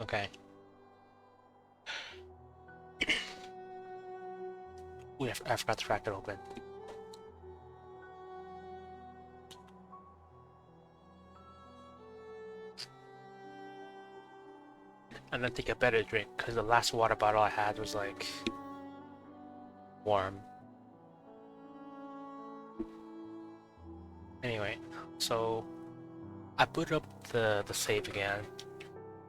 Okay. Ooh, I forgot to crack it open. And then take a better drink, because the last water bottle I had was like warm. Anyway, so I booted up the save again,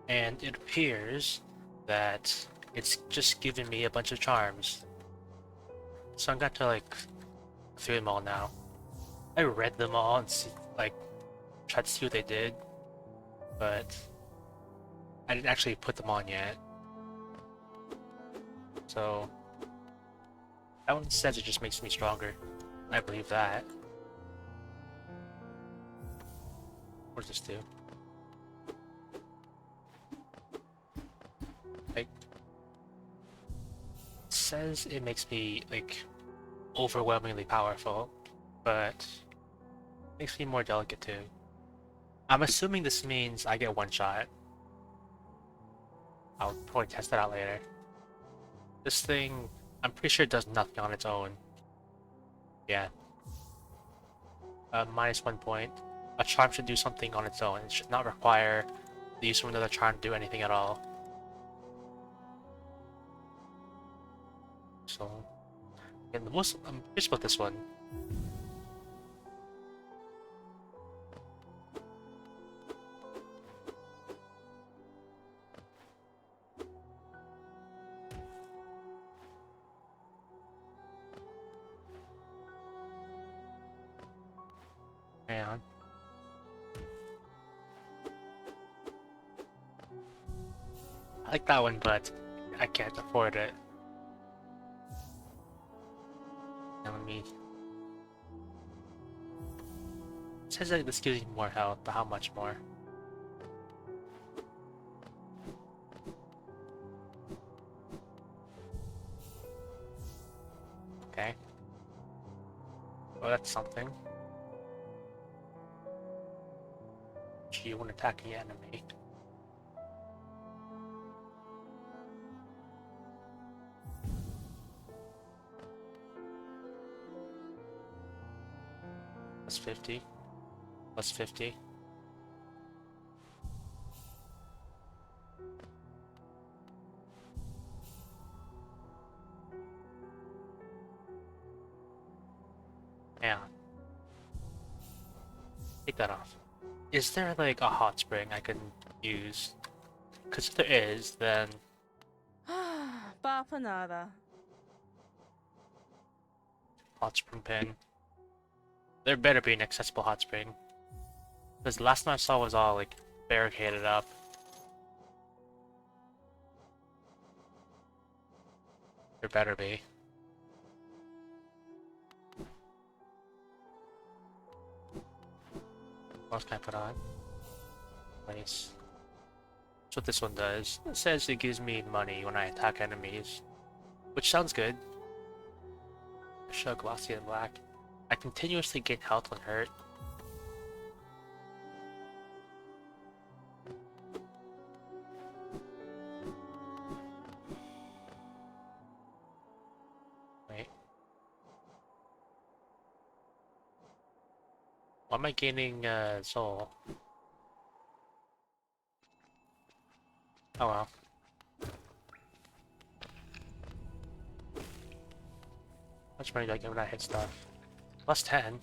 and it appears that it's just giving me a bunch of charms. So I'm got to like through them all now. I read them all and see, like tried to see what they did, but I didn't actually put them on yet. So that one says it just makes me stronger. I believe that. What does this do? Like, it says it makes me like overwhelmingly powerful, but makes me more delicate too. I'm assuming this means I get one shot. I'll probably test that out later. This thing, I'm pretty sure it does nothing on its own. Yeah. Minus 1 point. A charm should do something on its own. It should not require the use of another charm to do anything at all. So, and I'm curious about this one. Hang on. I like that one, but I can't afford it. Now let me. It says that this gives you more health, but how much more? Okay. Well, that's something. Gee, when attacking the enemy. Plus 50. Plus 50. Yeah. Take that off. Is there like a hot spring I can use? Because if there is, then Va for nada. hot spring pin. There better be an accessible hot spring. Because the last one I saw was all like barricaded up. There better be. What else can I put on? Nice. That's what this one does. It says it gives me money when I attack enemies. Which sounds good. Show glossy and black. I continuously gain health when hurt. Wait. Why am I gaining soul? Oh well. How much money do I get when I hit stuff? Plus 10.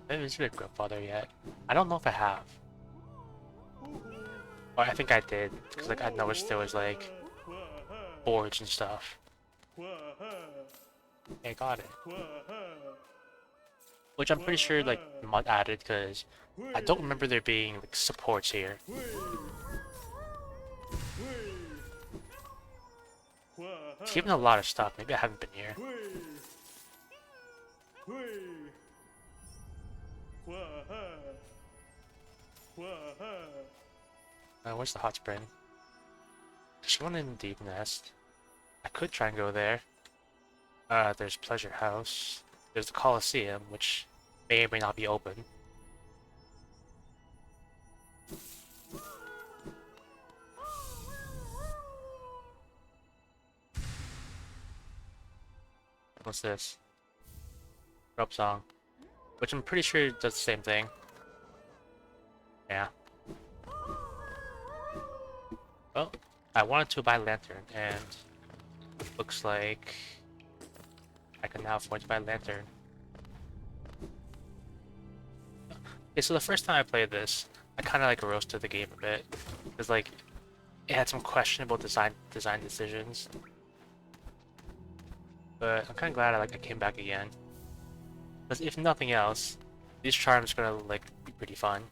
I haven't visited Grandfather yet. I don't know if I have. Or I think I did, because like I noticed there was like boards and stuff. I got it. Which I'm pretty sure like mod added, because I don't remember there being like supports here. It's given a lot of stuff, maybe I haven't been here. Where's the hot spring? There's one in Deep Nest. I could try and go there. There's Pleasure House. there's the Colosseum, which may or may not be open. What's this? Rope song. Which I'm pretty sure does the same thing. Yeah. Well, I wanted to buy a lantern, and looks like I can now afford to buy a lantern. Okay, so the first time I played this, I kind of like roasted the game a bit, because like it had some questionable design decisions. But I'm kind of glad I came back again, because if nothing else, these charms are gonna like be pretty fun,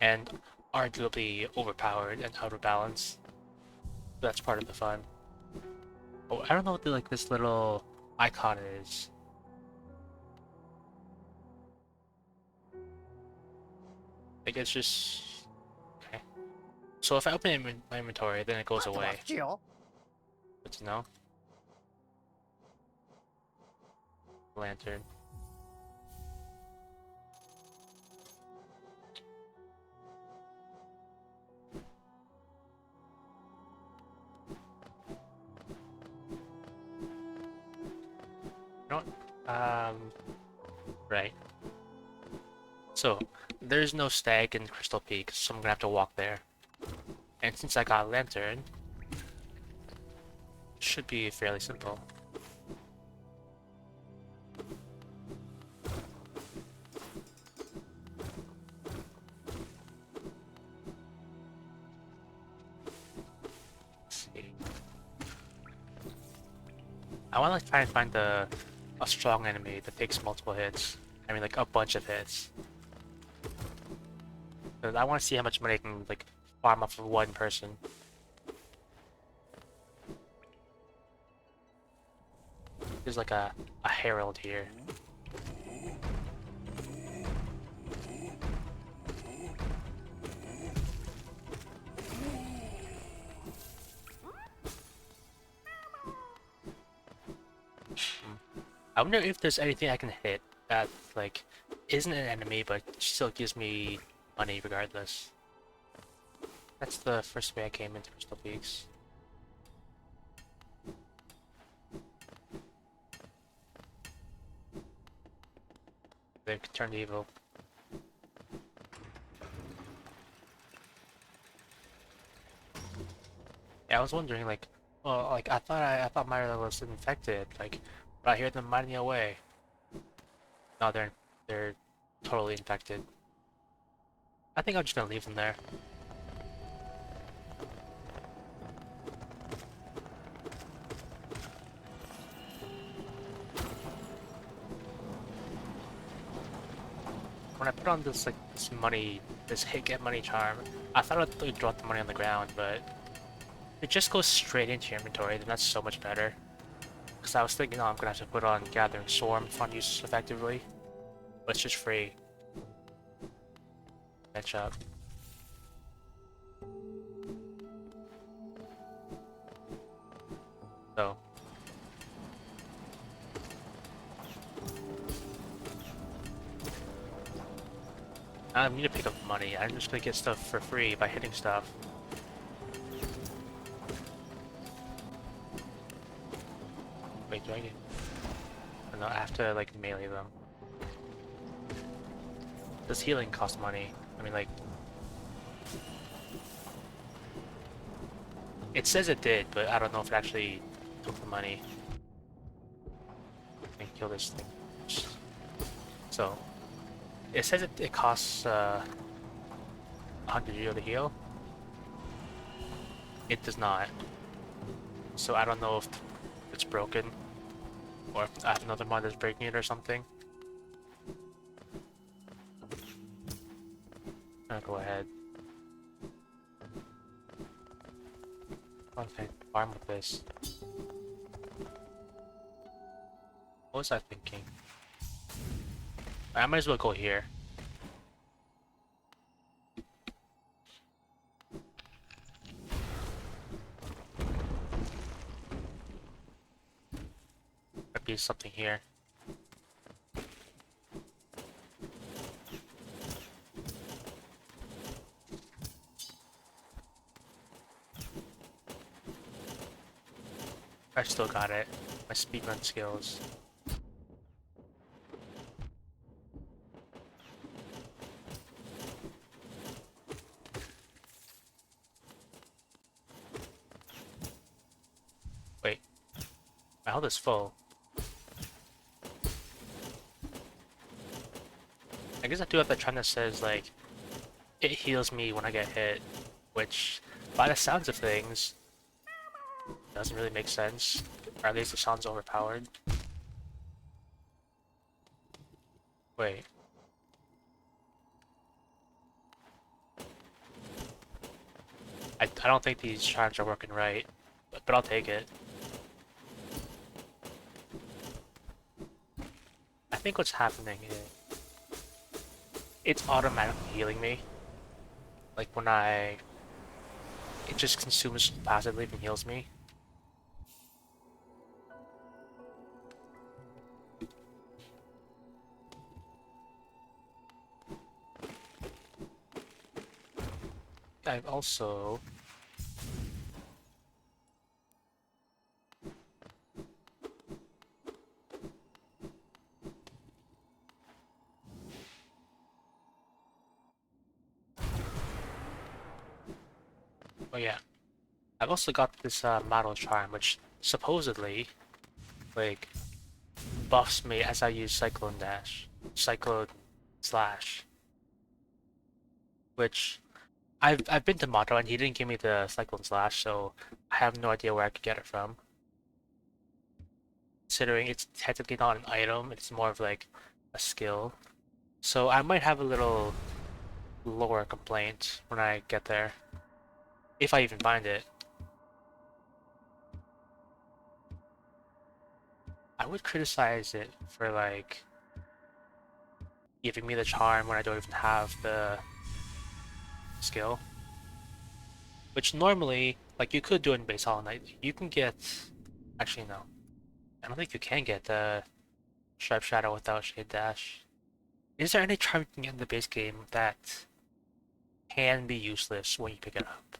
and arguably overpowered and out of balance. That's part of the fun. Oh, I don't know what this little icon is. Like it's just okay. So if I open my inventory, then it goes away. Good to know. Lantern. You know what? Right. So there's no stag in Crystal Peak, so I'm gonna have to walk there. And since I got a lantern, it should be fairly simple. Let's see. I want to try and find a strong enemy that takes multiple hits. I mean, like a bunch of hits. 'Cause I want to see how much money I can like farm off of one person. There's like a herald here. I wonder if there's anything I can hit that like isn't an enemy but still gives me money regardless. That's the first way I came into Crystal Peaks. They could turn evil. Yeah, I was wondering like, well, like I thought Myra was infected. Like, but I hear them mining away. No, they're totally infected. I think I'm just gonna leave them there. When I put on this this hit get money charm, I thought I'd drop the money on the ground, but it just goes straight into your inventory, then that's so much better. Because I was thinking, oh, I'm gonna have to put on Gathering Swarm if I want to use this effectively, but it's just free. Catch up. So. I don't need to pick up money, I'm just gonna get stuff for free by hitting stuff. Wait, do I get... Oh, no, I have to like melee them. Does healing cost money? I mean like... It says it did, but I don't know if it actually took the money. And kill this thing. So... It says it costs 100 euro to heal. It does not. So I don't know if it's broken, or if I have another mod that's breaking it or something. I'm gonna go ahead. Okay, farm with this. What was I thinking? I might as well go here. Might be something here. I still got it. My speedrun skills. Wait, my health is full. I guess I do have the trend that says, like, it heals me when I get hit, which, by the sounds of things, doesn't really make sense. Or at least it sounds overpowered. Wait. I don't think these charms are working right, but I'll take it. I think what's happening is it's automatically healing me. Like when it just consumes passively and heals me. I've also... Oh yeah. I've also got this model charm, which supposedly, like, buffs me as I use Cyclone Dash. Cyclone Slash. Which, I've been to Mato and he didn't give me the Cyclone Slash, so I have no idea where I could get it from. Considering it's technically not an item, it's more of like a skill. So I might have a little lore complaint when I get there. If I even find it. I would criticize it for like giving me the charm when I don't even have the skill. Which normally, like you could do in base Hollow Knight. You can get... Actually no. I don't think you can get the Sharp Shadow without Shade Dash. Is there any charm you can get in the base game that can be useless when you pick it up?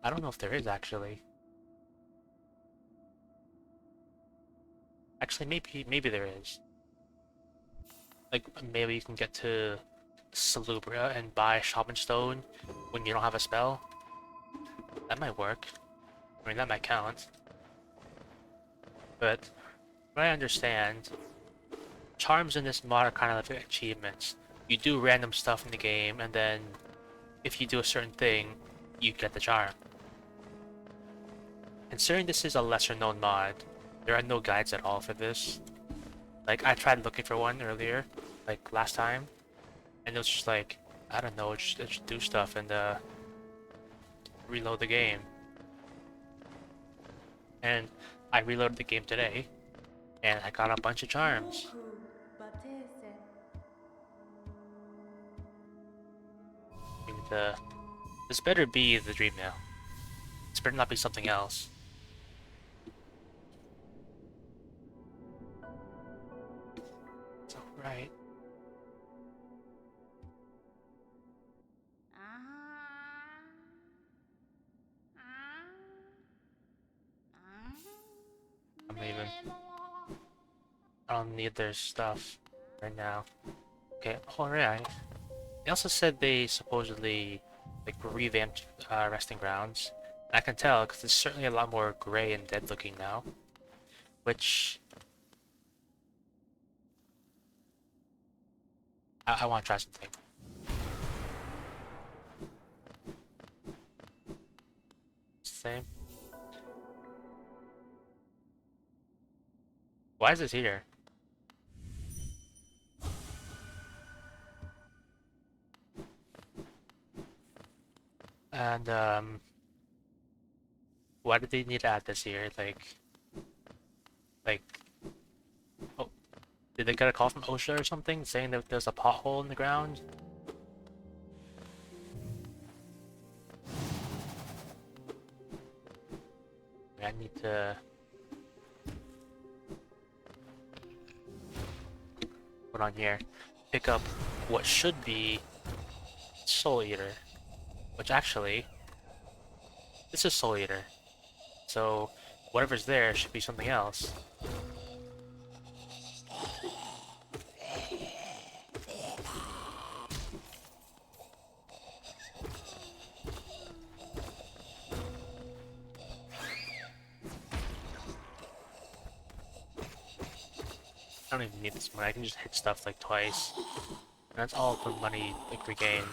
I don't know if there is actually. Actually, maybe there is. Like maybe you can get to Salubria and buy Shaman Stone when you don't have a spell. That might work. I mean, that might count. But what I understand, charms in this mod are kind of like achievements. You do random stuff in the game, and then if you do a certain thing, you get the charm. Considering this is a lesser known mod, there are no guides at all for this. Like, I tried looking for one earlier, like last time, and it was just like, I don't know, just do stuff and reload the game. And I reloaded the game today, and I got a bunch of charms. I mean, this better be the dream now. This better not be something else. So, right. I'm leaving. I don't need their stuff right now. Okay, alright. They also said they supposedly like revamped resting grounds. And I can tell because it's certainly a lot more gray and dead looking now. Which I want to try something. Same. Why is this here? And why did they need to add this here? Like, oh, did they get a call from OSHA or something saying that there's a pothole in the ground? I need to put on here, pick up what should be Soul Eater, which actually, this is Soul Eater. So whatever's there should be something else. I don't even need this money. I can just hit stuff like twice. And that's all the money like regained.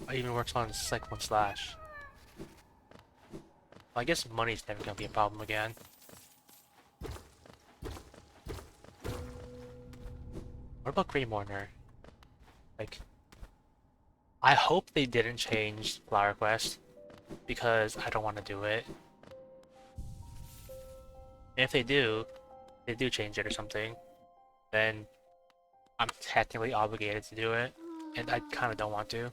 It even works on like 1 slash. Well, I guess money's never gonna be a problem again. What about Grey Mourner? Like, I hope they didn't change Flower Quest because I don't want to do it. And if they do change it or something, then I'm technically obligated to do it, and I kind of don't want to.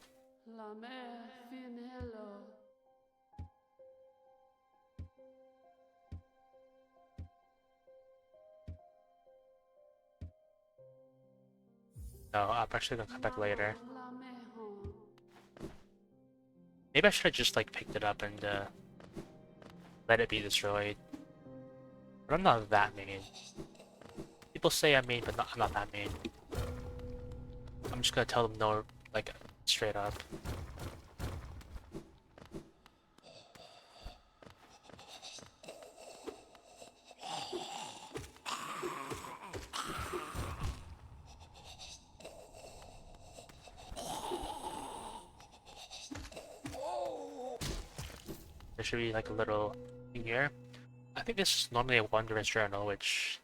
No, I'm actually gonna come back later. Maybe I should have just like picked it up and let it be destroyed. But I'm not that mean. People say I'm mean, but I'm not that mean. I'm just gonna tell them no, like, straight up. There should be like a little thing here. I think this is normally a Wondrous Journal, which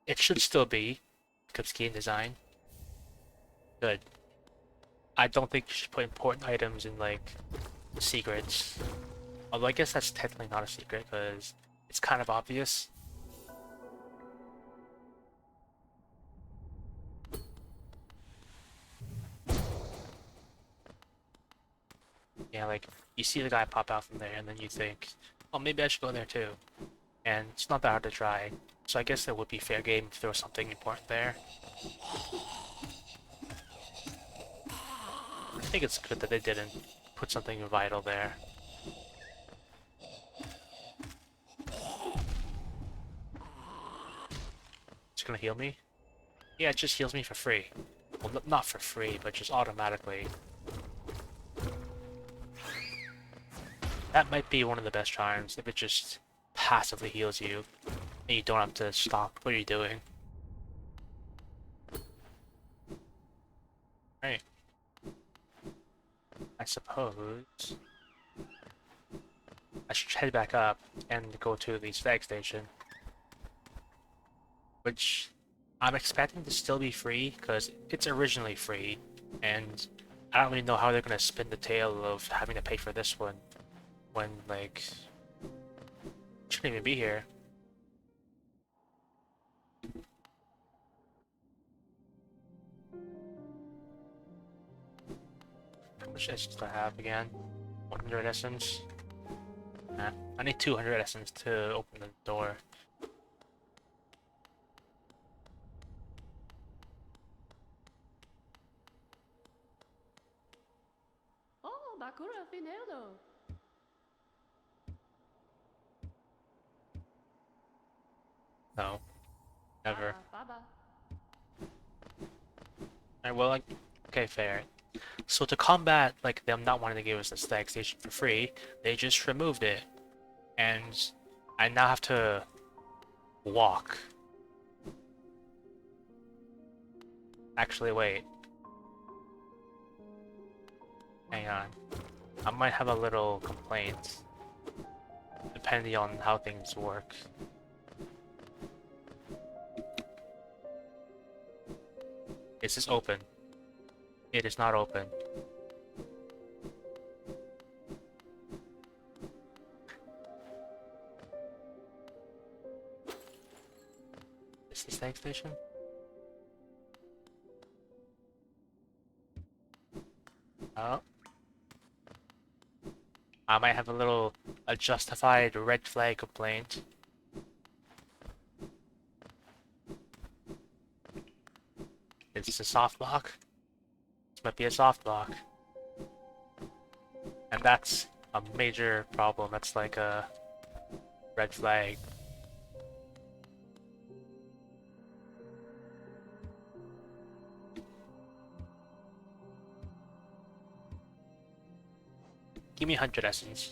it should still be, because game design. Good. I don't think you should put important items in like secrets. Although I guess that's technically not a secret because it's kind of obvious. Yeah, like you see the guy pop out from there and then you think, oh, maybe I should go there too. And it's not that hard to try. So I guess it would be fair game if there was something important there. I think it's good that they didn't put something vital there. It's gonna heal me? Yeah, it just heals me for free. Well, not for free, but just automatically. That might be one of the best charms, if it just passively heals you, and you don't have to stop what you're doing. Right. I suppose I should head back up and go to the stag station. Which I'm expecting to still be free, because it's originally free, and I don't really know how they're gonna spin the tale of having to pay for this one when, like, it shouldn't even be here. How much essence do I have again? 100 essence? Nah, I need 200 essence to open the door. Oh, Bakura Finero. No, never. Baba. Alright, well, like, okay, fair. So to combat, like, them not wanting to give us the stag station for free, they just removed it. And I now have to walk. Actually, wait. Hang on. I might have a little complaint. Depending on how things work. Is this open? It is not open. Is this stag station? Oh. I might have a justified red flag complaint. Is this a soft block? This might be a soft block. And that's a major problem. That's like a red flag. Give me 100 essence.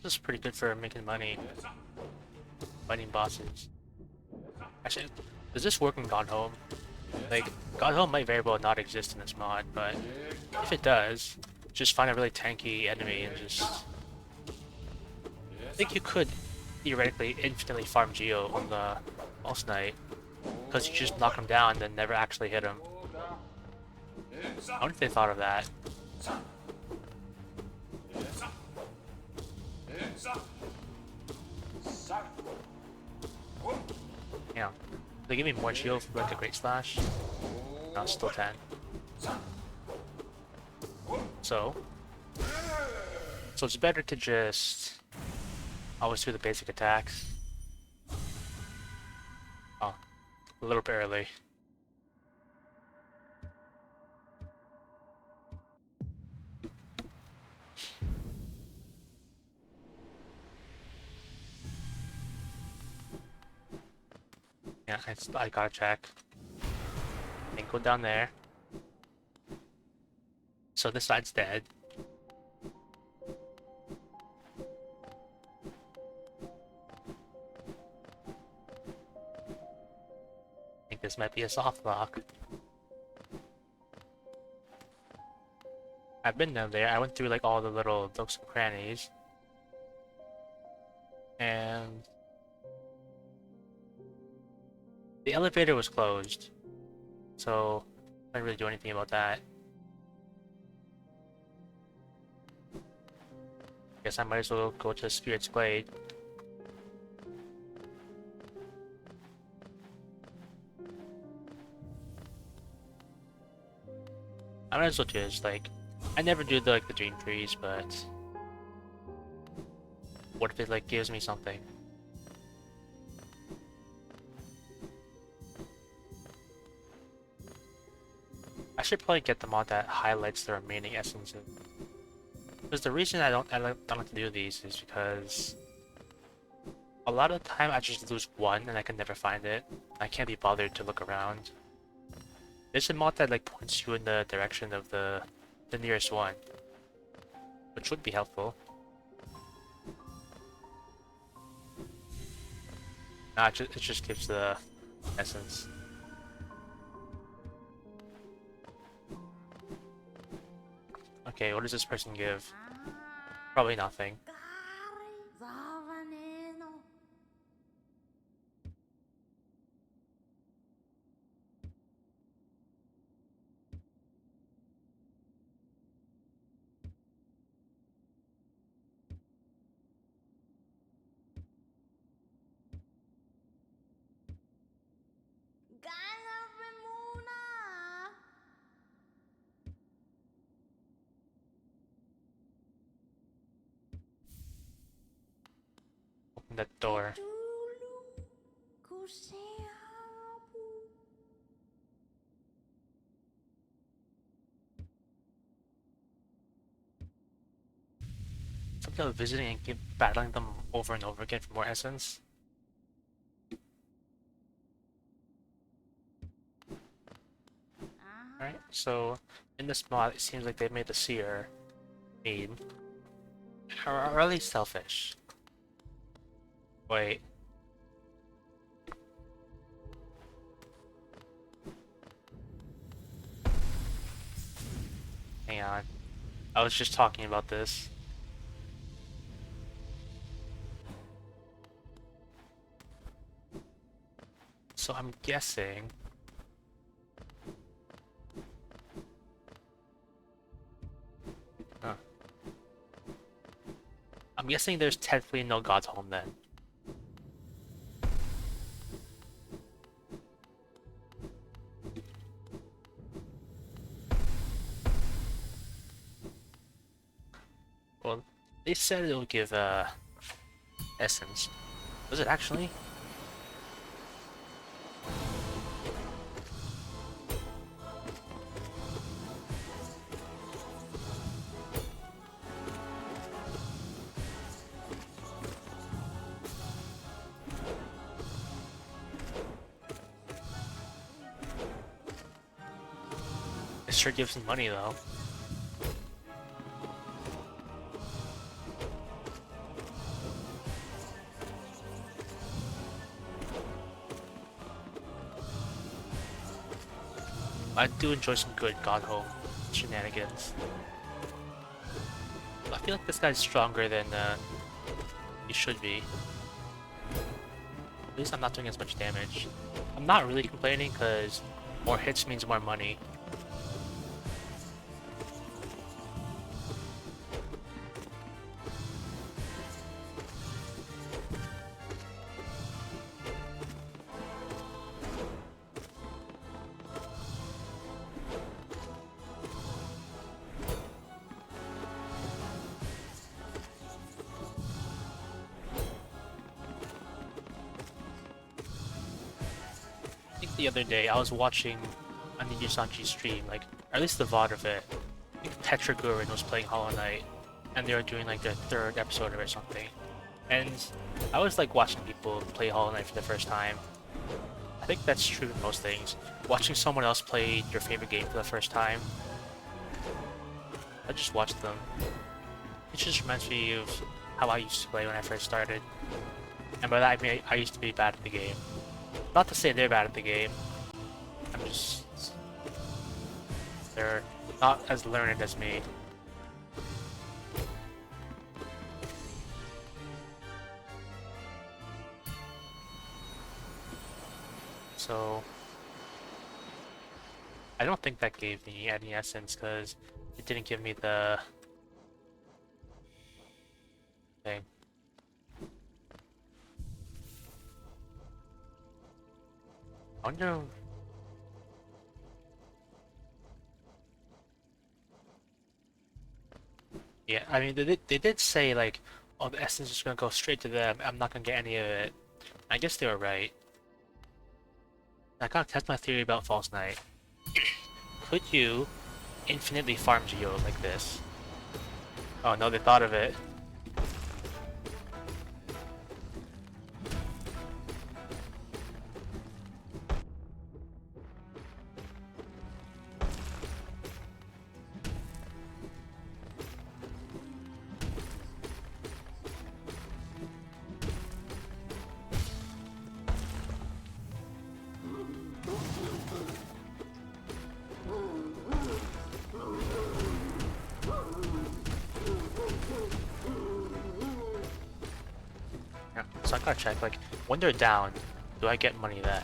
This is pretty good for making money, fighting bosses. Actually, does this work in God Home? Like, God Home might very well not exist in this mod, but if it does, just find a really tanky enemy and just... I think you could theoretically infinitely farm Geo on the False Knight, because you just knock him down and then never actually hit him. I wonder if they thought of that. Yeah. They give me more shield for like a great slash. No, it's still 10. So it's better to just always do the basic attacks. Oh, a little bit early. Yeah, I gotta check. And go down there. So this side's dead. I think this might be a soft lock. I've been down there. I went through like all the little nooks and crannies. And the elevator was closed. So I didn't really do anything about that. Guess I might as well go to Spirit's Glade. I might as well just like, I never do the dream trees, but what if it like gives me something? I should probably get the mod that highlights the remaining essences. Because the reason I don't like to do these is because a lot of the time I just lose one and I can never find it. I can't be bothered to look around. There's a mod that like points you in the direction of the nearest one, which would be helpful. Nah, it just gives the essence. Okay, what does this person give? Probably nothing. Open that door. Something about visiting and keep battling them over and over again for more essence. Alright, so in this mod, it seems like they made the seer mean are really selfish. Wait. Hang on. I was just talking about this. So I'm guessing... Huh. I'm guessing there's technically no God's Home then. They said it would give essence. Was it actually? It sure gives me money though. I do enjoy some good God Home shenanigans. I feel like this guy's stronger than he should be. At least I'm not doing as much damage. I'm not really complaining because more hits means more money. I think the other day I was watching a Ninja Sanji stream, like, or at least the VOD of it. I think Tetragurin was playing Hollow Knight, and they were doing like their third episode of it or something. And I was like watching people play Hollow Knight for the first time. I think that's true in most things. Watching someone else play your favorite game for the first time, I just watched them. It just reminds me of how I used to play when I first started. And by that I mean I used to be bad at the game. Not to say they're bad at the game. I'm just... They're not as learned as me. So... I don't think that gave me any essence because it didn't give me the... thing. I wonder... Yeah, I mean, they did say, like, oh, the essence is gonna go straight to them, I'm not gonna get any of it. I guess they were right. I gotta test my theory about False Knight. Could you infinitely farm Geo like this? Oh no, they thought of it. Yeah, so I gotta check, like, when they're down, do I get money then?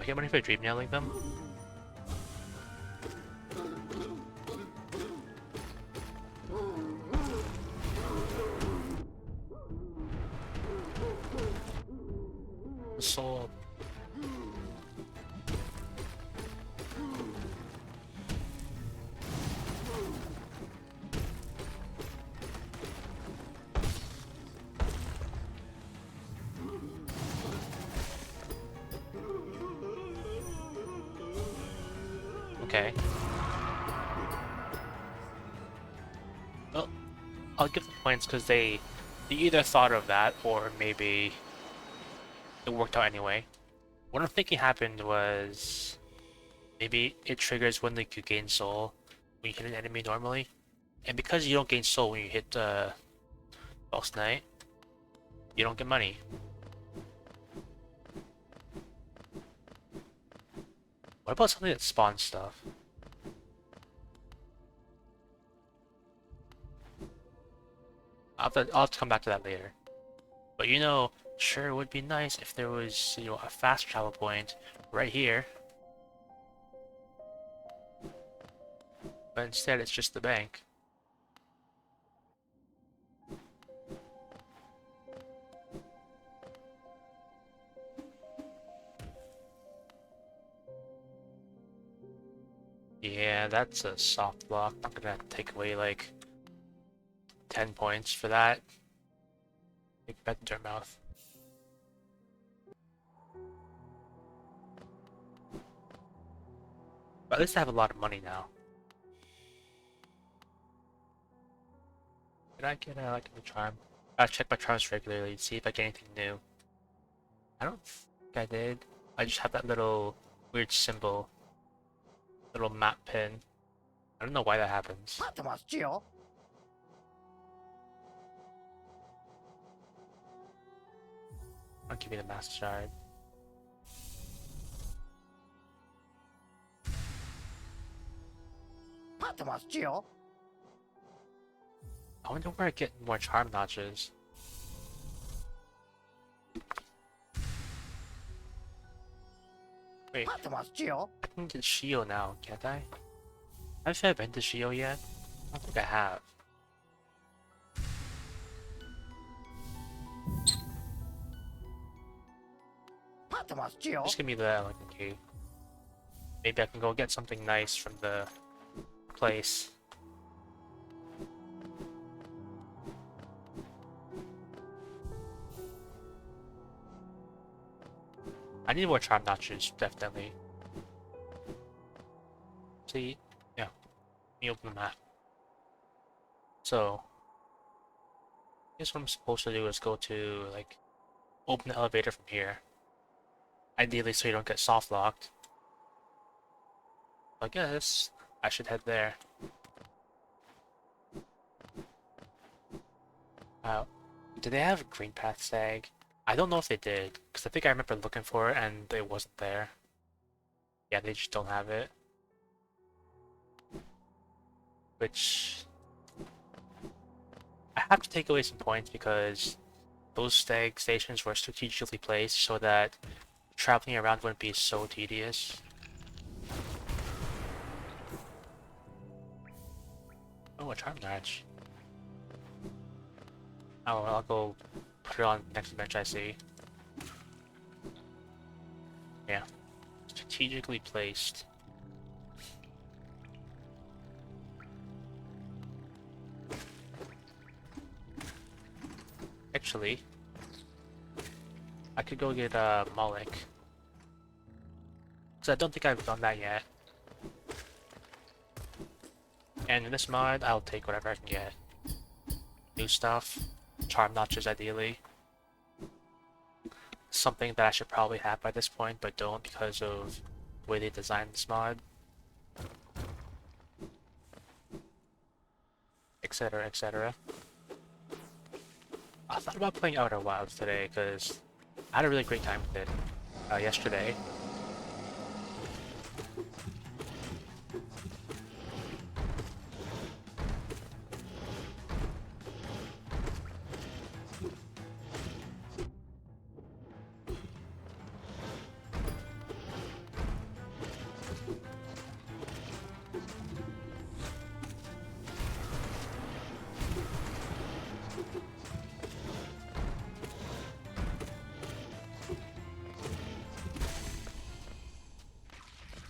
I get money for dream nailing them? Soul. Okay. Well, I'll give the points because they either thought of that or maybe it worked out anyway. What I'm thinking happened was maybe it triggers when like you gain soul when you hit an enemy normally, and because you don't gain soul when you hit False Knight, you don't get money. What about something that spawns stuff? I'll have to come back to that later. But you know, sure it would be nice if there was, you know, a fast travel point right here. But instead it's just the bank. Yeah, that's a soft block. Not gonna take away like 10 points for that. Take bet into her mouth. But at least I have a lot of money now. Did I get like a new charm? I check my charms regularly to see if I get anything new. I don't think I did. I just have that little weird symbol, little map pin. I don't know why that happens. I'll give me the master shard. I wonder where I get more charm notches. Wait, I can get Shio now, can't I? Have I been to Shio yet? I don't think I have. Just give me the elegant key. Maybe I can go get something nice from the place. I need more charm notches, definitely. See? Yeah. Let me open the map. So, I guess what I'm supposed to do is go to, like, open the elevator from here. Ideally so you don't get soft locked. I guess I should head there. Did they have a green path stag? I don't know if they did, because I think I remember looking for it and it wasn't there. Yeah, they just don't have it. Which... I have to take away some points because those stag stations were strategically placed so that traveling around wouldn't be so tedious. Oh, a charm match. Oh, I'll go put it on next bench I see. Yeah. Strategically placed. Actually, I could go get Moloch. Because I don't think I've done that yet. And in this mod, I'll take whatever I can get. New stuff. Charm notches, ideally. Something that I should probably have by this point, but don't because of the way they designed this mod. Etc, etc. I thought about playing Outer Wilds today because I had a really great time with it yesterday.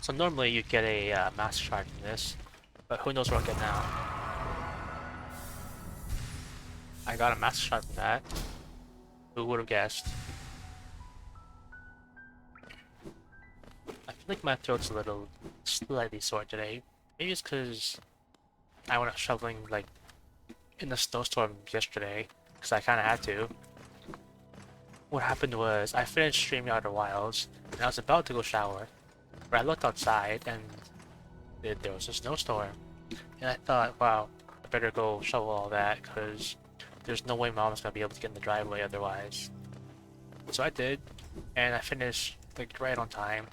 So normally you'd get a master shard from this, but who knows what I'll get now. I got a master shard from that. Who would have guessed? I feel like my throat's a little slightly sore today. Maybe it's because I went out shoveling like in the snowstorm yesterday, because I kind of had to. What happened was I finished streaming Outer Wilds, and I was about to go shower, but I looked outside and there was a snowstorm. And I thought, wow, I better go shovel all that, because there's no way Mom's gonna be able to get in the driveway otherwise. So I did, and I finished like right on time.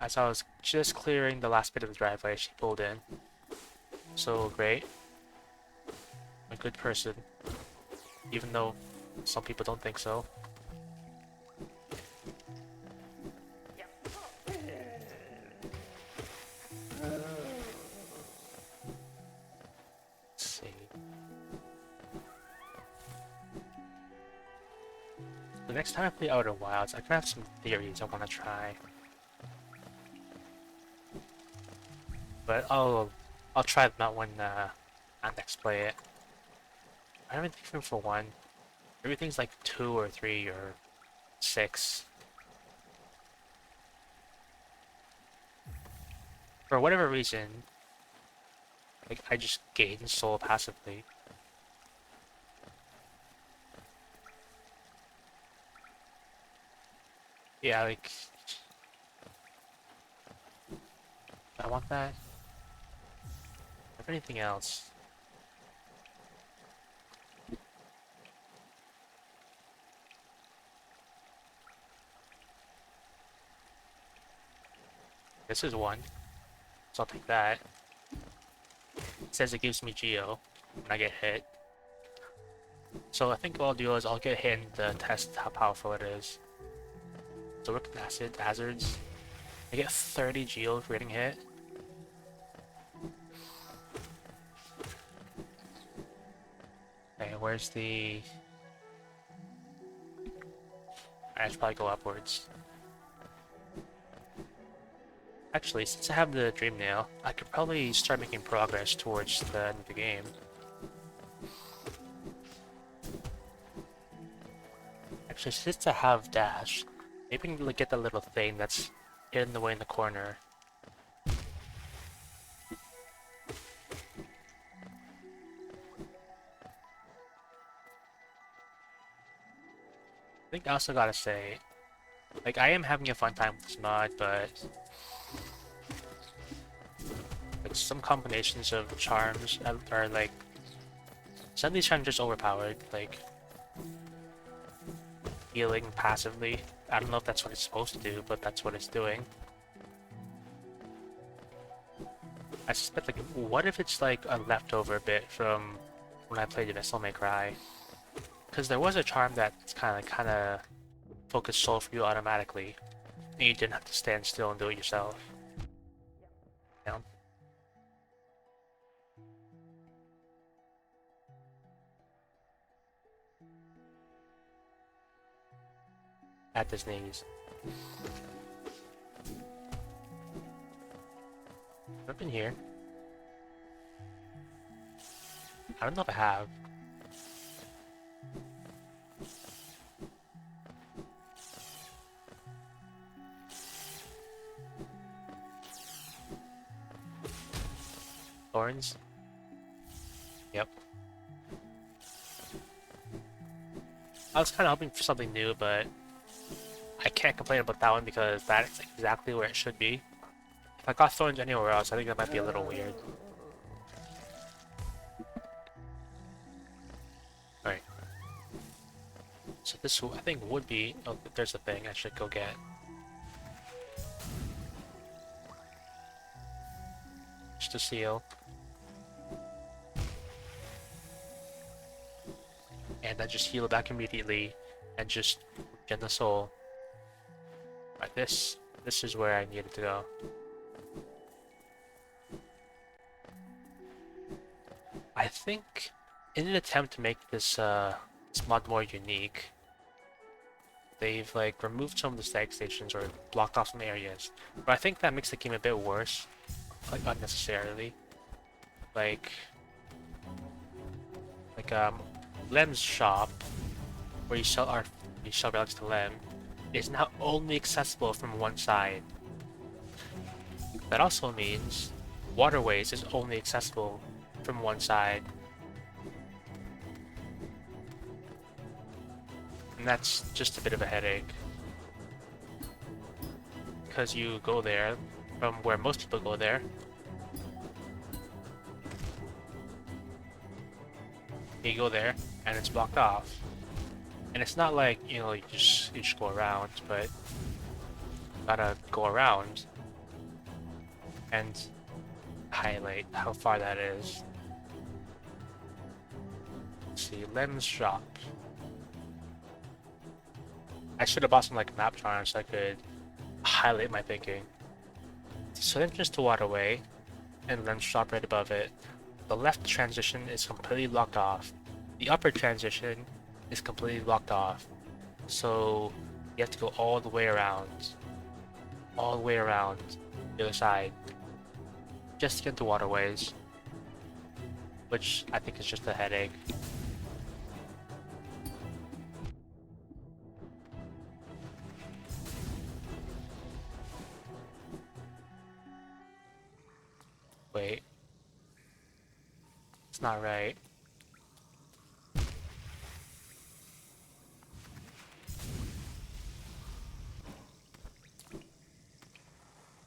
As I was just clearing the last bit of the driveway, she pulled in. So great. I'm a good person. Even though some people don't think so. Let's see. The next time I play Outer Wilds, I can have some theories I want to try. But I'll try them out when I next play it. I don't even think for one. Everything's like 2 or 3 or 6. For whatever reason, like I just gain soul passively. Yeah, like I want that. If anything else. This is one, so I'll take that. It says it gives me Geo when I get hit. So I think what I'll do is I'll get hit and test how powerful it is. So Wicked Acid, Hazards. I get 30 Geo for getting hit. Okay, where's the... I should probably go upwards. Actually, since I have the Dream Nail, I could probably start making progress towards the end of the game. Actually, since I have Dash, maybe I can get the little thing that's hidden away in the corner. I think I also gotta say, like, I am having a fun time with this mod, but like some combinations of charms are like, some of these charms are just overpowered, like healing passively. I don't know if that's what it's supposed to do, but that's what it's doing. I suspect, like, what if it's like a leftover bit from when I played Vessel May Cry? Because there was a charm that kind of focused soul for you automatically, and you didn't have to stand still and do it yourself. You know? At the sneeze. I've been here. I don't know if I have. Thorns? Yep. I was kind of hoping for something new, but I can't complain about that one because that's exactly where it should be. If I got thorns anywhere else, I think that might be a little weird. Alright. So this, I think, would be... Oh, there's a thing I should go get. Just a seal. And then just heal back immediately and just get the soul. Right, this is where I needed to go. I think in an attempt to make this this mod more unique, they've like removed some of the stag stations or blocked off some areas. But I think that makes the game a bit worse, like unnecessarily. Like Lem's shop, where you sell relics to Lem, is now only accessible from one side. That also means Waterways is only accessible from one side. And that's just a bit of a headache. Because you go there from where most people go there. You go there and it's blocked off. And it's not like, you know, you just go around, but you gotta go around and highlight how far that is. Let's see, Lem's shop. I should have bought some like map charms so I could highlight my thinking. So entrance to Waterway and Lem's shop right above it. The left transition is completely blocked off. The upper transition is completely blocked off. So you have to go all the way around. All the way around the other side. just to get into waterways. Which I think is just a headache. Wait. It's not right.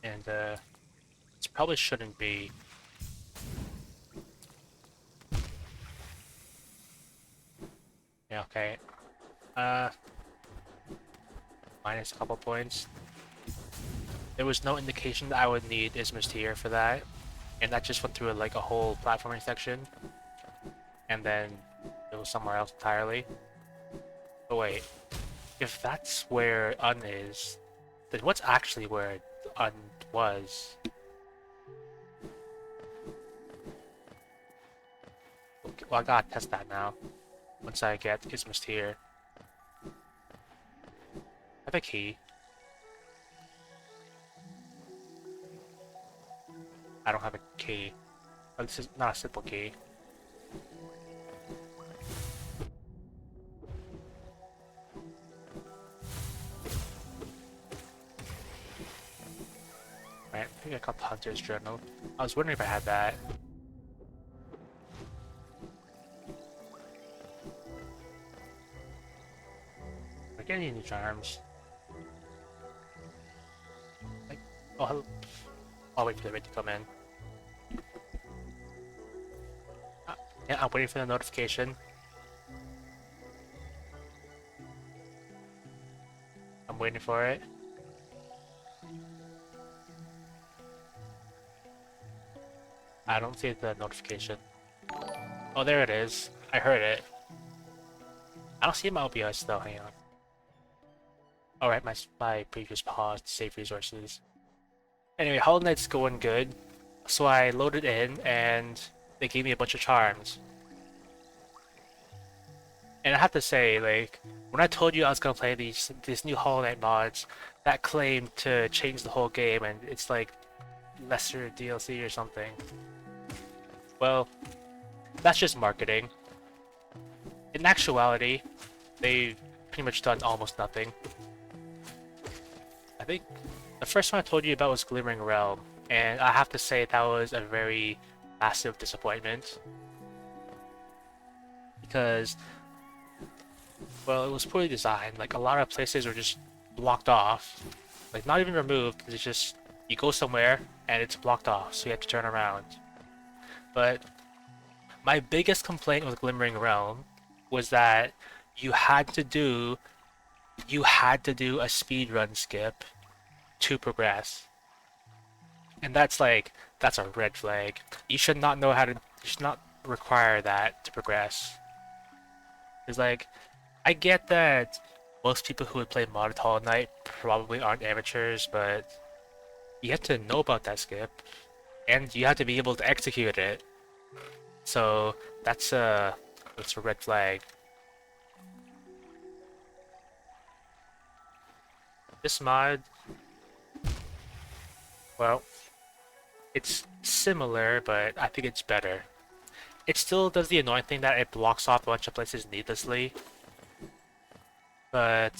And, it probably shouldn't be. Yeah, okay. Minus a couple points. There was no indication that I would need Ismus tier for that. And that just went through like a whole platforming section. And then it was somewhere else entirely. But wait, if that's where Un is, then what's actually where Un was? Okay, well, I gotta test that now. Once I get Ismus tier. I have a key. I don't have a key. Oh, this is not a simple key. Right, I think I got the Hunter's Journal. I was wondering if I had that. Am I getting any new charms? Like, oh, hello. I'll wait for the raid to come in. Yeah, I'm waiting for the notification. I'm waiting for it. I don't see the notification. Oh, there it is. I heard it. I don't see my OBS though, hang on. Alright, my previous pause to save resources. Anyway, Hollow Knight's going good. So I loaded in and they gave me a bunch of charms. And I have to say, like, when I told you I was gonna play these new Hollow Knight mods that claim to change the whole game and it's like lesser DLC or something. Well, that's just marketing. In actuality, they've pretty much done almost nothing. I think the first one I told you about was Glimmering Realm, and I have to say that was a very massive disappointment. Because, well, it was poorly designed. Like, a lot of places were just blocked off. Like, not even removed, it's just, you go somewhere, and it's blocked off, so you have to turn around. But my biggest complaint with Glimmering Realm was that you had to do a speedrun skip to progress. And that's a red flag. You should not require that to progress. It's like, I get that most people who would play modded Hollow Knight probably aren't amateurs, but you have to know about that skip, and you have to be able to execute it. So that's a red flag. This mod, well, it's similar, but I think it's better. It still does the annoying thing that it blocks off a bunch of places needlessly, but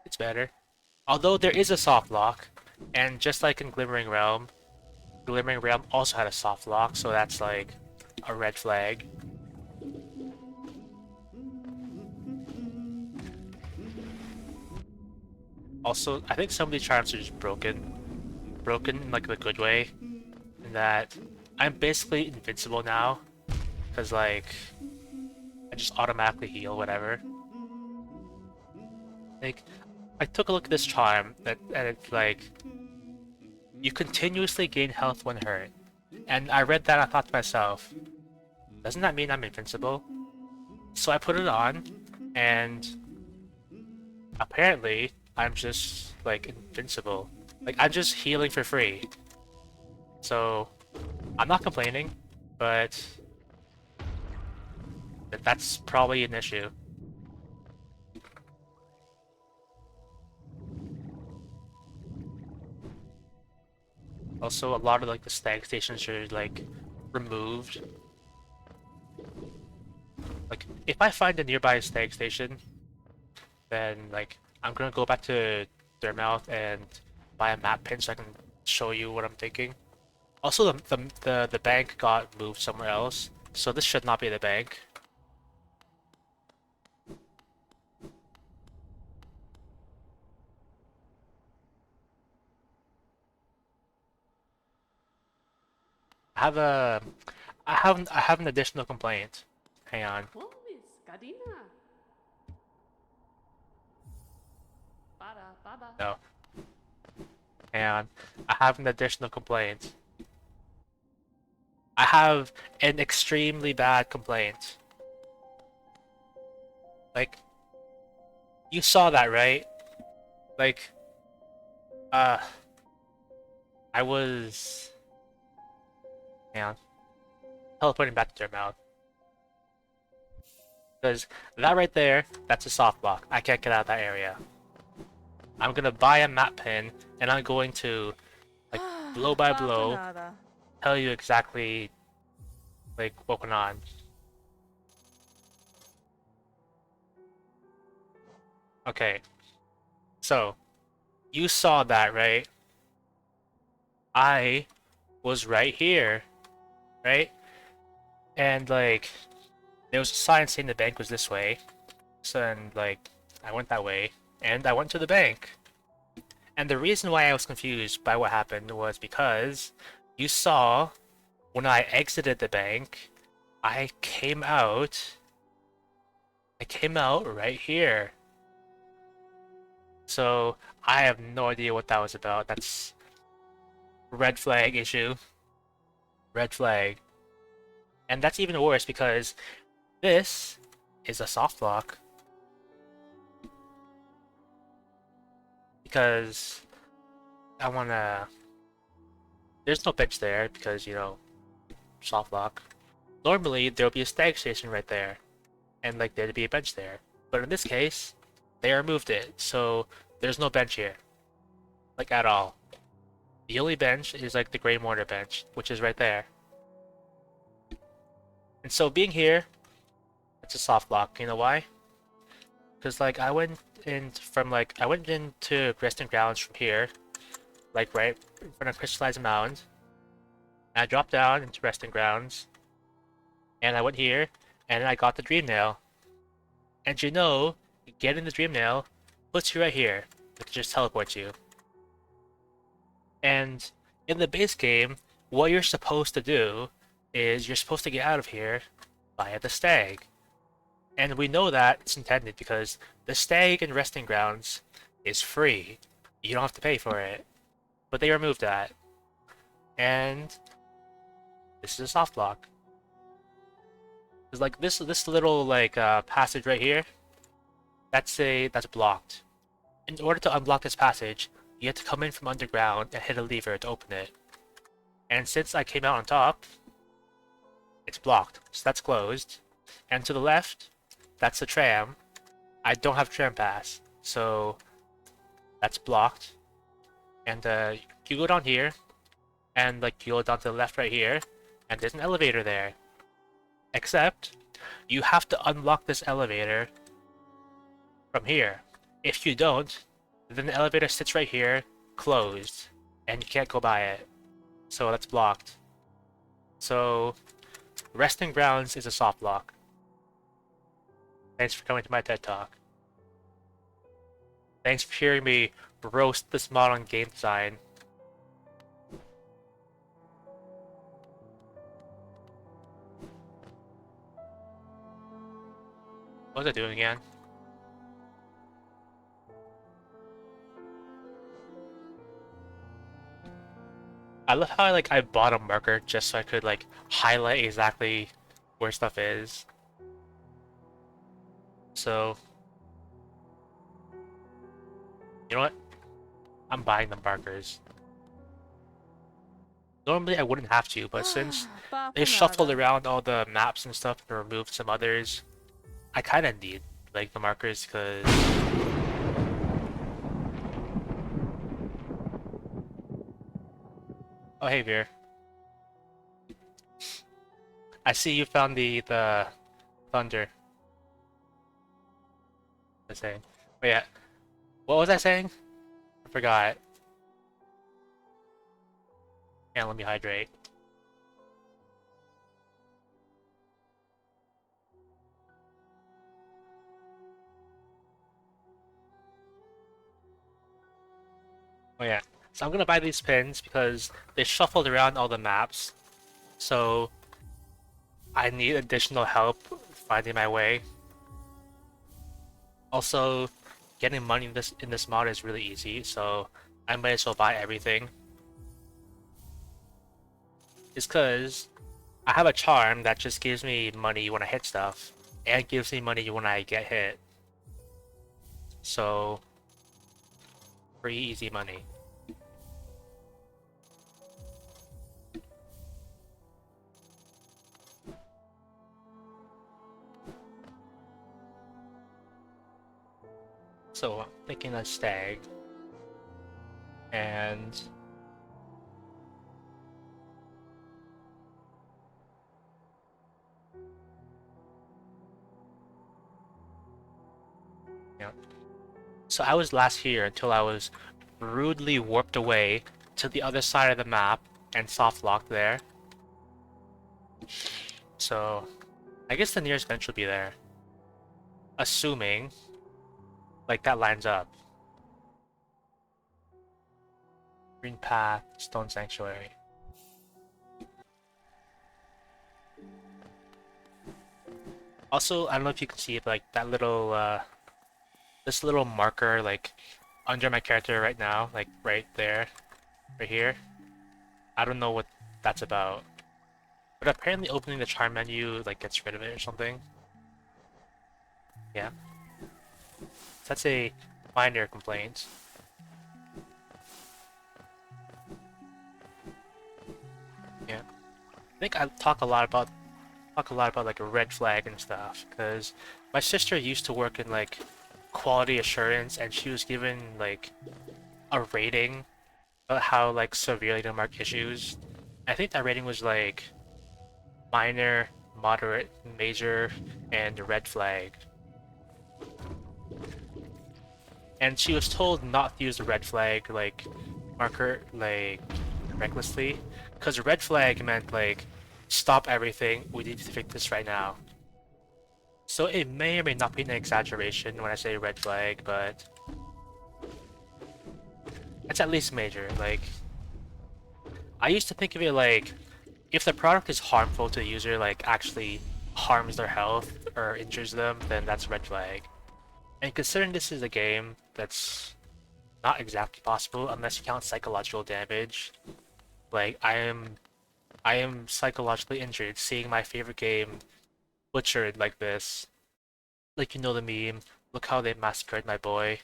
it's better. Although there is a soft lock, and just like in Glimmering Realm also had a soft lock, so that's like a red flag. Also, I think some of these charms are just broken. Broken in like the good way. In that I'm basically invincible now. Because like, I just automatically heal whatever. Like, I took a look at this charm, and it's like, you continuously gain health when hurt. And I read that and I thought to myself, doesn't that mean I'm invincible? So I put it on, and apparently, I'm just, like, invincible. Like, I'm just healing for free. So, I'm not complaining, but that's probably an issue. Also, a lot of like the stag stations are like removed. Like, if I find a nearby stag station, then like I'm gonna go back to their mouth and buy a map pin so I can show you what I'm thinking. Also, the bank got moved somewhere else, so this should not be the bank. I have a, I have an additional complaint. Hang on. Clovis, Cadina. Baba. No. Hang on. I have an additional complaint. I have an extremely bad complaint. Like, you saw that, right? Like, uh, I was... Hang on. Teleporting back to their mouth. Because that right there, that's a soft block. I can't get out of that area. I'm gonna buy a map pin, and I'm going to, like, blow by blow, tell you exactly, like, what went on. Okay. So, you saw that, right? I was right here, right? And, like, there was a sign saying the bank was this way. So then, like, I went that way, and I went to the bank. And the reason why I was confused by what happened was because you saw when I exited the bank, I came out right here. So I have no idea what that was about. That's red flag issue. Red flag. And that's even worse because this is a soft lock. Because I wanna... There's no bench there because, you know, soft lock. Normally, there'll be a stag station right there. And, like, there'd be a bench there. But in this case, they removed it. So, there's no bench here. Like, at all. The only bench is, like, the gray mortar bench, which is right there. And so, being here, it's a soft lock. You know why? Because, like, I went into resting grounds from here. Like, right in front of Crystallized Mound. And I dropped down into resting grounds. And I went here, and I got the dream nail. And you know, getting the dream nail puts you right here. It just teleports you. And in the base game, what you're supposed to do is you're supposed to get out of here via the stag. And we know that it's intended because the stag in resting grounds is free. You don't have to pay for it. But they removed that. And this is a soft lock. It's like this little like passage right here. That's blocked. In order to unblock this passage, you have to come in from underground and hit a lever to open it. And since I came out on top, it's blocked. So that's closed. And to the left, that's the tram. I don't have tram pass, so that's blocked. And you go down here, and like you go down to the left right here, and there's an elevator there. Except, you have to unlock this elevator from here. If you don't, then the elevator sits right here, closed, and you can't go by it. So that's blocked. So, Resting Grounds is a soft lock. Thanks for coming to my TED Talk. Thanks for hearing me roast this mod on game design. What was I doing again? I love how I bought a marker just so I could like highlight exactly where stuff is. So you know what? I'm buying the markers. Normally I wouldn't have to, but since they shuffled around all the maps and stuff and removed some others, I kinda need like the markers because Oh, hey, Veer. I see you found the thunder. I was saying. But yeah, what was I saying? I forgot. And let me hydrate. Oh yeah. So I'm gonna buy these pins because they shuffled around all the maps. So I need additional help finding my way. Also, getting money in this mod is really easy, so I might as well buy everything. It's because I have a charm that just gives me money when I hit stuff, and gives me money when I get hit. So, pretty easy money. So I'm thinking a stag, and yeah. So I was last here until I was rudely warped away to the other side of the map and soft locked there. So I guess the nearest bench will be there. Assuming like that lines up. Green path, stone sanctuary. Also, I don't know if you can see it, but like that little this little marker like under my character right now, like right there, right here. I don't know what that's about. But apparently opening the charm menu like gets rid of it or something. Yeah. That's a minor complaint. Yeah. I think I talk a lot about like a red flag and stuff, because my sister used to work in like quality assurance and she was given like a rating about how like severely to mark issues. I think that rating was like minor, moderate, major, and red flag. And she was told not to use the red flag like marker like recklessly, because red flag meant like stop everything, we need to fix this right now. So it may or may not be an exaggeration when I say red flag, but it's at least major. Like, I used to think of it like, if the product is harmful to the user, like actually harms their health or injures them, then that's red flag. And considering this is a game that's not exactly possible unless you count psychological damage, like I am psychologically injured seeing my favorite game butchered like this. Like you know the meme, look how they massacred my boy.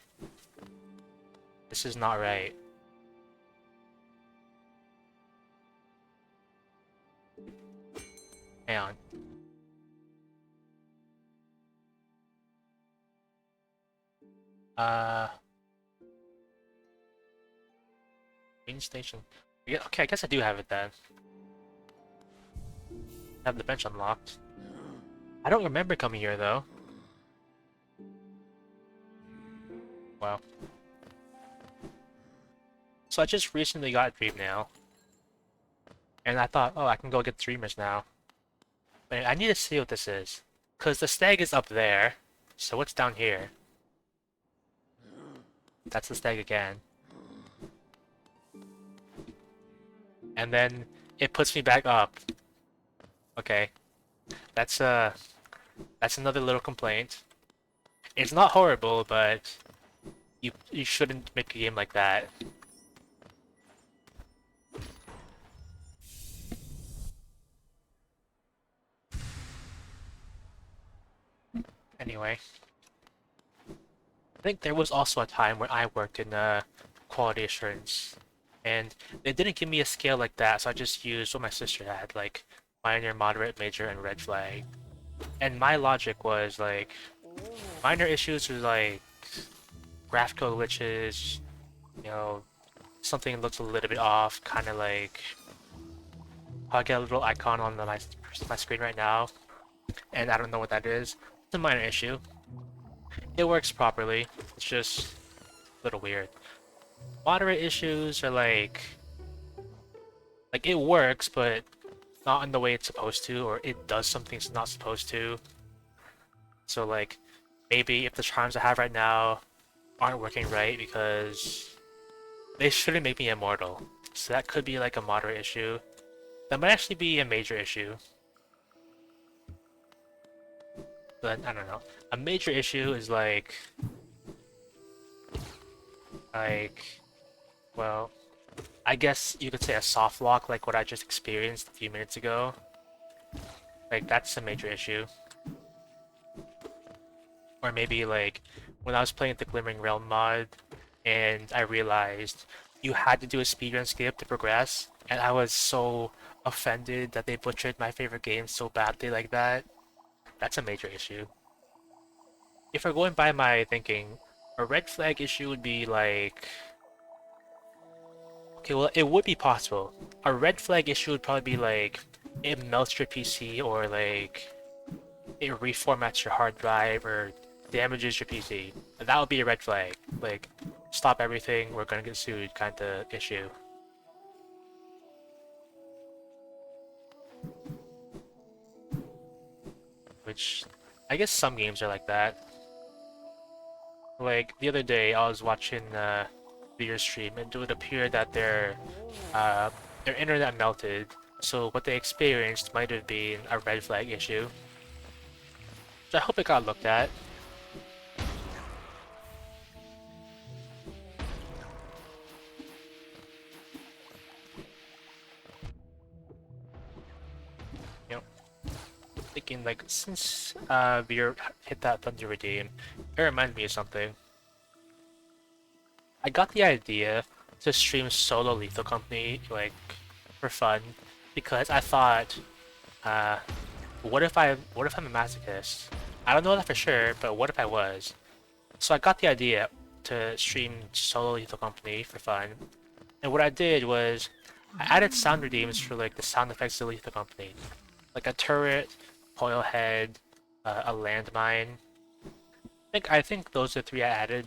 This is not right. Hang on. Uh, main station. Yeah, okay, I guess I do have it then. I have the bench unlocked. I don't remember coming here though. Wow. So I just recently got Dream Nail. And I thought, oh, I can go get Dreamers now. But I need to see what this is. Because the stag is up there. So what's down here? That's the stag again. And then it puts me back up. Okay. That's that's another little complaint. It's not horrible, but you shouldn't make a game like that. Anyway. I think there was also a time when I worked in quality assurance, and they didn't give me a scale like that, so I just used what my sister had, like minor, moderate, major, and red flag. And my logic was like, minor issues are like graphical glitches, you know, something looks a little bit off, kind of like I get a little icon on my screen right now, and I don't know what that is. It's a minor issue. It works properly. It's just a little weird. Moderate issues are like it works, but not in the way it's supposed to, or it does something it's not supposed to. So like, maybe if the charms I have right now aren't working right because they shouldn't make me immortal. So that could be like a moderate issue. That might actually be a major issue. But I don't know. A major issue is well, I guess you could say a soft lock like what I just experienced a few minutes ago. Like that's a major issue. Or maybe like when I was playing the Glimmering Realm mod and I realized you had to do a speedrun skip to progress, and I was so offended that they butchered my favorite game so badly like that. That's a major issue. If we're going by my thinking, a red flag issue would be like... Okay, well, it would be possible. A red flag issue would probably be like, it melts your PC, or like, it reformats your hard drive, or damages your PC. That would be a red flag. Like, stop everything, we're gonna get sued kind of issue. Which, I guess some games are like that. Like, the other day, I was watching your stream, and it would appear that their internet melted, so what they experienced might have been a red flag issue. So I hope it got looked at. You know, thinking like, since Veer hit that Thunder Redeem, it reminded me of something. I got the idea to stream solo Lethal Company, like, for fun, because I thought, what if I'm a masochist? I don't know that for sure, but what if I was? So I got the idea to stream solo Lethal Company for fun, and what I did was, I added sound redeems for like the sound effects of Lethal Company, like a turret, coil head, a landmine. I think those are three I added.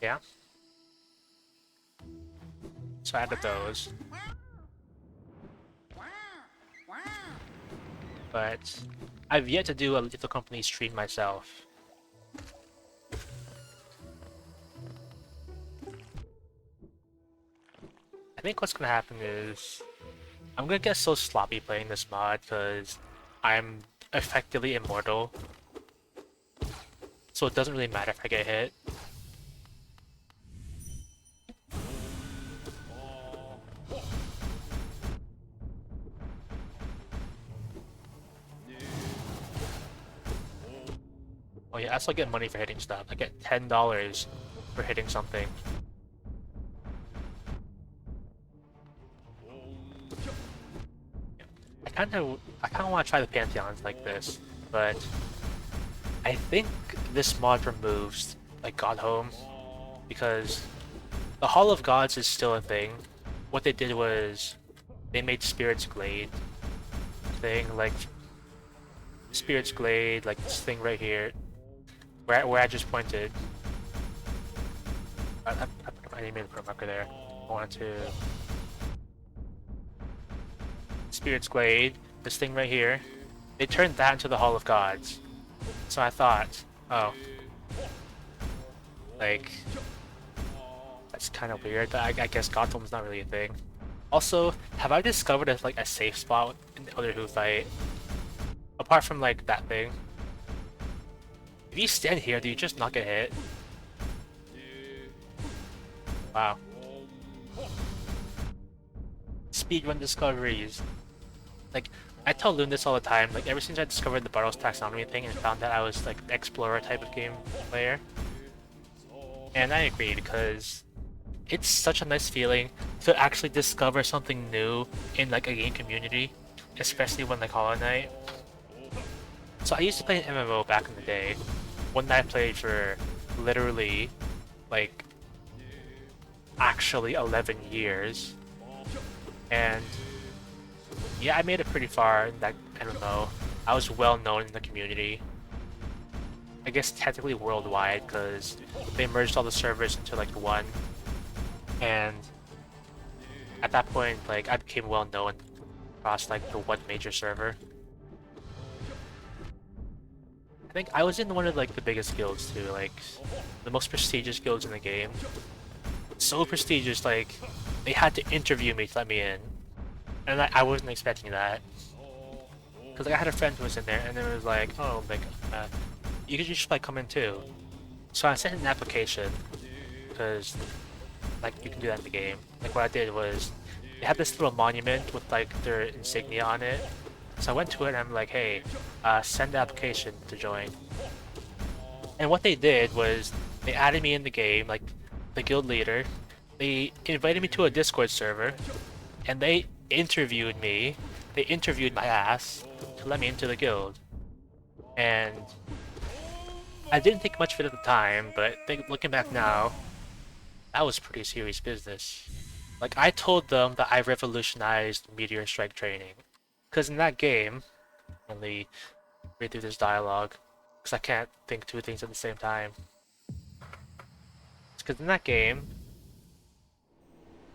Yeah. So I added those. But I've yet to do a Lethal Company stream myself. I think what's gonna happen is I'm gonna get so sloppy playing this mod because I'm effectively immortal. So it doesn't really matter if I get hit. Oh yeah, I still get money for hitting stuff. I get $10 for hitting something. I kind of want to try the Pantheons like this, but I think this mod removes like God Home, because the Hall of Gods is still a thing. What they did was they made Spirit's Glade a thing, like Spirit's Glade, like this thing right here, where I just pointed. I didn't mean to put a marker there. I wanted to... Spirit's Glade, this thing right here. They turned that into the Hall of Gods. So I thought, oh, like, that's kind of weird, but I guess Gotham's not really a thing. Also, have I discovered a safe spot in the other Who fight? Apart from like that thing. If you stand here, do you just not get hit? Wow. Speedrun discoveries. Like, I tell Loon this all the time, like ever since I discovered the Barrow's taxonomy thing and found that I was like the explorer type of game player. And I agree, because it's such a nice feeling to actually discover something new in like a game community, especially when like Hollow Knight. So I used to play an MMO back in the day, one that I played for literally like actually 11 years. And yeah, I made it pretty far in that MMO. I was well known in the community. I guess technically worldwide, because they merged all the servers into like one. And at that point, like I became well known across like the one major server. I think I was in one of like the biggest guilds too, like the most prestigious guilds in the game. So prestigious, like they had to interview me to let me in, and I wasn't expecting that. Cause like I had a friend who was in there, and it was like, oh, like you could just like come in too. So I sent an application, because like you can do that in the game. Like what I did was, they had this little monument with like their insignia on it. So I went to it and I'm like, hey, send the application to join. And what they did was, they added me in the game, like the guild leader. They invited me to a Discord server, and they interviewed me. They interviewed my ass to let me into the guild. And I didn't think much of it at the time, but looking back now, that was pretty serious business. Like, I told them that I revolutionized Meteor Strike training. Because in that game, let me read through this dialogue, because I can't think two things at the same time. Because in that game,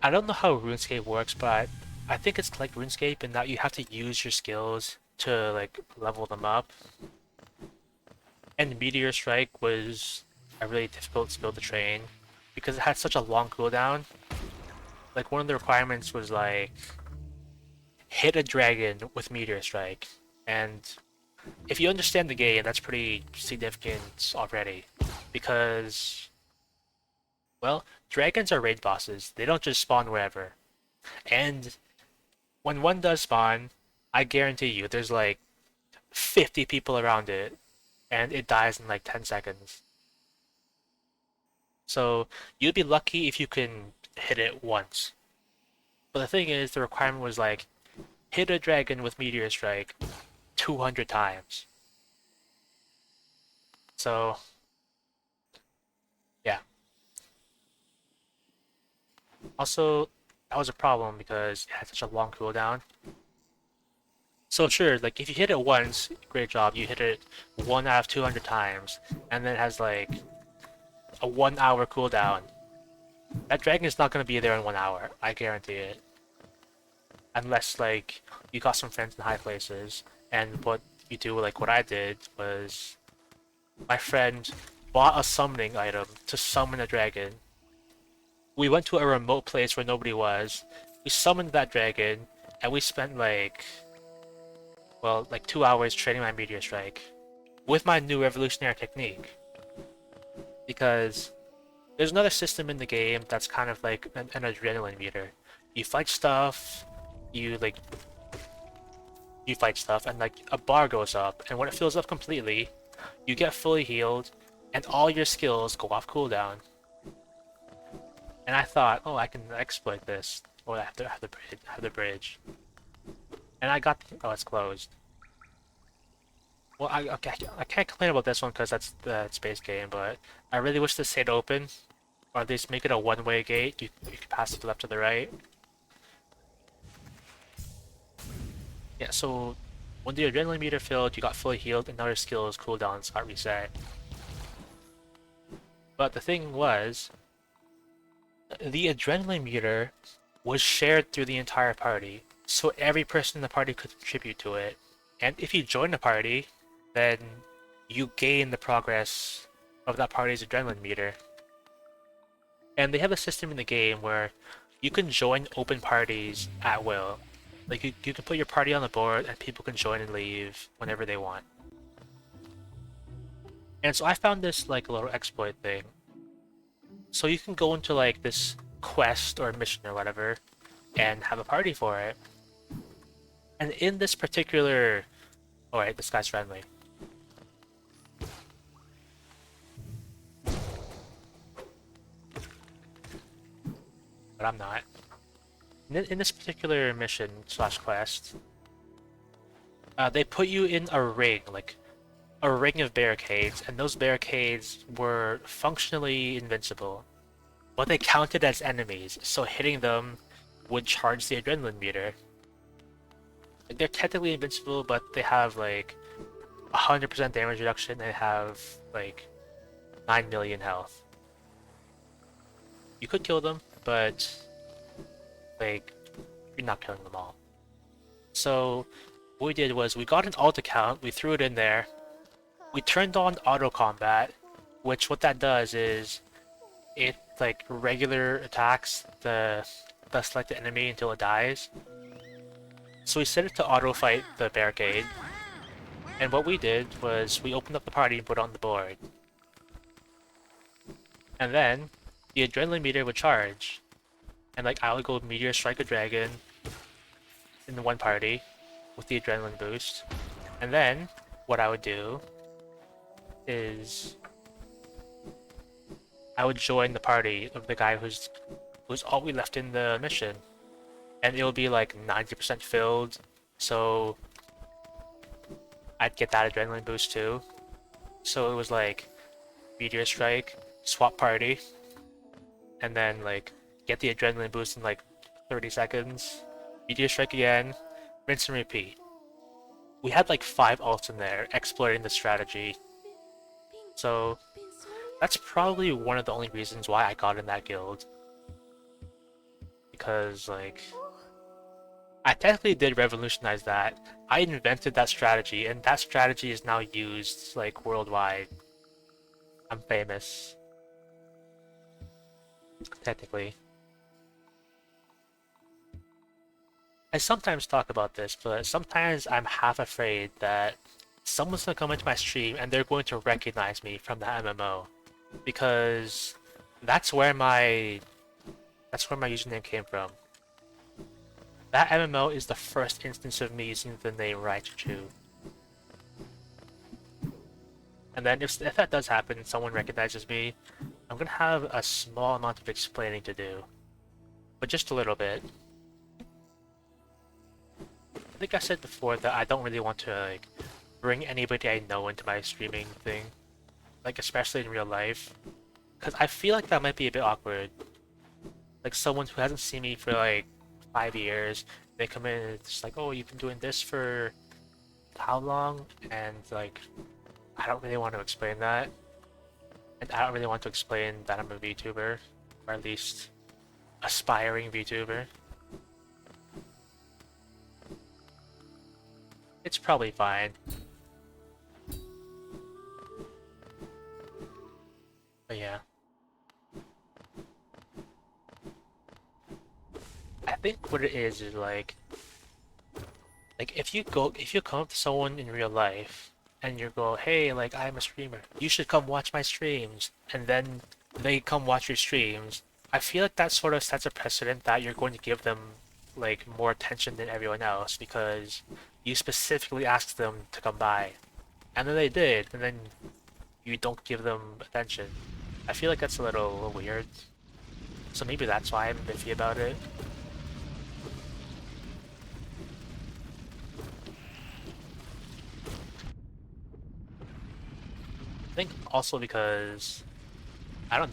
I don't know how RuneScape works, but I think it's like RuneScape in that you have to use your skills to like level them up. And Meteor Strike was a really difficult skill to train because it had such a long cooldown. Like one of the requirements was like hit a dragon with Meteor Strike, and if you understand the game, that's pretty significant already, because well, dragons are raid bosses. They don't just spawn wherever. And when one does spawn, I guarantee you there's like 50 people around it, and it dies in like 10 seconds. So you'd be lucky if you can hit it once. But the thing is, the requirement was like, hit a dragon with Meteor Strike 200 times. So, yeah. Also, that was a problem because it had such a long cooldown. So sure, like if you hit it once, great job, you hit it 1 out of 200 times, and then it has like a 1 hour cooldown. That dragon is not going to be there in 1 hour, I guarantee it. Unless like you got some friends in high places, and what you do, like what I did, was my friend bought a summoning item to summon a dragon. We went to a remote place where nobody was, we summoned that dragon, and we spent like, well, like 2 hours training my Meteor Strike with my new revolutionary technique. Because there's another system in the game that's kind of like an adrenaline meter. You fight stuff, you fight stuff, and like a bar goes up, and when it fills up completely, you get fully healed, and all your skills go off cooldown. And I thought, oh, I can exploit this. Oh, I have the bridge. And I got, oh, it's closed. Well, okay, I can't complain about this one because that's the space game, but I really wish this stayed open, or at least make it a one-way gate. You can pass to the left or the right. Yeah, so when the adrenaline meter filled, you got fully healed, and other skills cooldowns got reset. But the thing was, the adrenaline meter was shared through the entire party, so every person in the party could contribute to it. And if you join the party, then you gain the progress of that party's adrenaline meter. And they have a system in the game where you can join open parties at will. Like you can put your party on the board and people can join and leave whenever they want. And so I found this like a little exploit thing. So you can go into like this quest or mission or whatever and have a party for it. And in this particular... Alright, this guy's friendly. But I'm not. In this particular mission slash quest, they put you in a ring, like a ring of barricades, and those barricades were functionally invincible. But they counted as enemies, so hitting them would charge the adrenaline meter. Like they're technically invincible, but they have like 100% damage reduction and have like 9 million health. You could kill them, but like you're not killing them all. So what we did was we got an alt account, we threw it in there, we turned on auto combat, which what that does is it like regular attacks the selected enemy until it dies. So we set it to auto fight the barricade, and what we did was we opened up the party and put it on the board. And then the adrenaline meter would charge. And like I would go Meteor Strike a Dragon in the one party with the adrenaline boost. And then what I would do is I would join the party of the guy who's all we left in the mission. And it would be like 90% filled, so I'd get that adrenaline boost too. So it was like Meteor Strike, swap party, and then like get the adrenaline boost in like 30 seconds, Meteor Strike again, rinse and repeat. We had like 5 ults in there exploiting the strategy. So that's probably one of the only reasons why I got in that guild. Because like I technically did revolutionize that. I invented that strategy, and that strategy is now used like worldwide. I'm famous. Technically. I sometimes talk about this, but sometimes I'm half afraid that someone's gonna come into my stream and they're going to recognize me from the MMO. Because that's where my username came from. That MMO is the first instance of me using the name Raichu. And then if that does happen and someone recognizes me, I'm gonna have a small amount of explaining to do. But just a little bit. I think I said before that I don't really want to like bring anybody I know into my streaming thing. Like especially in real life. Because I feel like that might be a bit awkward. Like someone who hasn't seen me for like 5 years, they come in and it's like, oh, you've been doing this for how long? And like, I don't really want to explain that. And I don't really want to explain that I'm a VTuber, or at least aspiring VTuber. It's probably fine. But yeah. I think what it is like if you come up to someone in real life and you go, hey, like I'm a streamer, you should come watch my streams, and then they come watch your streams, I feel like that sort of sets a precedent that you're going to give them like more attention than everyone else because you specifically asked them to come by. And then they did, and then you don't give them attention. I feel like that's a little weird. So maybe that's why I'm iffy about it. I think also because I don't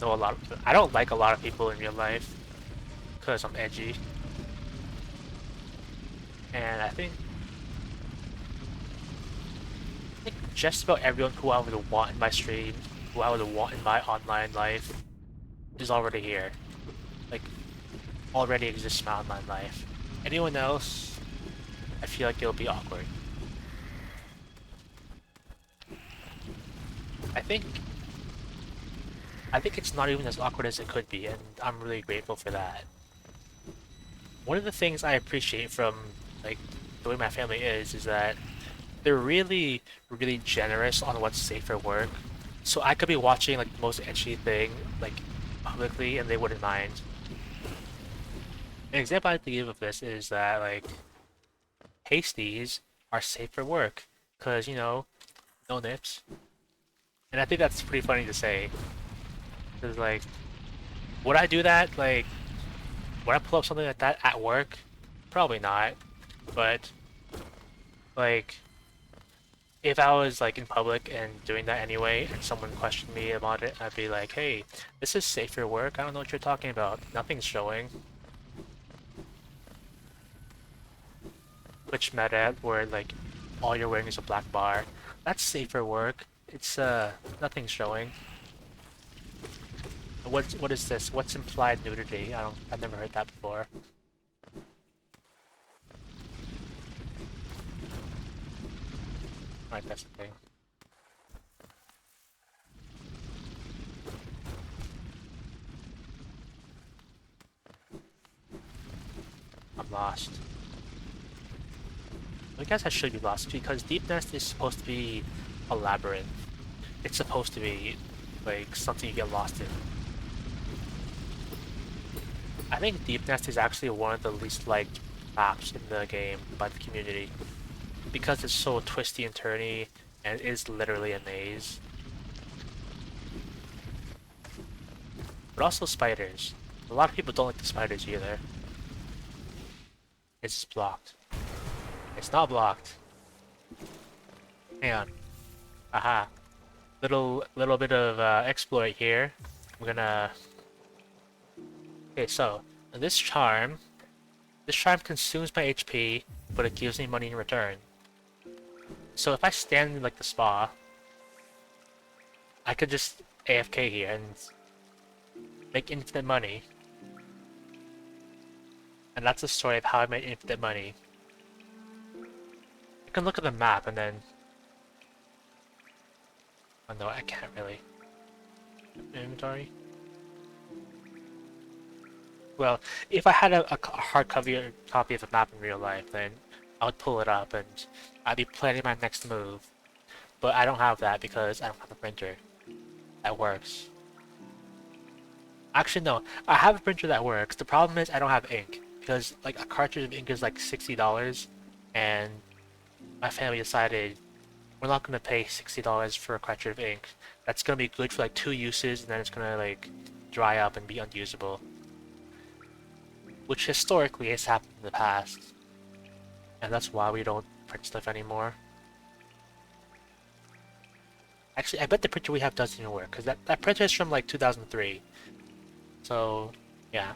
like a lot of people in real life because I'm edgy. And I think just about everyone who I would want in my stream, who I would want in my online life, is already here. Like, already exists in my online life. Anyone else, I feel like it'll be awkward. I think it's not even as awkward as it could be, and I'm really grateful for that. One of the things I appreciate from like the way my family is that they're really, really generous on what's safe for work. So I could be watching like the most edgy thing like publicly and they wouldn't mind. An example I like to give of this is that like pasties are safe for work because you know, no nips. And I think that's pretty funny to say. Because like, would I do that? Like, would I pull up something like that at work? Probably not. But like, if I was like in public and doing that anyway, and someone questioned me about it, I'd be like, "Hey, this is safe for work. I don't know what you're talking about. Nothing's showing." Which meta where like all you're wearing is a black bar. That's safe for work. It's nothing's showing. What is this? What's implied nudity? I've never heard that before. Alright, that's the thing. I'm lost. I guess I should be lost because Deep Nest is supposed to be a labyrinth. It's supposed to be like something you get lost in. I think Deep Nest is actually one of the least liked maps in the game by the community because it's so twisty and turny and it is literally a maze. But also spiders. A lot of people don't like the spiders either. It's just blocked. It's not blocked. Hang on. Aha. Little bit of exploit here. I'm gonna. Okay, so this charm consumes my HP, but it gives me money in return. So if I stand in like the spa, I could just AFK here and make infinite money. And that's the story of how I made infinite money. You can look at the map and then. Oh no, I can't really. Inventory? Well, if I had a hardcover copy of the map in real life, then I would pull it up and I'd be planning my next move. But I don't have that because I don't have a printer that works. Actually, no, I have a printer that works. The problem is I don't have ink because like a cartridge of ink is like $60, and my family decided we're not gonna pay $60 for a cartridge of ink. That's gonna be good for like 2 uses, and then it's gonna like dry up and be unusable. Which historically has happened in the past. And that's why we don't print stuff anymore. Actually, I bet the printer we have doesn't even work, because that printer is from like 2003. So, yeah.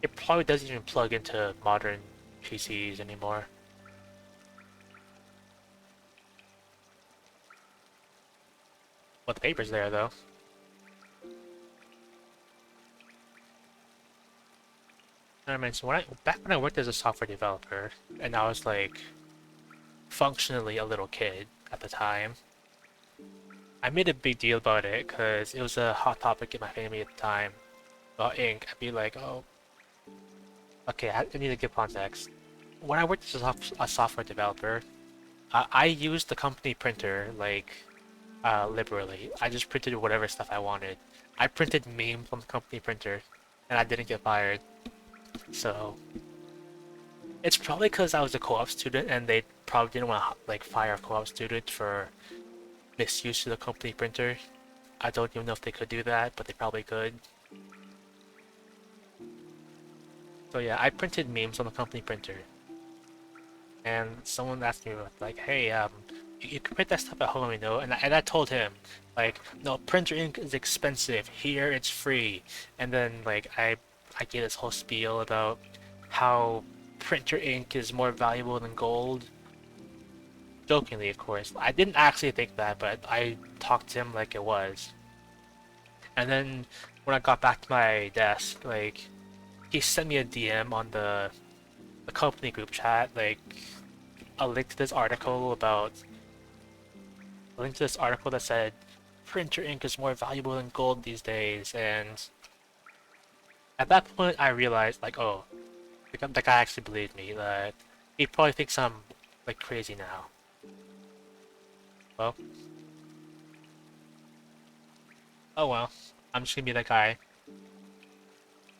It probably doesn't even plug into modern PCs anymore. Well, the paper's there, though. I mean, so back when I worked as a software developer, and I was like functionally a little kid at the time, I made a big deal about it because it was a hot topic in my family at the time about ink. I'd be like, oh, okay, I need to give context. When I worked as a software developer, I used the company printer like liberally. I just printed whatever stuff I wanted. I printed memes on the company printer, and I didn't get fired. So it's probably because I was a co-op student, and they probably didn't want to like fire a co-op student for misuse of the company printer. I don't even know if they could do that, but they probably could. So yeah, I printed memes on the company printer. And someone asked me like, hey, you can print that stuff at home, you know? And I told him, like, no, printer ink is expensive. Here it's free. And then like I gave this whole spiel about how printer ink is more valuable than gold. Jokingly, of course. I didn't actually think that, but I talked to him like it was. And then when I got back to my desk, like, he sent me a DM on the company group chat, like, a link to this article about a link to this article that said printer ink is more valuable than gold these days, and at that point I realized like, oh, the guy actually believed me. That he probably thinks I'm like crazy now. Well, oh well, I'm just gonna be that guy.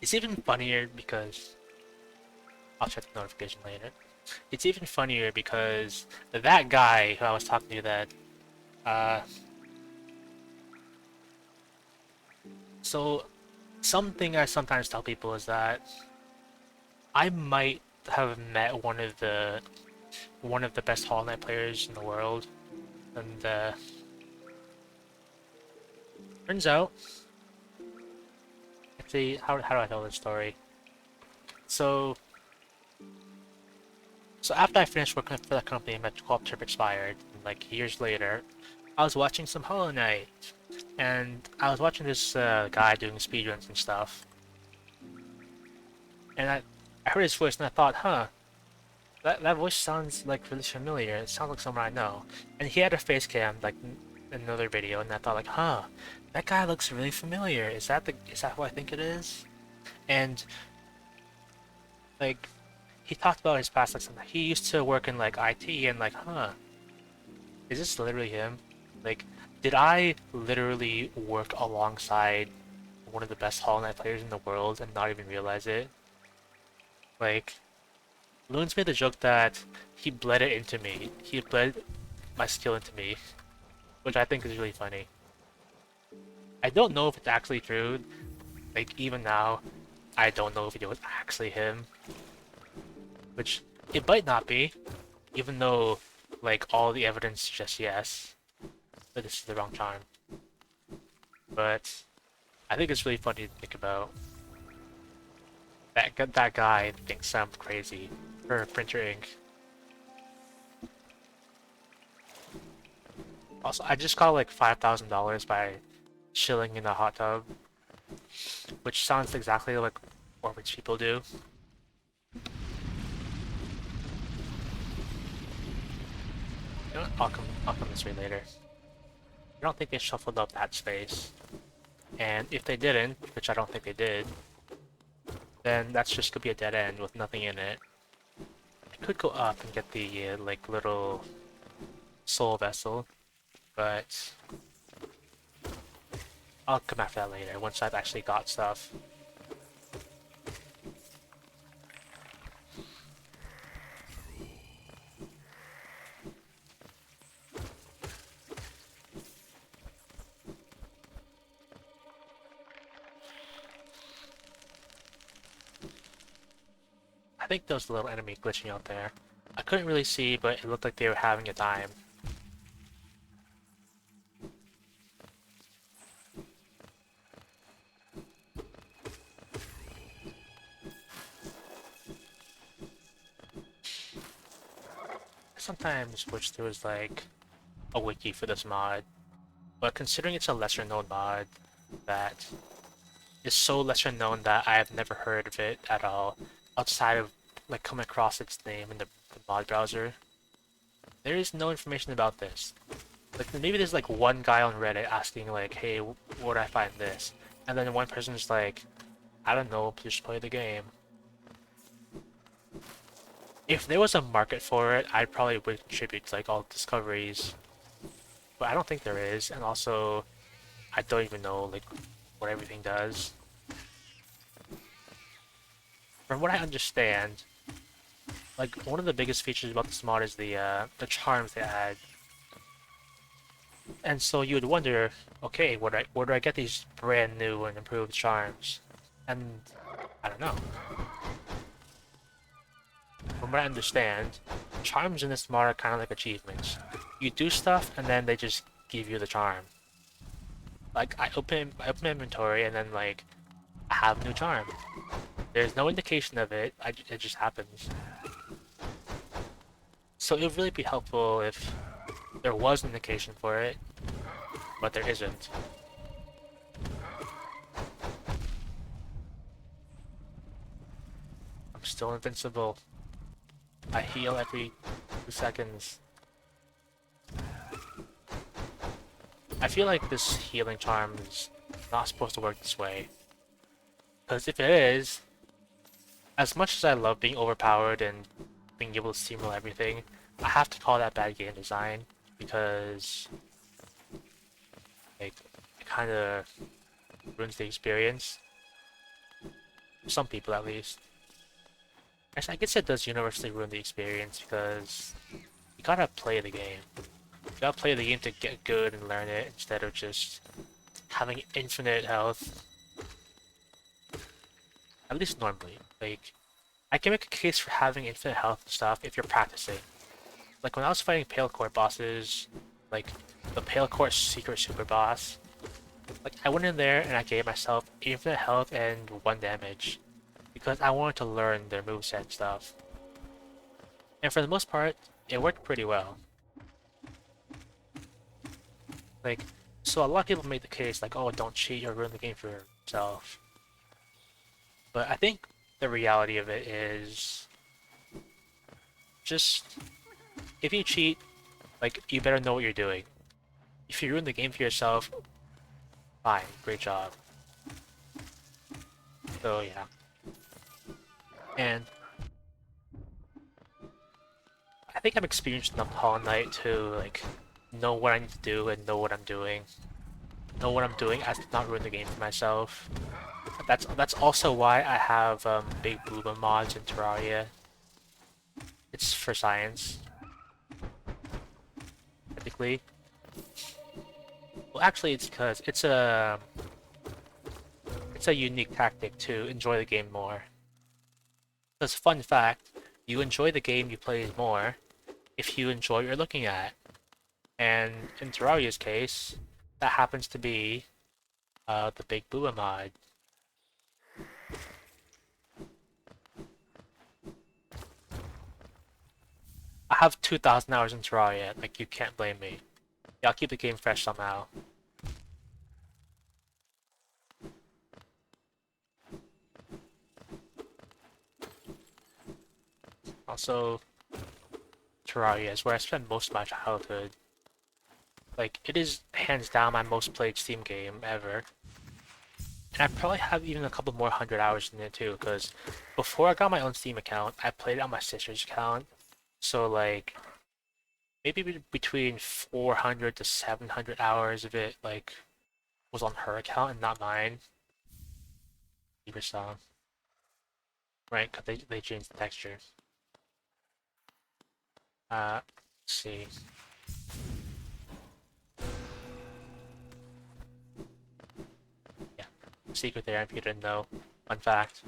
It's even funnier because I'll check the notification later. It's even funnier because that guy who I was talking to that uh so something I sometimes tell people is that I might have met one of the best Hollow Knight players in the world. And turns out, actually, how do I tell this story? So, so after I finished working for that company, my co-op trip expired. And like years later, I was watching some Hollow Knight, and I was watching this guy doing speedruns and stuff. And I heard his voice, and I thought, huh, that voice sounds like really familiar. It sounds like someone I know. And he had a face cam like in another video, and I thought like, huh, that guy looks really familiar. Is that who I think it is? And like he talked about his past, like something. He used to work in like IT, and like, huh, is this literally him? Like, did I literally work alongside one of the best Hollow Knight players in the world and not even realize it? Like, Loons made the joke that he bled it into me. He bled my skill into me, which I think is really funny. I don't know if it's actually true. Like, even now, I don't know if it was actually him. Which, it might not be, even though, like, all the evidence suggests yes. But this is the wrong charm. But, I think it's really funny to think about. That guy thinks I'm crazy for printer ink. Also, I just got like $5,000 by chilling in a hot tub, which sounds exactly like what rich people do. You know what? I'll come this way later. I don't think they shuffled up that space. And if they didn't, which I don't think they did, then that's just gonna be a dead end with nothing in it. I could go up and get the like little soul vessel, but I'll come after that later once I've actually got stuff. I think there was a little enemy glitching out there. I couldn't really see, but it looked like they were having a time. I sometimes wish there was like a wiki for this mod, but considering it's a lesser known mod that is so lesser known that I have never heard of it at all outside of like coming across its name in the mod browser. There is no information about this. Like maybe there's like one guy on Reddit asking like, hey, where do I find this? And then one person's like, I don't know, just play the game. If there was a market for it, I probably would contribute to like all discoveries. But I don't think there is, and also I don't even know like what everything does. From what I understand, like one of the biggest features about this mod is the charms they add. And so you would wonder, okay, where do I get these brand new and improved charms? And I don't know. From what I understand, charms in this mod are kind of like achievements. You do stuff and then they just give you the charm. Like I open my inventory and then like I have a new charm. There's no indication of it. It just happens. So it would really be helpful if there was an indication for it, but there isn't. I'm still invincible. I heal every 2 seconds. I feel like this healing charm is not supposed to work this way. Because if it is, as much as I love being overpowered and being able to steamroll everything, I have to call that bad game design because like it kind of ruins the experience. For some people at least. Actually, I guess it does universally ruin the experience because you gotta play the game. You gotta play the game to get good and learn it instead of just having infinite health. At least normally. Like, I can make a case for having infinite health and stuff if you're practicing. Like when I was fighting Pale Core bosses, like the Pale Court Secret Super Boss. Like I went in there and I gave myself infinite health and 1 damage because I wanted to learn their moveset and stuff. And for the most part, it worked pretty well. Like, so a lot of people make the case like, oh, don't cheat or ruin the game for yourself. But I think the reality of it is just if you cheat, like you better know what you're doing. If you ruin the game for yourself, fine, great job. So yeah. And I think I'm experienced enough Hollow Knight to like know what I need to do and know what I'm doing. Know what I'm doing as to not ruin the game for myself. That's also why I have big booba mods in Terraria. It's for science, technically. Well, actually, it's because it's a unique tactic to enjoy the game more. Because fun fact, you enjoy the game you play more if you enjoy what you're looking at. And in Terraria's case, that happens to be the Big Booba mod. I have 2,000 hours in Terraria, like you can't blame me. Yeah, I'll keep the game fresh somehow. Also, Terraria is where I spent most of my childhood. Like, it is hands down my most played Steam game ever. And I probably have even a couple more 100 hours in it too, because before I got my own Steam account, I played it on my sister's account. So like, maybe between 400 to 700 hours of it, like, was on her account and not mine. Keeper song. Right, because they changed the texture. Let's see. Yeah, secret there if you didn't know. Fun fact.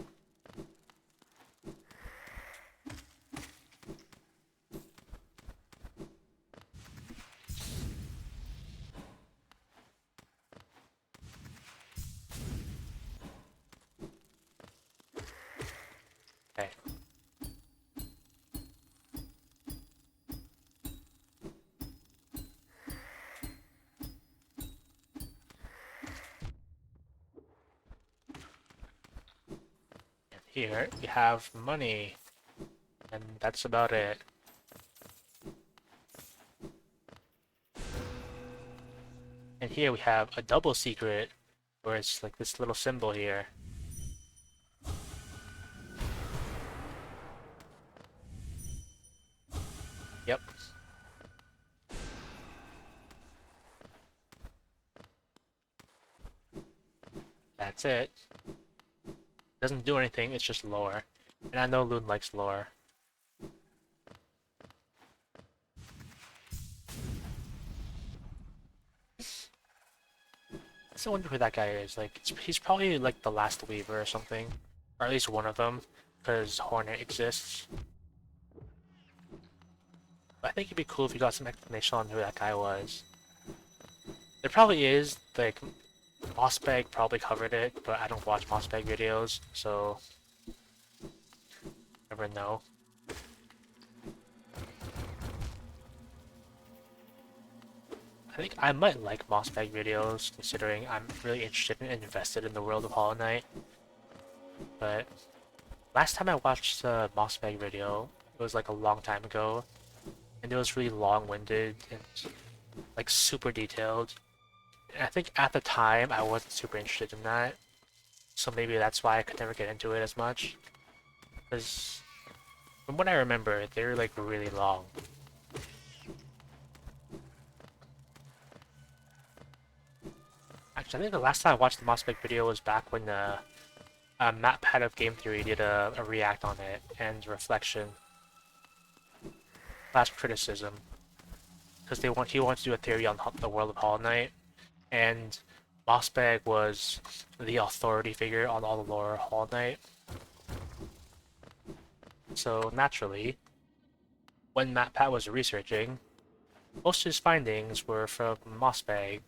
Okay. And here we have money. And that's about it. And here we have a double secret, where it's like this little symbol here. Yep. That's it. Doesn't do anything, it's just lore. And I know Loon likes lore. I still wonder who that guy is. Like, he's probably like the last Weaver or something. Or at least one of them, because Hornet exists. But I think it'd be cool if you got some explanation on who that guy was. There probably is, like, Mossbag probably covered it, but I don't watch Mossbag videos, so never know. I think I might like Mossbag videos, considering I'm really interested and invested in the world of Hollow Knight. But last time I watched a Mossbag video, it was like a long time ago, and it was really long-winded and like super detailed. And I think at the time I wasn't super interested in that, so maybe that's why I could never get into it as much. Because from what I remember, they're like really long. Actually, I think the last time I watched the Mossbag video was back when Matt Pat of Game Theory did a react on it and reflection / criticism, because he wants to do a theory on the world of Hollow Knight, and Mossbag was the authority figure on all the lore of Hollow Knight. So naturally, when Matt Pat was researching, Most of his findings were from Mossbag,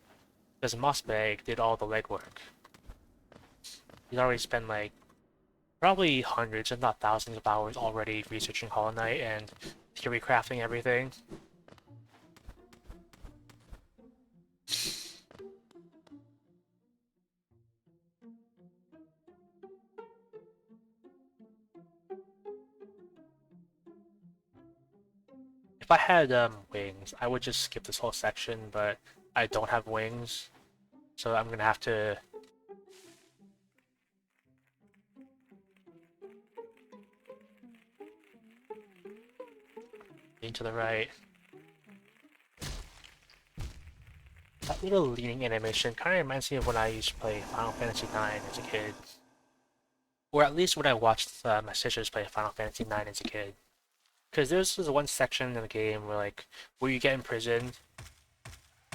because Mossbag did all the legwork. He's already spent like probably hundreds, if not thousands of hours already researching Hollow Knight and theory crafting everything. If I had wings, I would just skip this whole section, but I don't have wings, so I'm gonna have to lean to the right. That little leaning animation kind of reminds me of when I used to play Final Fantasy IX as a kid. Or at least when I watched my sisters play Final Fantasy IX as a kid. Because there's this one section in the game where you get imprisoned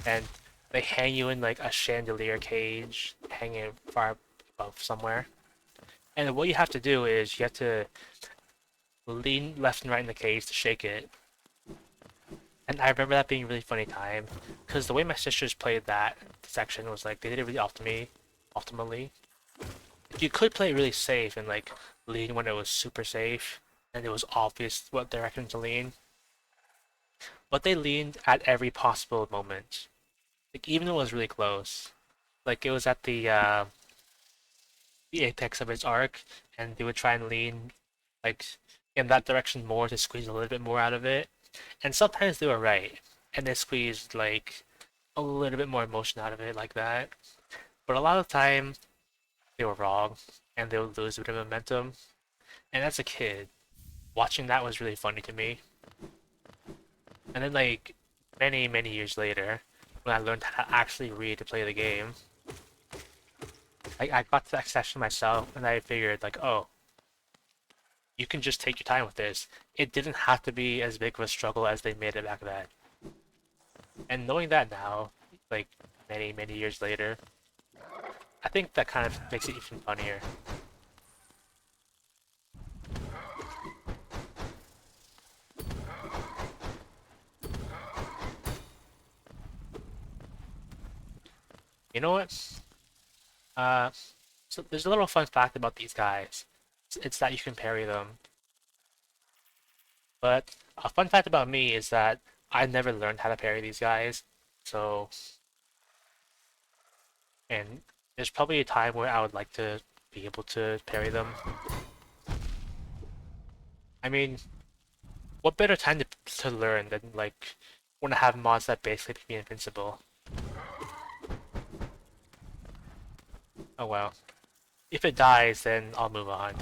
and they hang you in like a chandelier cage hanging far above somewhere. And what you have to do is you have to lean left and right in the cage to shake it. And I remember that being a really funny time, because the way my sisters played that section was like they did it really optimally. You could play it really safe and like lean when it was super safe, and it was obvious what direction to lean. But they leaned at every possible moment, like even though it was really close. Like it was at the apex of its arc, and they would try and lean like in that direction more to squeeze a little bit more out of it. And sometimes they were right, and they squeezed like a little bit more emotion out of it like that. But a lot of the time they were wrong, and they would lose a bit of momentum. And as a kid, watching that was really funny to me. And then like many years later, when I learned how to actually read to play the game, I got to that section myself, and I figured like, oh, you can just take your time with this. It didn't have to be as big of a struggle as they made it back then. And knowing that now, like many years later, I think that kind of makes it even funnier. You know what? Uh, so there's a little fun fact about these guys. It's that you can parry them. But a fun fact about me is that I never learned how to parry these guys. So, and there's probably a time where I would like to be able to parry them. I mean, what better time to learn than like when I have mods that basically make me invincible? Oh well. If it dies, then I'll move on.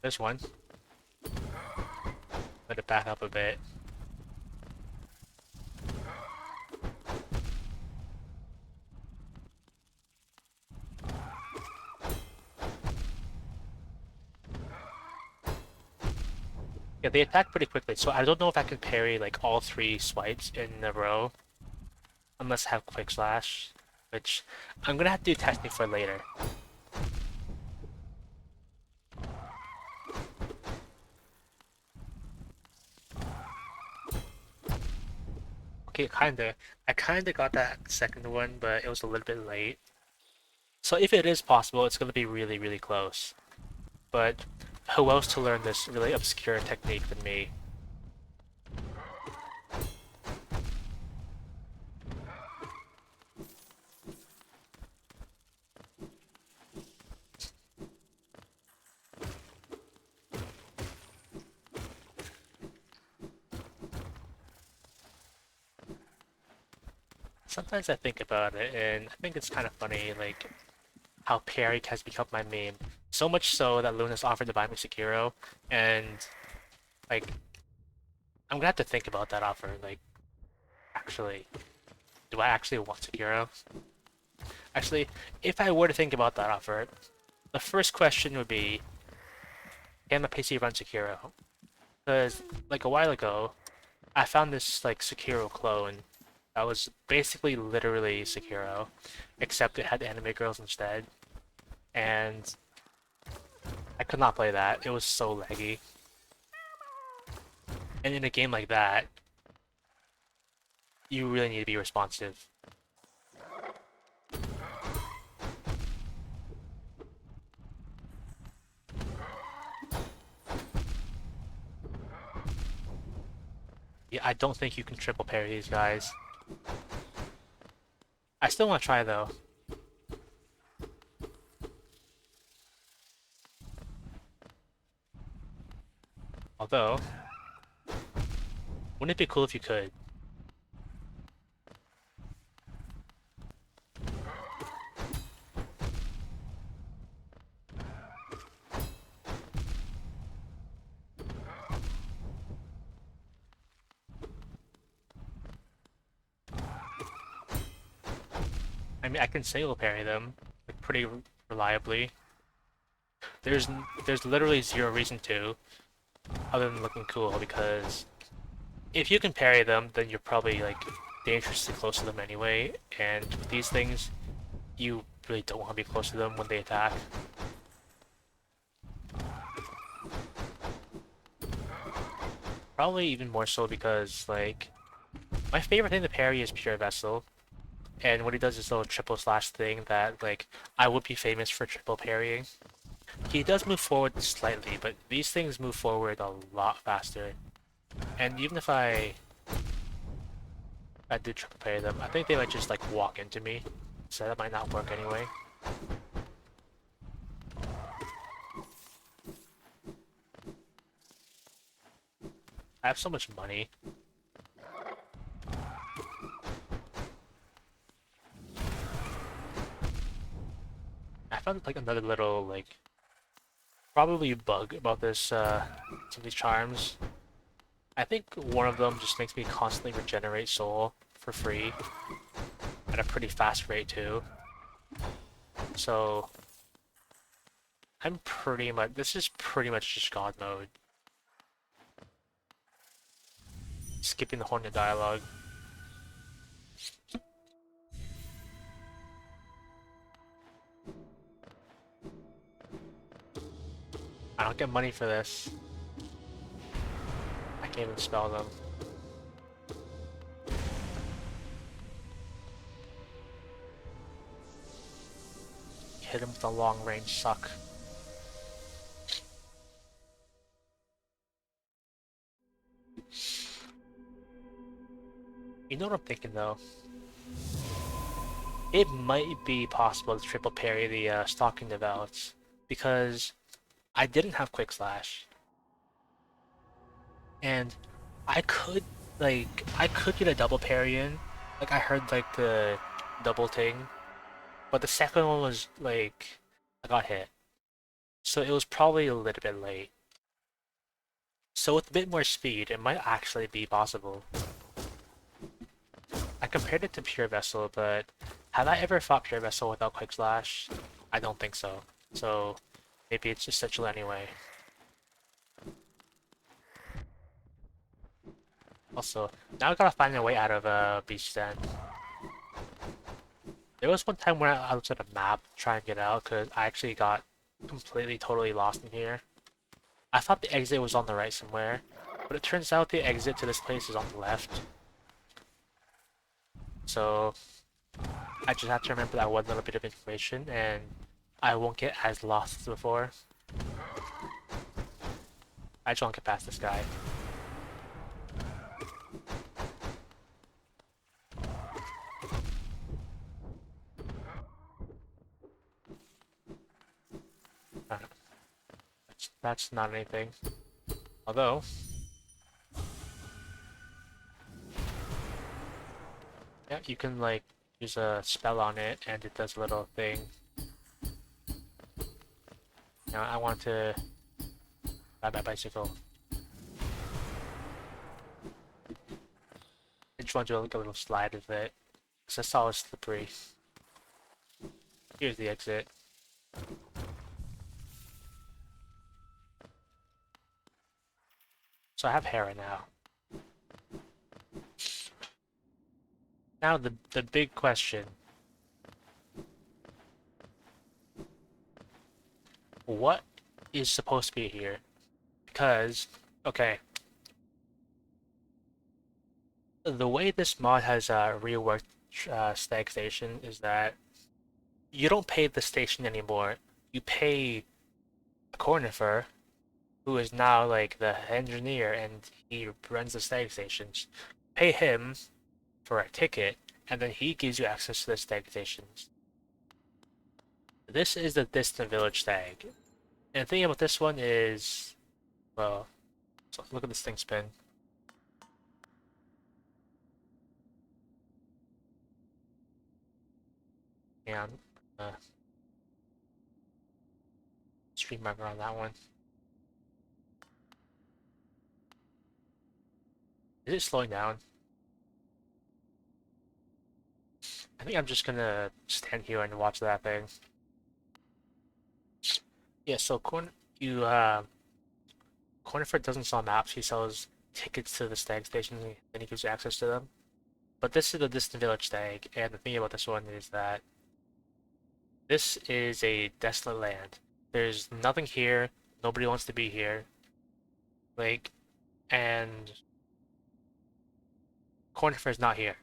There's one. Let it back up a bit. Yeah, they attack pretty quickly, so I don't know if I can parry like all three swipes in a row, unless I have quick slash, which I'm gonna have to do testing for later. Okay, kinda. I kinda got that second one, but it was a little bit late. So if it is possible, it's gonna be really close. But who else to learn this really obscure technique than me? Sometimes I think about it, and I think it's kind of funny, like, how parry has become my meme. So much so that Luna's offered to buy me Sekiro, and, like, I'm gonna have to think about that offer, like, actually, do I actually want Sekiro? Actually, if I were to think about that offer, the first question would be, can my PC run Sekiro? Because, like, a while ago, I found this, like, Sekiro clone That was basically literally Sekiro, except it had anime girls instead. And I could not play that. It was so laggy. And in a game like that, you really need to be responsive. Yeah, I don't think you can triple parry these guys. I still want to try though. Although, wouldn't it be cool if you could? I mean, I can single parry them like pretty reliably. There's there's literally zero reason to, other than looking cool, because if you can parry them, then you're probably like dangerously close to them anyway, and with these things, you really don't want to be close to them when they attack. Probably even more so because, like, my favorite thing to parry is Pure Vessel, and what he does is this little triple slash thing that, like, I would be famous for triple parrying. He does move forward slightly, but these things move forward a lot faster. And even if I do triple parry them, I think they might just, like, walk into me, so that might not work anyway. I have so much money. I found like another little like probably bug about this some of these charms. I think one of them just makes me constantly regenerate soul for free at a pretty fast rate too. So I'm pretty much this is pretty much just God mode. Skipping the Hornet dialogue. I don't get money for this. I can't even spell them. Hit him with a long range suck. You know what I'm thinking though? It might be possible to triple parry the Stalking Devout's because I didn't have Quick Slash. And I could get a double parry in. Like I heard like the double thing. But the second one was like I got hit. So it was probably a little bit late. So with a bit more speed, it might actually be possible. I compared it to Pure Vessel, but have I ever fought Pure Vessel without Quick Slash? I don't think so. So maybe it's essential anyway. Also, now I gotta find a way out of Beach Den. There was one time when I looked at a map trying to get out because I actually got completely, totally lost in here. I thought the exit was on the right somewhere, but it turns out the exit to this place is on the left. So I just have to remember that one little bit of information and I won't get as lost as before. I just want to get past this guy. That's not anything. Although, yeah, you can like use a spell on it and it does a little thing. Now I want to ride my bicycle. I just want to do like a little slide with it. Because I saw it's slippery. Here's the exit. So I have Hera now. Now the big question. What is supposed to be here? Because, okay, the way this mod has reworked Stag Station is that you don't pay the station anymore. You pay a Cornifer, who is now like the engineer and he runs the Stag Stations. Pay him for a ticket, and then he gives you access to the Stag Stations. This is the Distant Village Stag. And the thing about this one is, well, so look at this thing spin. And stream marker on that one. Is it slowing down? I think I'm just gonna stand here and watch that thing. Yeah, so Cornford doesn't sell maps, he sells tickets to the stag station and he gives you access to them. But this is the Distant Village Stag, and the thing about this one is that this is a desolate land. There's nothing here, nobody wants to be here. Like, and Cornford's not here.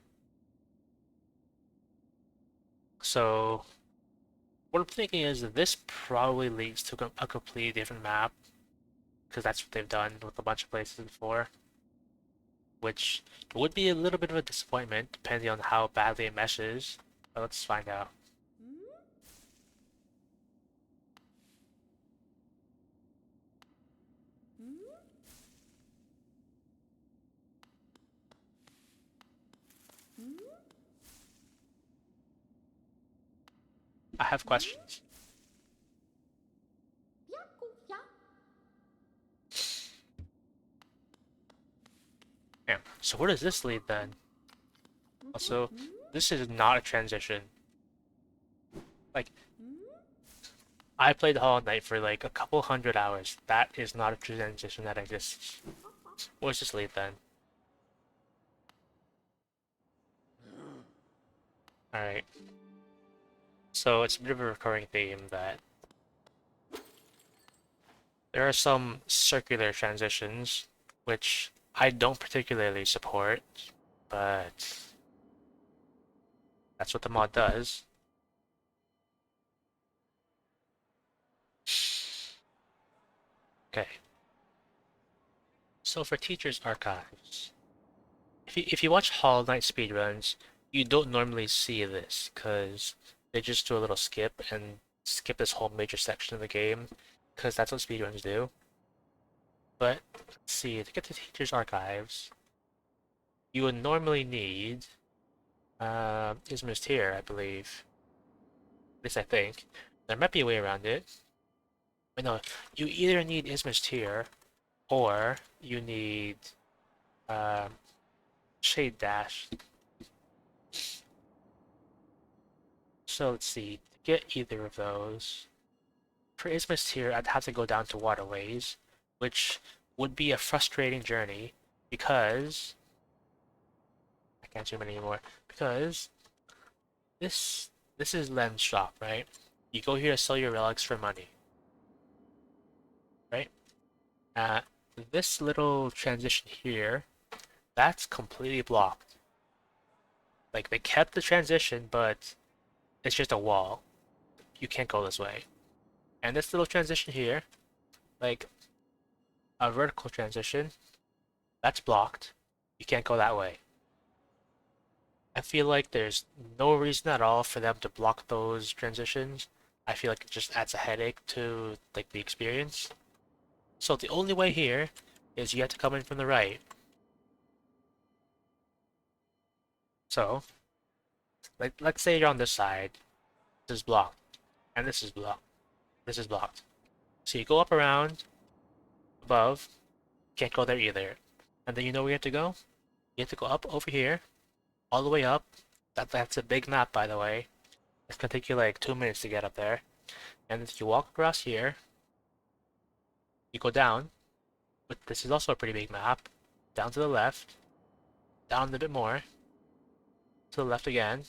So what I'm thinking is that this probably leads to a completely different map, because that's what they've done with a bunch of places before, which would be a little bit of a disappointment depending on how badly it meshes. But let's find out. I have questions. Yeah. So where does this lead then? Also, this is not a transition. Like, I played Hollow Knight for like a couple hundred hours. That is not a transition that exists. Where's this lead then? Alright. So it's a bit of a recurring theme that there are some circular transitions, which I don't particularly support, but that's what the mod does. Okay. So for Teacher's Archives, if you watch Hollow Knight speedruns, you don't normally see this, because they just do a little skip and skip this whole major section of the game, because that's what speedruns do. But, let's see, to get to Teacher's Archives, you would normally need Isma's Tear, I believe. At least I think. There might be a way around it. But no, you either need Isma's Tear, or you need Shade Dash. So let's see, to get either of those, for Isma's Tear, I'd have to go down to Waterways, which would be a frustrating journey, because I can't zoom in anymore, because this is Len's shop, right? You go here to sell your relics for money, right? Uh, this little transition here, that's completely blocked. Like, they kept the transition, but it's just a wall. You can't go this way. And this little transition here, like a vertical transition, that's blocked. You can't go that way. I feel like there's no reason at all for them to block those transitions. I feel like it just adds a headache to like the experience. So the only way here is you have to come in from the right. So, like let's say you're on this side. This is blocked. And this is blocked. This is blocked. So you go up around, above, can't go there either. And then you know where you have to go? You have to go up over here, all the way up. That's a big map, by the way. It's gonna take you like 2 minutes to get up there. And if you walk across here, you go down, but this is also a pretty big map. Down to the left, down a bit more, to the left again,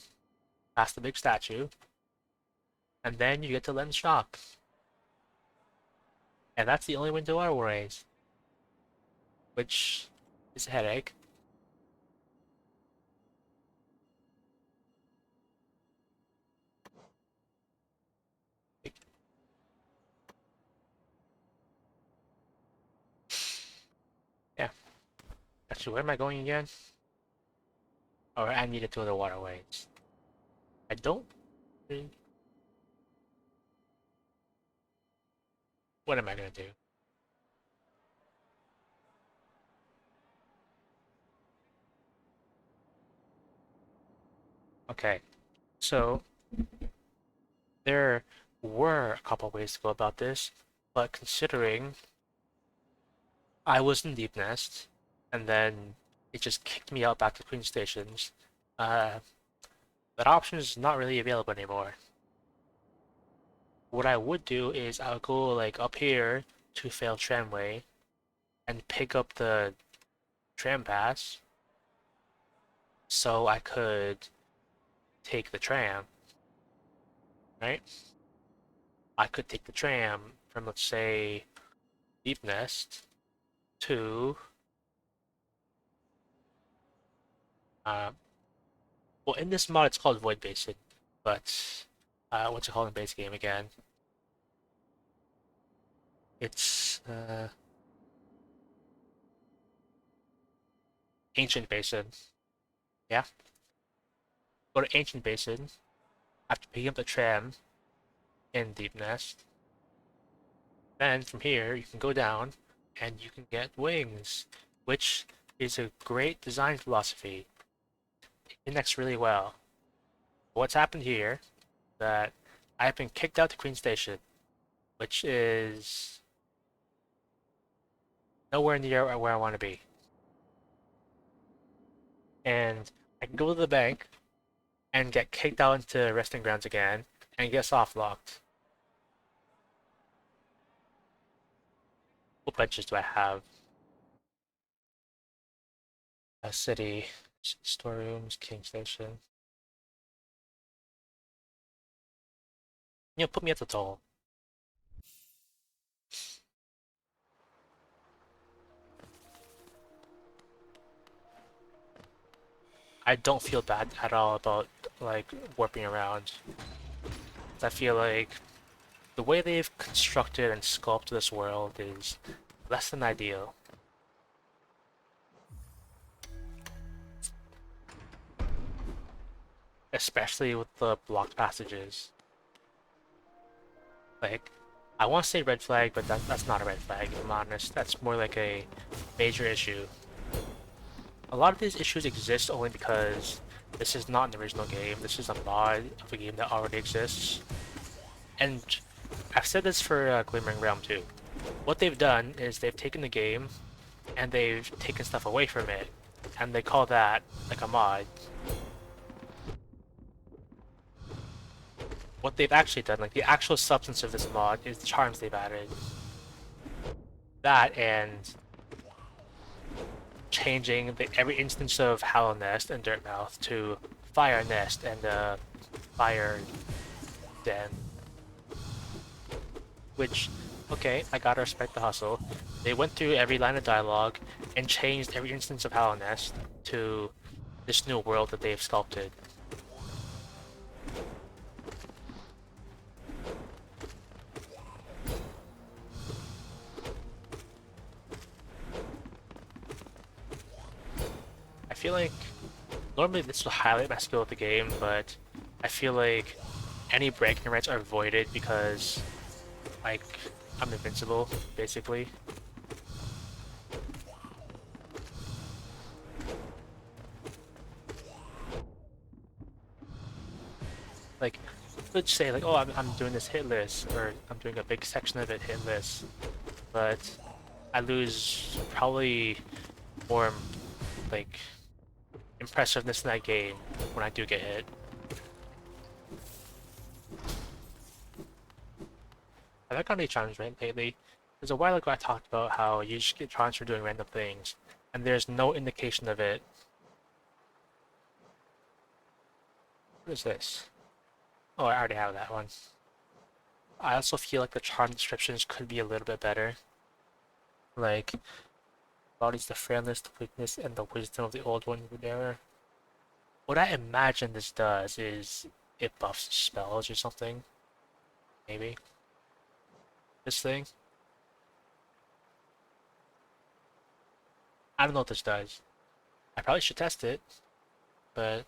past the big statue, and then you get to Len's shop. And that's the only way to waterways, which is a headache. Yeah. Actually, where am I going again? Oh, I needed to go to the waterways. I don't really... What am I gonna do? Okay, so there were a couple ways to go about this, but considering I was in Deep Nest, and then it just kicked me out back to Queen Stations, uh, that option is not really available anymore. What I would do is I would go like up here to Failed Tramway and pick up the tram pass so I could take the tram, right? I could take the tram from, let's say, Deep Nest to, uh, well, in this mod it's called Void Basin, but what's it called in base game again? It's Ancient Basin. Yeah, go to Ancient Basin after picking up the tram in Deep Nest. Then from here you can go down and you can get wings, which is a great design philosophy. It connects really well. What's happened here that I've been kicked out to Queen Station, which is nowhere near where I want to be. And I can go to the bank and get kicked out into resting grounds again and get soft locked. What benches do I have? A city, storerooms, King Station. Put me at the toll. I don't feel bad at all about like warping around. I feel like the way they've constructed and sculpted this world is less than ideal. Especially with the blocked passages. Like, I want to say red flag, but that's not a red flag, if I'm honest. That's more like a major issue. A lot of these issues exist only because this is not an original game. This is a mod of a game that already exists. And I've said this for Glimmering Realm too. What they've done is they've taken the game and they've taken stuff away from it, and they call that like a mod. What they've actually done, like the actual substance of this mod, is the charms they've added. That and changing every instance of Fyrenest and Dirtmouth to Fyrenest and Fire Den. Which, okay, I gotta respect the hustle. They went through every line of dialogue and changed every instance of Fyrenest to this new world that they've sculpted. I feel like normally this will highlight my skill at the game, but I feel like any breaking rights are voided because, like, I'm invincible, basically. Like, let's say, like, oh, I'm doing this hitless, or I'm doing a big section of it hitless, but I lose probably more, like, impressiveness in that game when I do get hit. Have I got any challenge right lately? There's a while ago I talked about how you just get challenged for doing random things, and there's no indication of it. What is this? Oh, I already have that one. I also feel like the charm descriptions could be a little bit better. Like, embodies the Fyrenest, the weakness, and the wisdom of the Old One who bearer. What I imagine this does is it buffs spells or something. Maybe. This thing. I don't know what this does. I probably should test it, but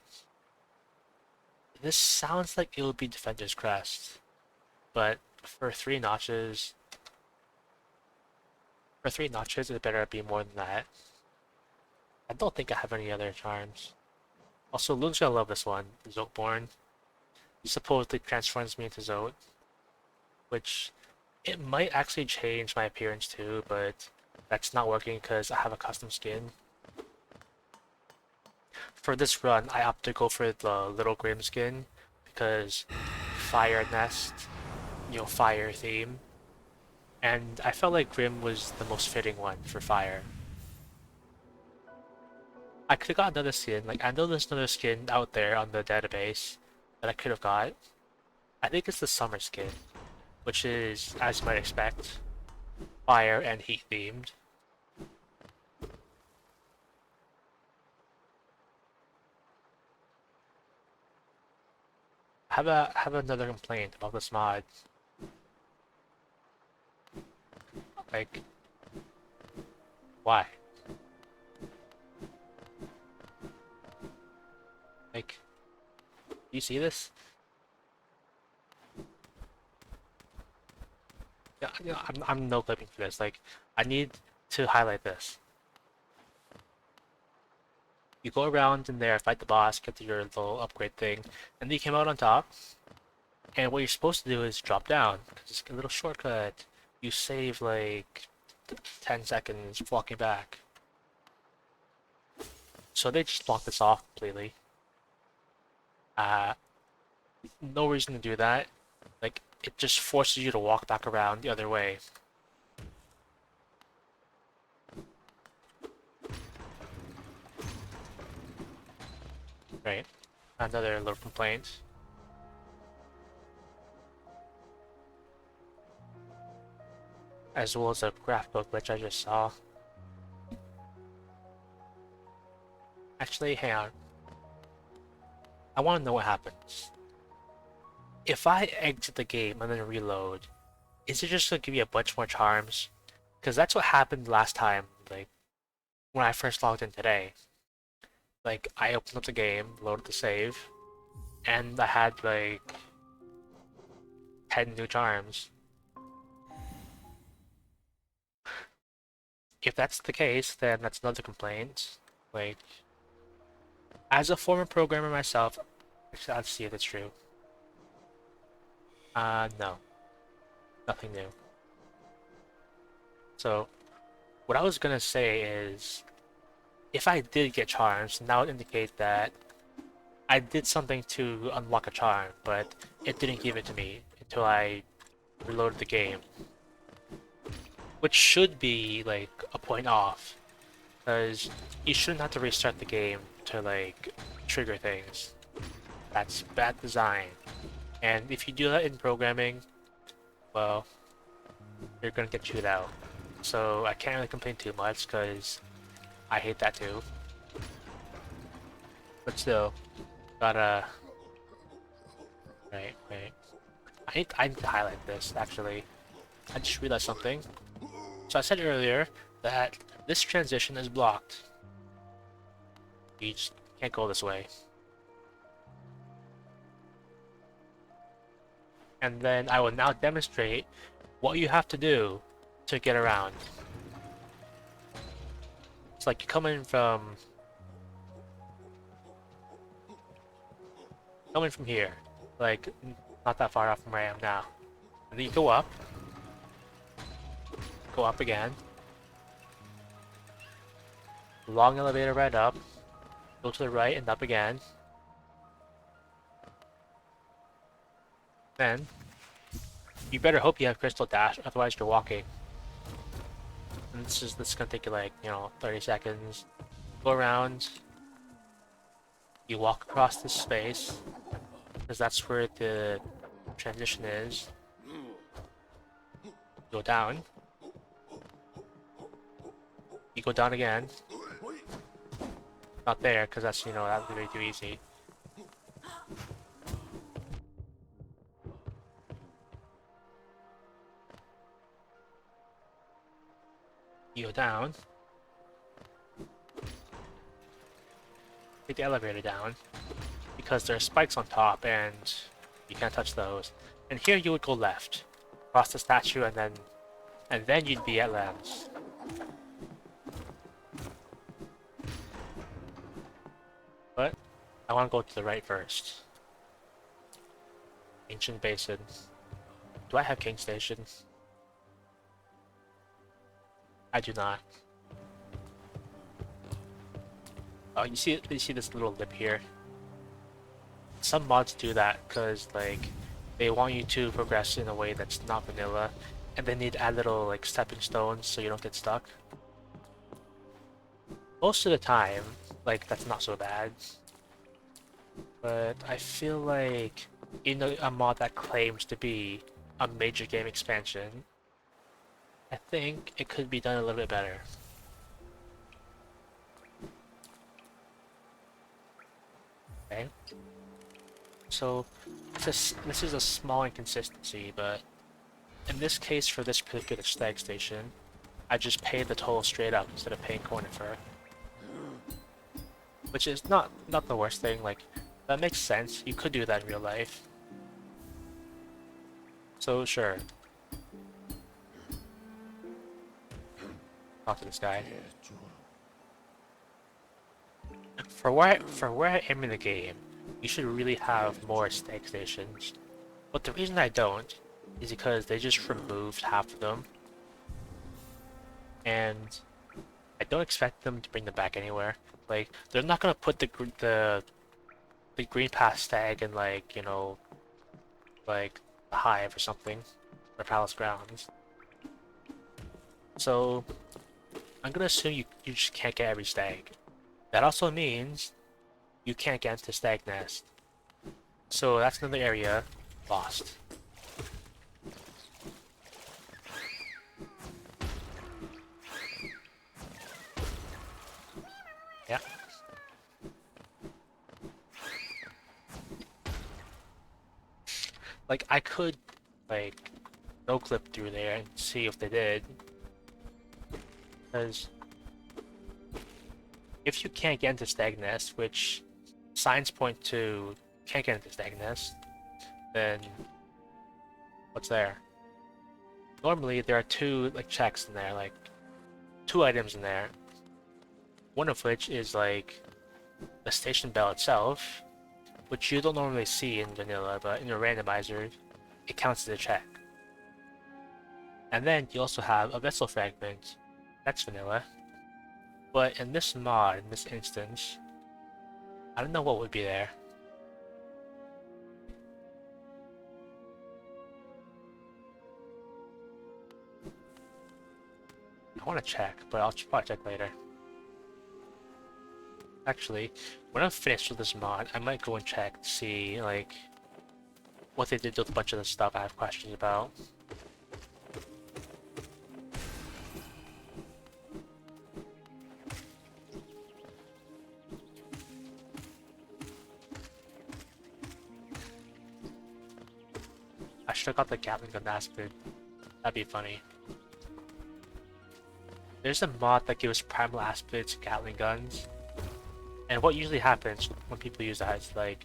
this sounds like it would be Defender's Crest. But for 3 notches, it better be more than that. I don't think I have any other charms. Also, Luke's gonna love this one, Zoteborn. He supposedly transforms me into Zote, which it might actually change my appearance too, but that's not working because I have a custom skin. For this run, I opted to go for the Little Grim skin because Fyrenest, fire theme. And I felt like Grim was the most fitting one for fire. I could have got another skin. Like, I know there's another skin out there on the database that I could have got. I think it's the summer skin, which is, as you might expect, fire and heat themed. I have another complaint about this mod. Like, why? Like, do you see this? Yeah, I'm no clipping for this. Like, I need to highlight this. You go around in there, fight the boss, get to your little upgrade thing, and then you came out on top. And what you're supposed to do is drop down, because it's a little shortcut. You save like 10 seconds walking back. So they just blocked this off completely. No reason to do that. Like, it just forces you to walk back around the other way. Right. Another little complaint. As well as a graphical glitch I just saw. Actually, hang on. I want to know what happens. If I exit the game and then reload, is it just going to give you a bunch more charms? Because that's what happened last time, like, when I first logged in today. Like, I opened up the game, loaded the save, and I had, like, 10 new charms. If that's the case, then that's another complaint. Like, as a former programmer myself, actually, let's see if it's true. No. Nothing new. So, what I was gonna say is, if I did get charms, that would indicate that I did something to unlock a charm, but it didn't give it to me until I reloaded the game. Which should be, like, a point off. Because you shouldn't have to restart the game to, like, trigger things. That's bad design. And if you do that in programming, well, you're gonna get chewed out. So I can't really complain too much, because I hate that too. But still, gotta... Right. I need to highlight this, actually. I just realized something. So I said earlier that this transition is blocked. You just can't go this way. And then I will now demonstrate what you have to do to get around. It's like you come in from here, like not that far off from where I am now. And then you go up again. Long elevator right up. Go to the right and up again. Then you better hope you have Crystal Dash, otherwise you're walking. And this is gonna take you like, 30 seconds. Go around. You walk across this space. because that's where the transition is. Go down. You go down again. Not there, because that's, that would be too easy. You go down. Take the elevator down. Because there are spikes on top, and you can't touch those. And here you would go left. Cross the statue, and then you'd be at Lambs. But I want to go to the right first. Ancient Basin. Do I have King Station? I do not. Oh, you see this little lip here? Some mods do that because, like, they want you to progress in a way that's not vanilla, and they need to add little, like, stepping stones so you don't get stuck. Most of the time, like, that's not so bad. But I feel like in a mod that claims to be a major game expansion, I think it could be done a little bit better. Okay. So this is a small inconsistency, but in this case for this particular stag station, I just paid the toll straight up instead of paying coin for it. Which is not the worst thing, like, that makes sense. You could do that in real life. So sure. Talk to this guy. For where I am in the game, you should really have more stag stations. But the reason I don't is because they just removed half of them. And I don't expect them to bring them back anywhere. Like, they're not gonna put the Green Pass stag in, like, like the Hive or something, or Palace Grounds. So I'm gonna assume you just can't get every stag. That also means you can't get into Stag Nest. So that's another area lost. Yeah. Like, I could, like, no clip through there and see if they did. Because if you can't get into Stag Nest, which signs point to can't get into Stag Nest, then what's there? Normally there are two, like, checks in there, like 2 items in there. One of which is, like, the station bell itself, which you don't normally see in vanilla, but in your randomizer it counts as a check. And then you also have a vessel fragment. That's vanilla. But in this mod, in this instance, I don't know what would be there. I want to check, but I'll probably check later. Actually, when I'm finished with this mod, I might go and check to see, like, what they did with a bunch of the stuff I have questions about. I should have got the Gatling gun aspid. That'd be funny. There's a mod that gives primal aspids to Gatling guns. And what usually happens when people use that is, like,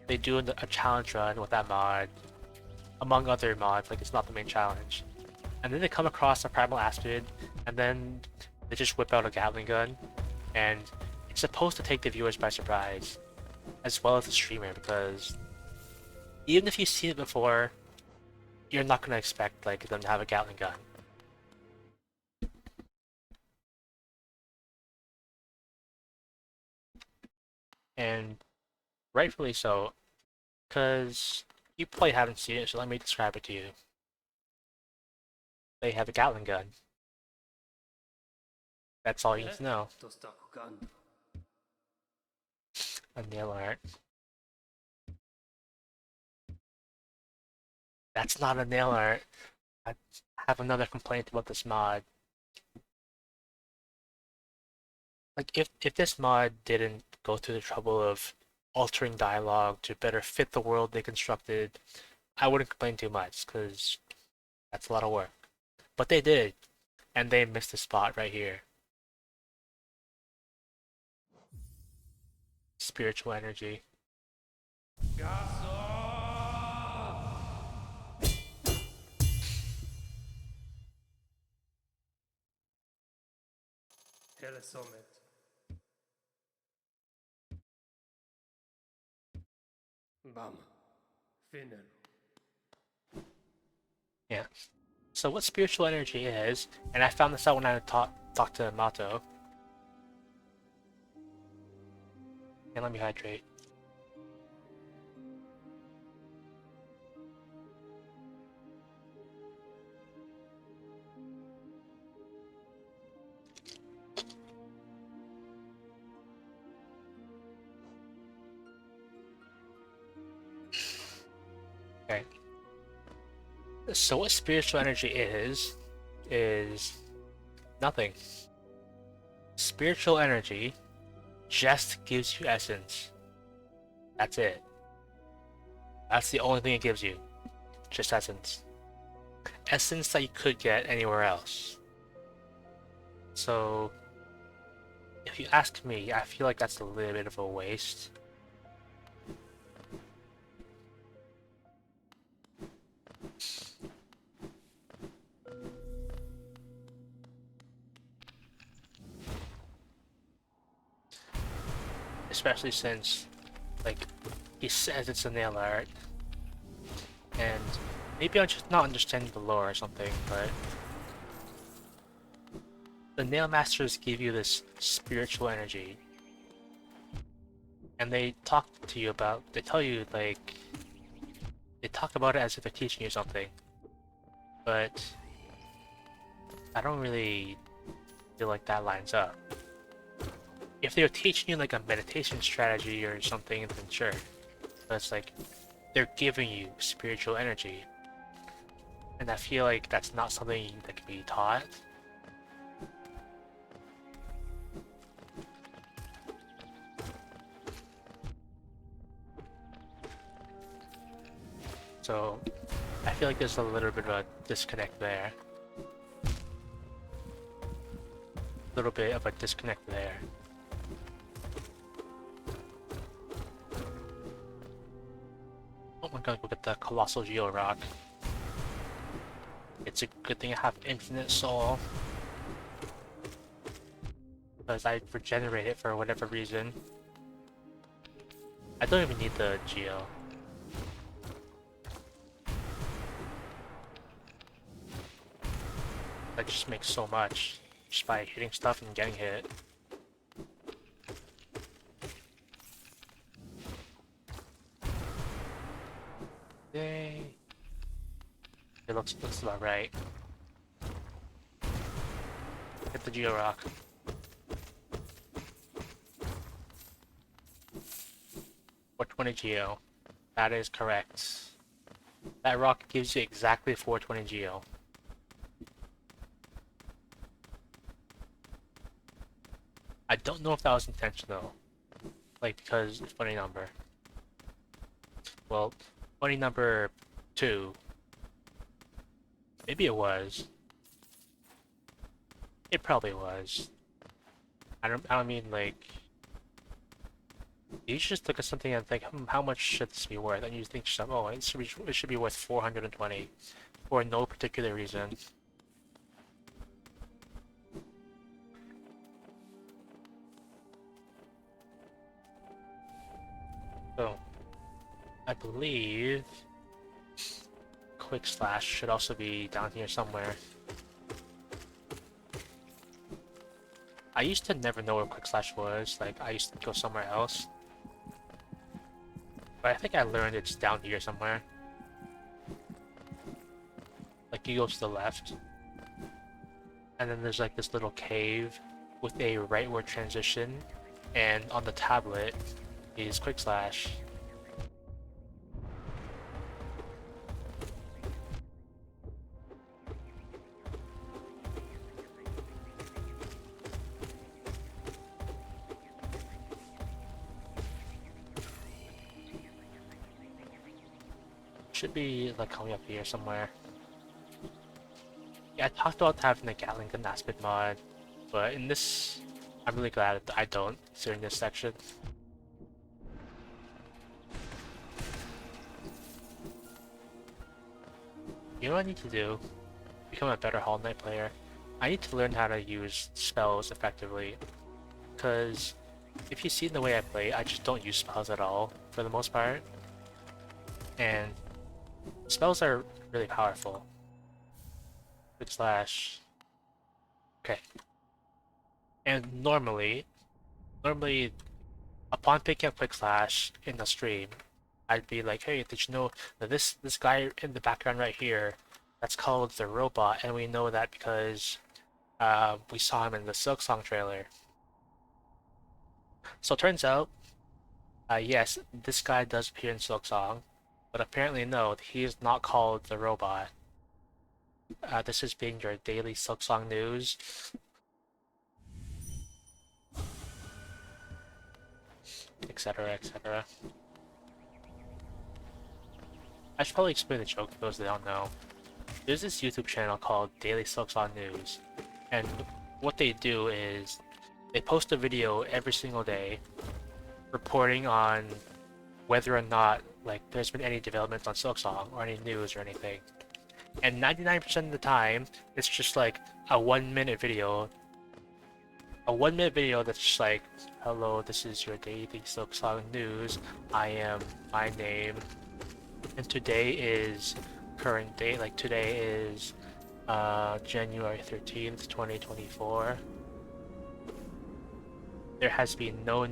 they do a challenge run with that mod, among other mods, like, it's not the main challenge. And then they come across a primal aspid, and then they just whip out a Gatling gun, and it's supposed to take the viewers by surprise, as well as the streamer, because even if you've seen it before, you're not gonna expect, like, them to have a Gatling gun. And rightfully so, because you probably haven't seen it, so let me describe it to you. They have a Gatling gun. That's all you need to know. Tostaku. あ、 nail art. That's not a nail art. I have another complaint about this mod. Like, if this mod didn't go through the trouble of altering dialogue to better fit the world they constructed, I wouldn't complain too much, because that's a lot of work. But they did, and they missed the spot right here. Spiritual energy. Telesomet. Bam. Finnen. Yeah. So what spiritual energy is, and I found this out when I talked to Mato. And let me hydrate. Okay. So what spiritual energy is nothing. Spiritual energy just gives you essence. That's it. That's the only thing it gives you. Just essence. Essence that you could get anywhere else. So, if you ask me, I feel like that's a little bit of a waste. Especially since, like, he says it's a nail art. And maybe I'm just not understanding the lore or something, but the Nail Masters give you this spiritual energy. And they talk to you about, they tell you, like, they talk about it as if they're teaching you something. But I don't really feel like that lines up. If they were teaching you like a meditation strategy or something, then sure. But it's like, they're giving you spiritual energy. And I feel like that's not something that can be taught. So, I feel like there's a little bit of a disconnect there. A little bit of a disconnect there. Oh, we're gonna go get the Colossal Geo Rock. It's a good thing I have Infinite Soul. Because I regenerate it for whatever reason. I don't even need the Geo. That just makes so much. Just by hitting stuff and getting hit. Yay. It looks about right. Hit the Geo Rock. For 20 Geo. That is correct. That rock gives you exactly 420 Geo. I don't know if that was intentional. Like, because it's funny number. Well, funny number 2. Maybe it was. It probably was. I don't mean like. You should just look at something and think, how much should this be worth? And you think to yourself, oh, it should be worth 420 for no particular reason. So, I believe Quick Slash should also be down here somewhere. I used to never know where Quick Slash was, like I used to go somewhere else. But I think I learned it's down here somewhere. Like you go to the left. And then there's like this little cave with a rightward transition. And on the tablet is Quick Slash. should be like coming up here somewhere. Yeah, I talked about having the Gatling gun aspect mod, but in this, I'm really glad that I don't, during this section. You know what I need to do? Become a better Hollow Knight player. I need to learn how to use spells effectively, because if you see the way I play, I just don't use spells at all, for the most part. And spells are really powerful. Quick slash. Okay. And normally, upon picking up Quick Slash in the stream, I'd be like, hey, did you know that this guy in the background right here, that's called the robot, and we know that because we saw him in the Silk Song trailer. So it turns out, yes, this guy does appear in Silk Song, but apparently no, he is not called the robot. This is being your daily Silk Song news. Etc, etc. I should probably explain the joke for those that don't know. There's this YouTube channel called Daily Silksong News, and what they do is they post a video every single day reporting on whether or not like there's been any developments on Silksong or any news or anything. And 99% of the time, it's just like a 1-minute video. A 1-minute video that's just like, hello, this is your daily Silksong news. I am my name. And today is current date, like today is January 13th, 2024. There has been no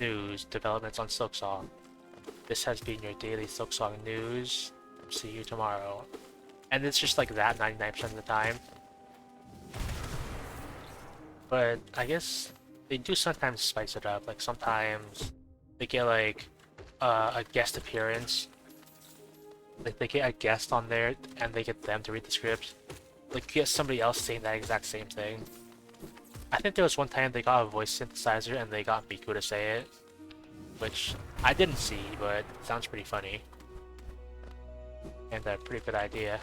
news developments on Silksong. This has been your daily Silksong news. See you tomorrow. And it's just like that 99% of the time. But I guess they do sometimes spice it up. Like sometimes they get like a guest appearance. Like they get a guest on there and they get them to read the script. Like you get somebody else saying that exact same thing. I think there was one time they got a voice synthesizer and they got Miku to say it. Which I didn't see, but it sounds pretty funny. And a pretty good idea.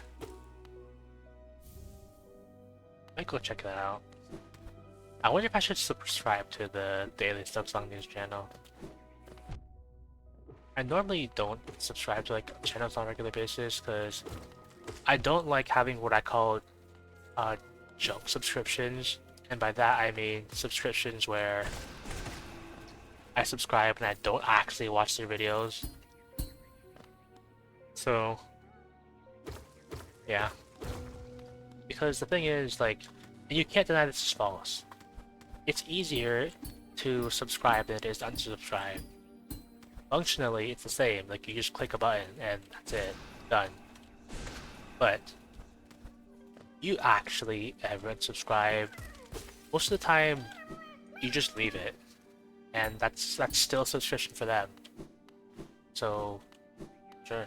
Might go check that out. I wonder if I should subscribe to the Daily Silksong News channel. I normally don't subscribe to like channels on a regular basis because I don't like having what I call junk subscriptions, and by that I mean subscriptions where I subscribe and I don't actually watch their videos. So yeah, because the thing is, like, and you can't deny this is false. It's easier to subscribe than it is to unsubscribe. Functionally, it's the same. Like, you just click a button and that's it. Done. But you actually ever unsubscribe, most of the time you just leave it. And that's still a subscription for them. So, sure.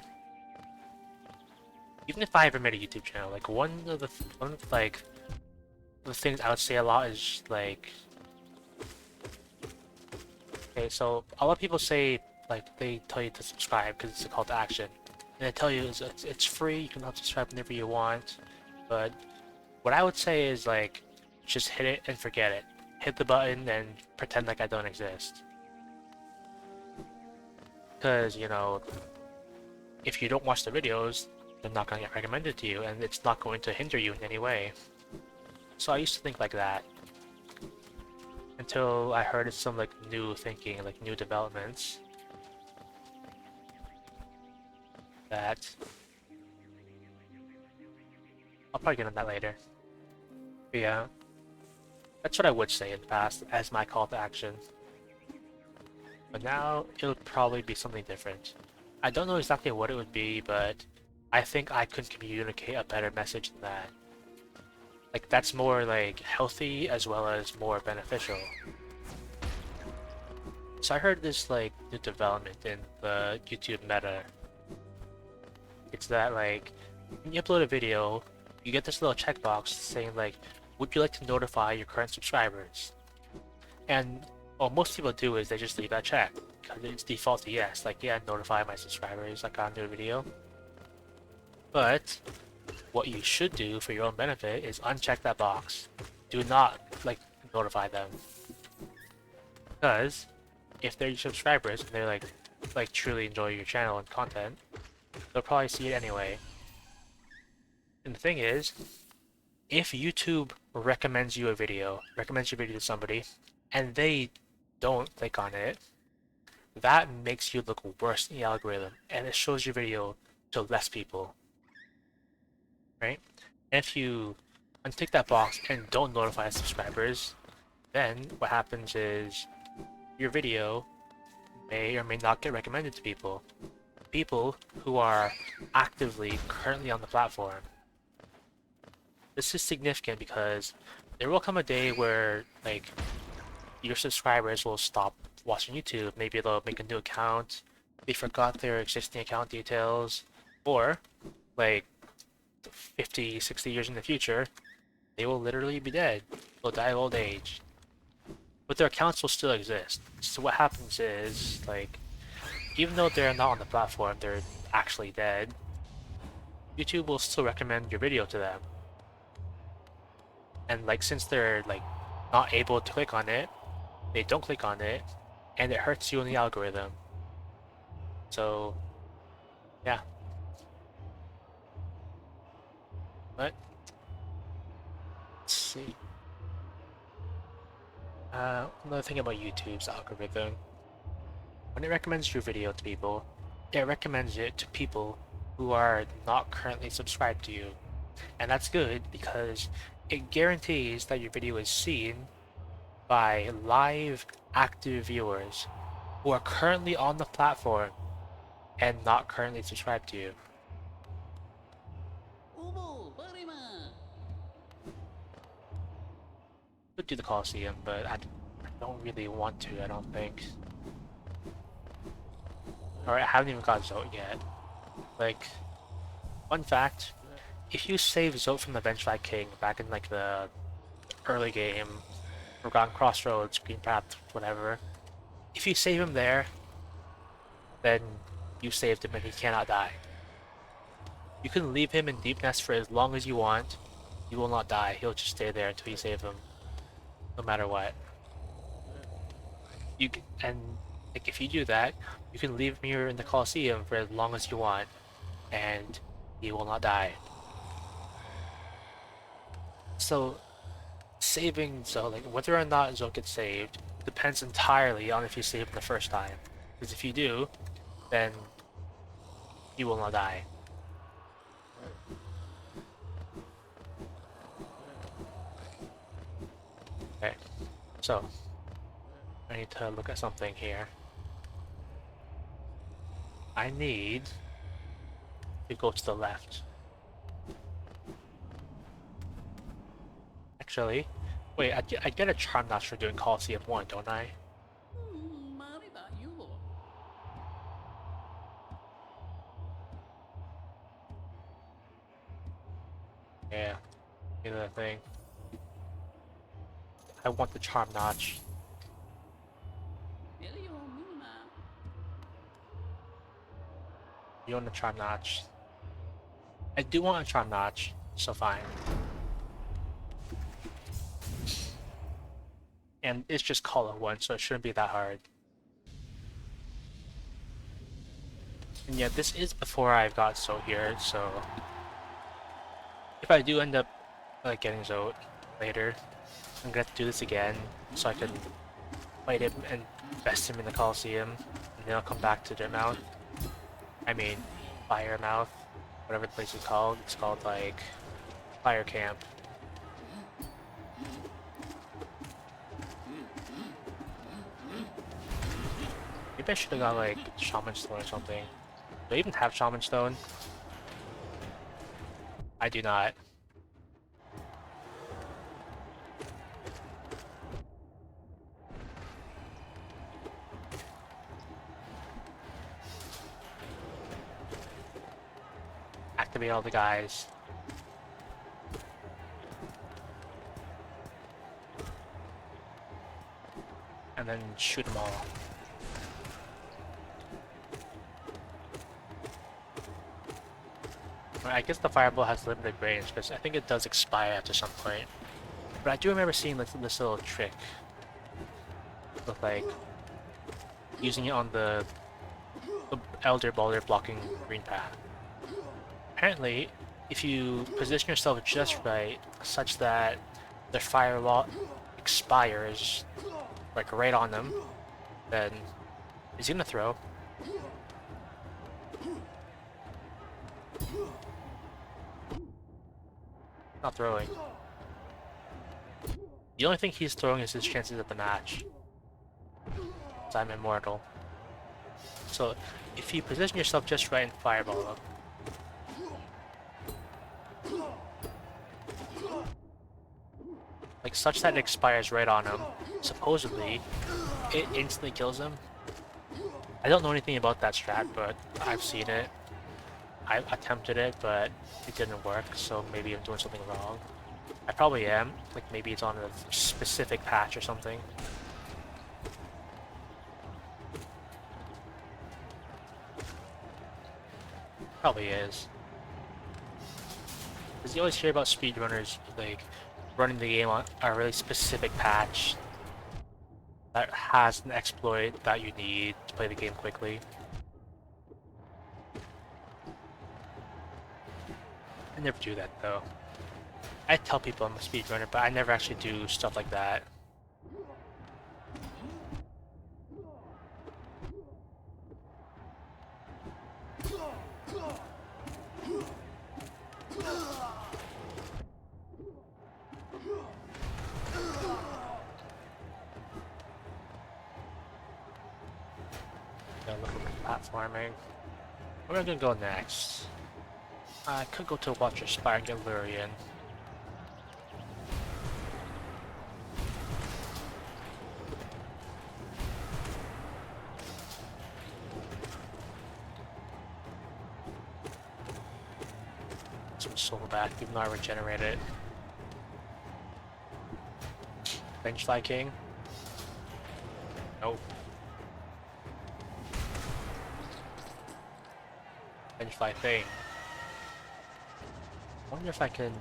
Even if I ever made a YouTube channel, like one of the things I would say a lot is like, okay, so a lot of people say like they tell you to subscribe because it's a call to action, and they tell you it's free. You can unsubscribe whenever you want. But what I would say is like, just hit it and forget it. Hit the button and pretend like I don't exist. Because you know, if you don't watch the videos, they're not going to get recommended to you, and it's not going to hinder you in any way. So I used to think like that. Until I heard some like new thinking, like new developments. That I'll probably get on that later. But yeah. That's what I would say in the past as my call to action. But now it'll probably be something different. I don't know exactly what it would be, but I think I could communicate a better message than that. Like, that's more, like, healthy as well as more beneficial. So I heard this, like, new development in the YouTube meta. It's that, like, when you upload a video, you get this little checkbox saying, like, would you like to notify your current subscribers? And what most people do is they just leave that check. Because it's default to yes, like, yeah, notify my subscribers, like, on their video. But what you should do for your own benefit is uncheck that box. Do not like notify them, because if they're your subscribers and they're like truly enjoy your channel and content, they'll probably see it anyway. And the thing is, if YouTube recommends your video to somebody, and they don't click on it, that makes you look worse in the algorithm, and it shows your video to less people, right? And if you untick that box and don't notify subscribers, then what happens is your video may or may not get recommended to people who are actively currently on the platform. This is significant because there will come a day where like your subscribers will stop watching YouTube. Maybe they'll make a new account, they forgot their existing account details, or like 50, 60 years in the future, they will literally be dead. They'll die of old age. But their accounts will still exist. So what happens is, like, even though they're not on the platform, they're actually dead, YouTube will still recommend your video to them. And like, since they're like not able to click on it, they don't click on it, and it hurts you in the algorithm. So, yeah. But let's see. Another thing about YouTube's algorithm, when it recommends your video to people, it recommends it to people who are not currently subscribed to you. And that's good because it guarantees that your video is seen by live, active viewers who are currently on the platform and not currently subscribed to you. Could do the Coliseum, but I don't really want to, I don't think. Alright, I haven't even got Zote yet. Like, fun fact, if you save Zote from the Vengefly King back in like the early game, Forgotten Crossroads, Green Path, whatever, if you save him there, then you saved him and he cannot die. You can leave him in Deep Nest for as long as you want, he will not die, he'll just stay there until you save him, no matter what. And like, if you do that, you can leave him here in the Coliseum for as long as you want, and he will not die. So, saving Zote, like whether or not Zote gets saved, depends entirely on if you save him the first time. Because if you do, then he will not die. Okay, so I need to look at something here. I need to go to the left. Actually, wait, I get a Charm Notch for doing Coliseum 1, don't I? Yeah, you know the thing. I want the Charm Notch. You want the Charm Notch? I do want a Charm Notch, so fine. And it's just Call of 1, so it shouldn't be that hard. And yeah, this is before I've got Zote here, so if I do end up like getting Zote later, I'm gonna have to do this again so I can fight him and best him in the Coliseum, and then I'll come back to Dirtmouth. I mean, Firemouth, whatever the place is called. It's called like Fire Camp. Maybe I should have got like Shaman Stone or something. Do I even have Shaman Stone? I do not. Activate all the guys. And then shoot them all. I guess the fireball has limited range because I think it does expire after some point. But I do remember seeing this little trick with like using it on the elder boulder blocking green path. Apparently, if you position yourself just right, such that the firewall expires like right on them, then he's gonna throw. Not throwing. The only thing he's throwing is his chances at the match. So I'm immortal. So if you position yourself just right and fireball him, like such that it expires right on him, supposedly it instantly kills him. I don't know anything about that strat, but I've seen it. I attempted it, but it didn't work, so maybe I'm doing something wrong. I probably am. Like maybe it's on a specific patch or something. Probably is. Because you always hear about speedrunners like running the game on a really specific patch that has an exploit that you need to play the game quickly. I never do that though. I tell people I'm a speedrunner, but I never actually do stuff like that. Gotta look at platforming. Where am I gonna go next? I could go to Watcher Spire and get Lurian. Some soul back, even though I regenerate it. Bench Viking? Nope. Bench Viking. I wonder if I can...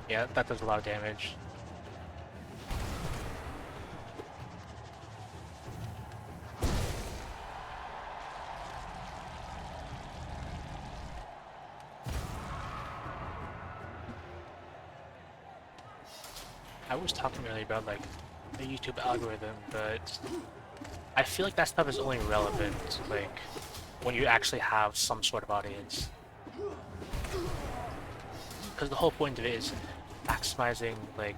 Yeah, that does a lot of damage. I was talking earlier about like the YouTube algorithm, but I feel like that stuff is only relevant like when you actually have some sort of audience. Because the whole point of it is maximizing, like,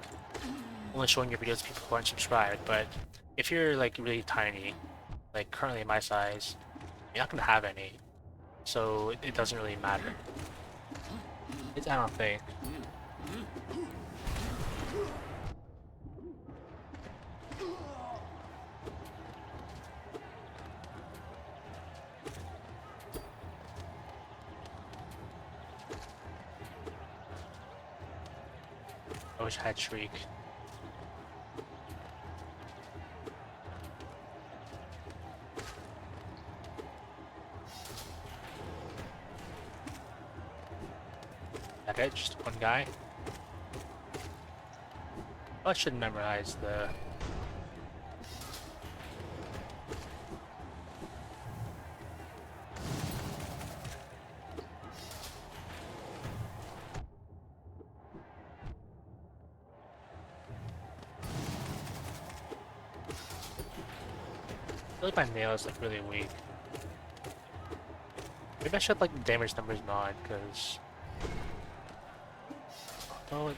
only showing your videos to people who aren't subscribed, but if you're, like, really tiny, like, currently my size, you're not gonna have any, so it doesn't really matter. I don't think. I wish I had Shriek. That it? Just one guy? Well, I should memorize the... I feel like my nail is like really weak. Maybe I should like damage numbers mod, because well, it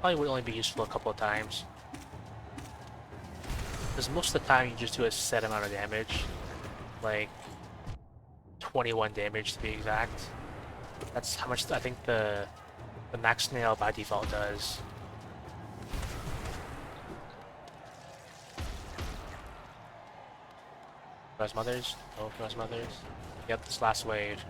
probably would only be useful a couple of times. Because most of the time you just do a set amount of damage, like 21 damage to be exact. That's how much I think the max nail by default does. Res Mothers? No, Res Mothers. Yep, this last wave.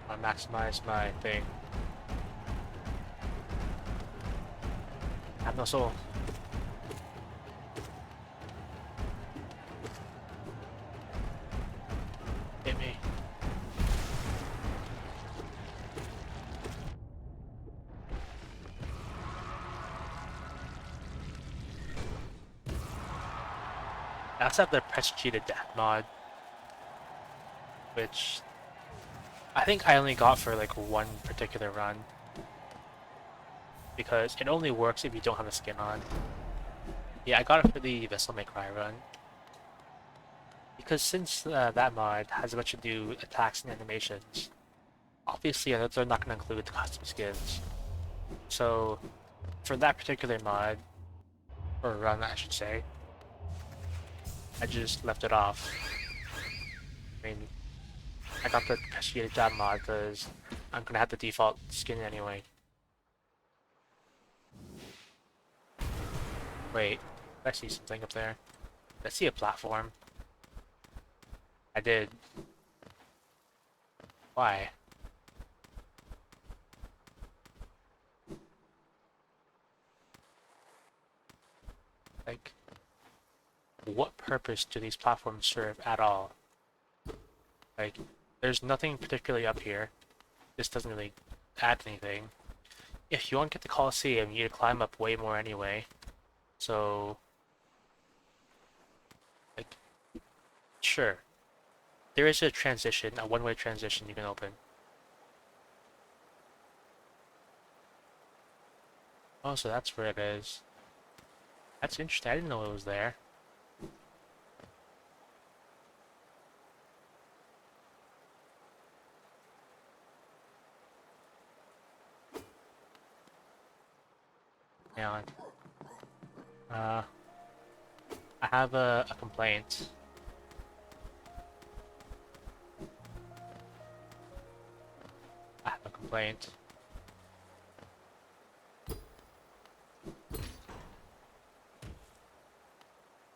I maximize my thing. I have no soul. I also have the press cheated death mod, which I think I only got for like one particular run, because it only works if you don't have a skin on. Yeah, I got it for the Vessel May Cry run. Because since that mod has a bunch of new attacks and animations, obviously they're not going to include the custom skins. So for that particular mod, or run I should say, I just left it off. I mean, I got the Prestigious Job mod because I'm going to have the default skin anyway. Wait, I see something up there. I see a platform. I did. Why? Like, what purpose do these platforms serve at all? Like, there's nothing particularly up here. This doesn't really add anything. If you want to get the Colosseum, you need to climb up way more anyway. So, like, sure. There is a transition, a one-way transition you can open. Oh, so that's where it is. That's interesting. I didn't know it was there. Hang on. I have a complaint. I have a complaint.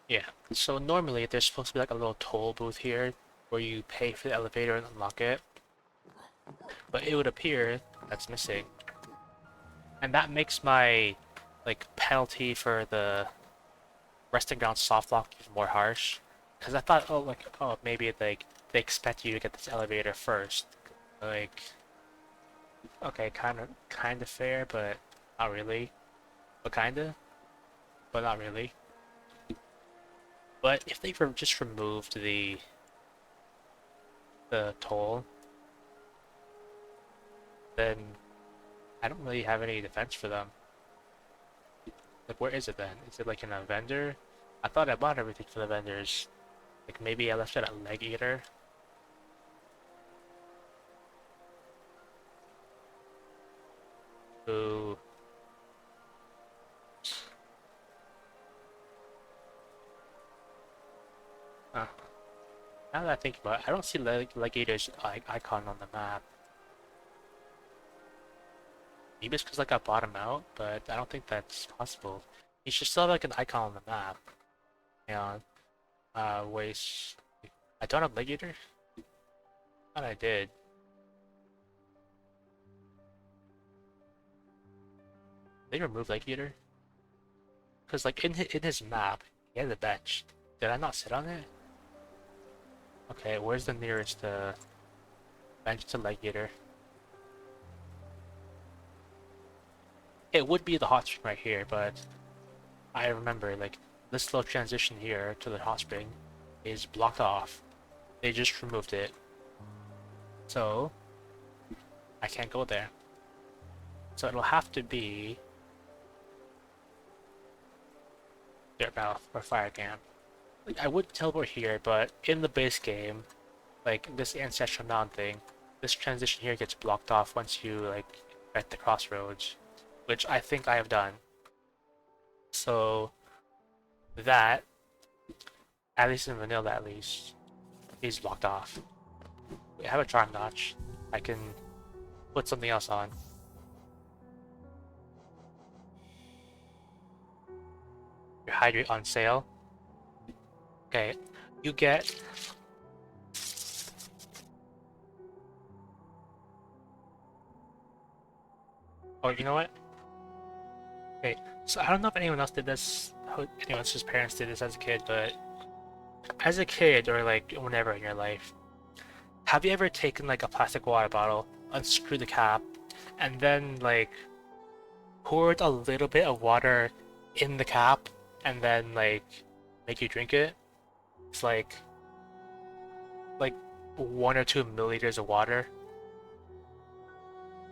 Yeah, so normally there's supposed to be like a little toll booth here where you pay for the elevator and unlock it. But it would appear that's missing. And that makes my like penalty for the resting ground soft lock even more harsh. Because I thought, oh, maybe like they expect you to get this elevator first. Like, okay, kind of fair, but not really. But kinda, but not really. But if they just removed the toll, then I don't really have any defense for them. Like, where is it then? Is it like in a vendor? I thought I bought everything for the vendors. Like, maybe I left it at Leg Eater. Ooh. Huh. Now that I think about it, I don't see Leg Eater's icon on the map. Maybe it's because like I bought him out, but I don't think that's possible. He should still have like an icon on the map. And waste. I don't have Leg Eater? Thought I did. They removed Leg Eater? Because like in his map, he has a bench. Did I not sit on it? Okay, where's the nearest bench to Leg Eater? It would be the hot spring right here, but I remember like this little transition here to the hot spring is blocked off. They just removed it. So I can't go there. So it'll have to be Dirtmouth or Fire Camp. Like, I would teleport here, but in the base game, like this Ancestral Mountain thing, this transition here gets blocked off once you like at the crossroads, which I think I have done. So that, at least in vanilla at least, is blocked off. We have a charm notch. I can put something else on. Your hydrate on sale. Okay, you get oh, you know what? Okay, so I don't know if anyone else did this, anyone else's parents did this as a kid, but as a kid or like whenever in your life, have you ever taken like a plastic water bottle, unscrewed the cap, and then like poured a little bit of water in the cap and then like make you drink it? It's like 1 or 2 milliliters of water.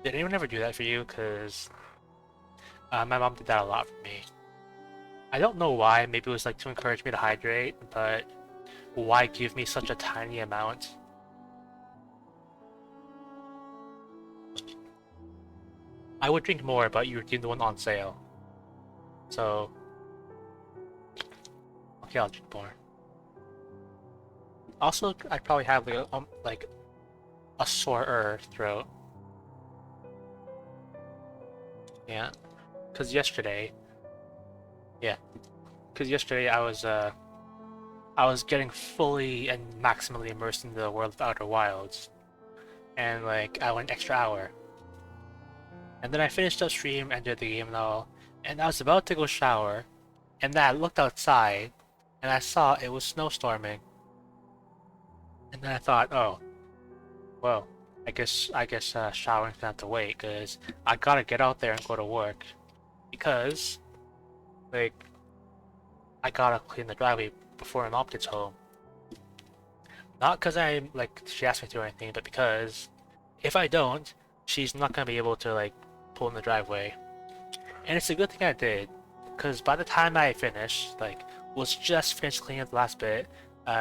Did anyone ever do that for you? Cause my mom did that a lot for me. I don't know why. Maybe it was like to encourage me to hydrate, but why give me such a tiny amount? I would drink more, but you redeemed the one on sale. So, okay, I'll drink more. Also, I probably have like a sore throat. Yeah, cause yesterday, yeah, cause yesterday I was getting fully and maximally immersed in the world of Outer Wilds, and like I went an extra hour, and then I finished up stream, entered the game and all, and I was about to go shower, and then I looked outside, and I saw it was snowstorming, and then I thought, oh, well, I guess showering's gonna have to wait, cause I gotta get out there and go to work, because like I gotta clean the driveway before my mom gets home. Not because I'm like she asked me to or anything, but because if I don't, she's not gonna be able to like pull in the driveway. And it's a good thing I did, because by the time I finished, like was just finished cleaning up the last bit,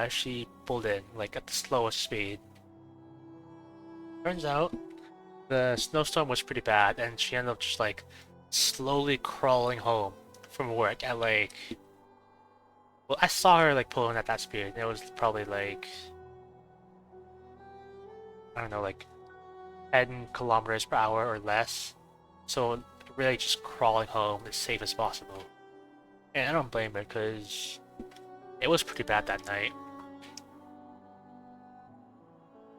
she pulled in like at the slowest speed. Turns out the snowstorm was pretty bad, and she ended up just like slowly crawling home from work at like. Well, I saw her like pulling at that speed. And it was probably like I don't know, like 10 kilometers per hour or less. So really just crawling home as safe as possible. And I don't blame her because it was pretty bad that night.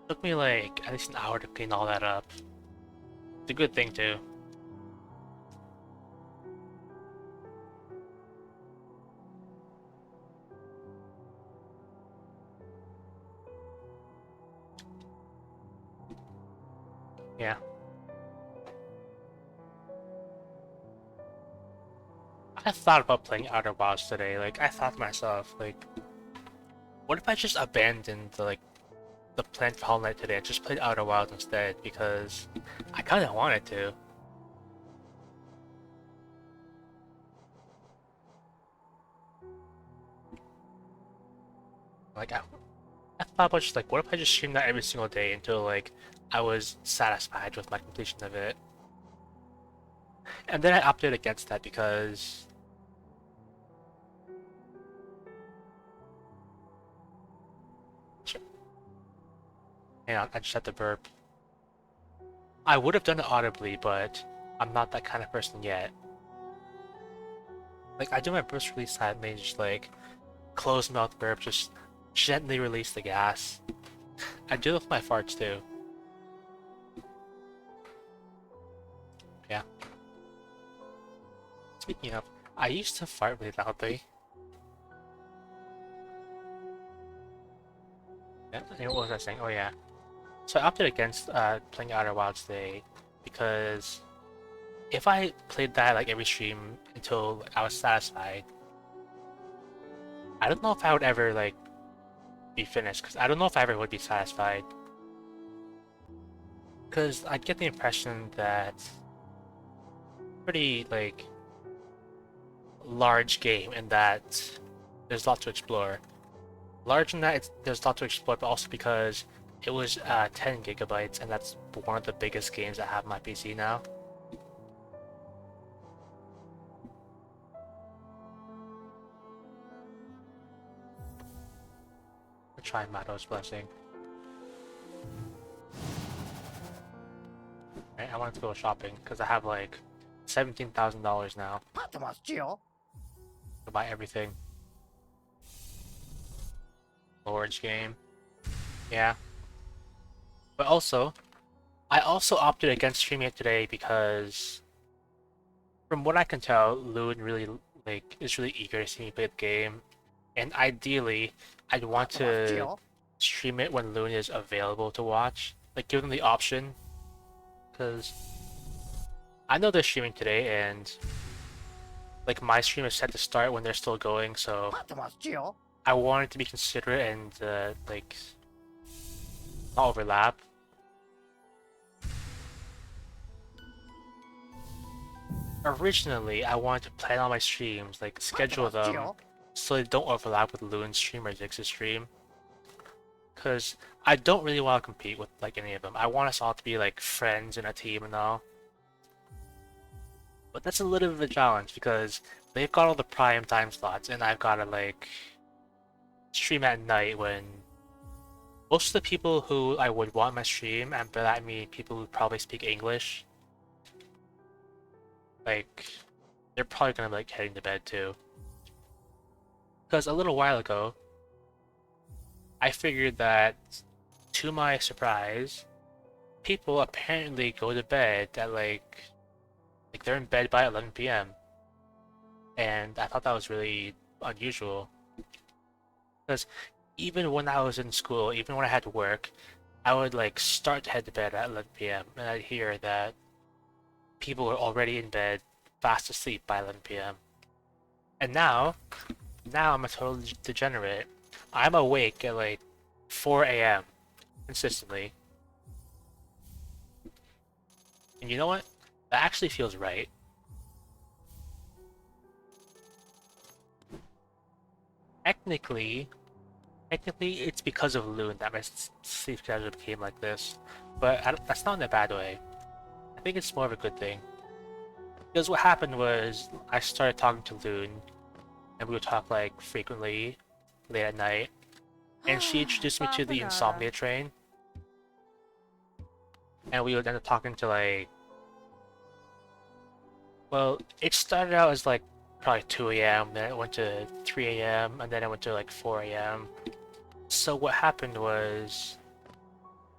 Took me like at least an hour to clean all that up. It's a good thing too. Yeah. I thought about playing Outer Wilds today. Like I thought to myself, like, what if I just abandoned the plan for Hollow Knight today? I just played Outer Wilds instead because I kind of wanted to. Like I thought about just like, what if I just streamed that every single day until like I was satisfied with my completion of it? And then I opted against that because hang on, I just had to burp. I would have done it audibly, but I'm not that kind of person yet. Like I do my burst release silently, just like closed mouth burp, just gently release the gas. I do it with my farts too. Yeah. Speaking of, I used to fart really loudly. Yeah, what was I saying? Oh yeah. So I opted against playing Outer Wilds today because if I played that like every stream until I was satisfied, I don't know if I would ever like be finished because I don't know if I ever would be satisfied. Because I get the impression that pretty like large game in that there's a lot to explore. Large in that there's a lot to explore, but also because it was 10 gigabytes, and that's one of the biggest games I have on my PC now. I'll try Mato's Blessing. Right, I wanted to go shopping because I have like $17,000 now to buy everything. Lord's game. Yeah. But also, I also opted against streaming it today because from what I can tell, Loon really like is really eager to see me play the game. And ideally, I'd want to stream it when Loon is available to watch. Like give them the option. Because I know they're streaming today and like my stream is set to start when they're still going, so I wanted to be considerate and like not overlap. Originally, I wanted to plan all my streams, like schedule them so they don't overlap with Loon's stream or Zix's stream. Cause I don't really want to compete with like any of them. I want us all to be like friends in a team and all. But that's a little bit of a challenge because they've got all the prime time slots and I've gotta like stream at night when most of the people who I would want my stream, and by that I mean people who probably speak English, like they're probably gonna be like heading to bed too. Because a little while ago, I figured that, to my surprise, people apparently go to bed at like they're in bed by 11 p.m. And I thought that was really unusual. Because even when I was in school, even when I had to work, I would like start to head to bed at 11 p.m. and I'd hear that people were already in bed, fast asleep by 11 p.m. And now I'm a total degenerate. I'm awake at like 4 a.m. consistently. And you know what? That actually feels right. Technically, it's because of Loon that my sleep schedule became like this. But that's not in a bad way. I think it's more of a good thing. Because what happened was, I started talking to Loon, and we would talk like frequently, late at night. And she introduced me to the insomnia train. And we would end up talking to like... Well, it started out as like probably 2 a.m., then it went to 3 a.m., and then it went to like 4 a.m. So what happened was,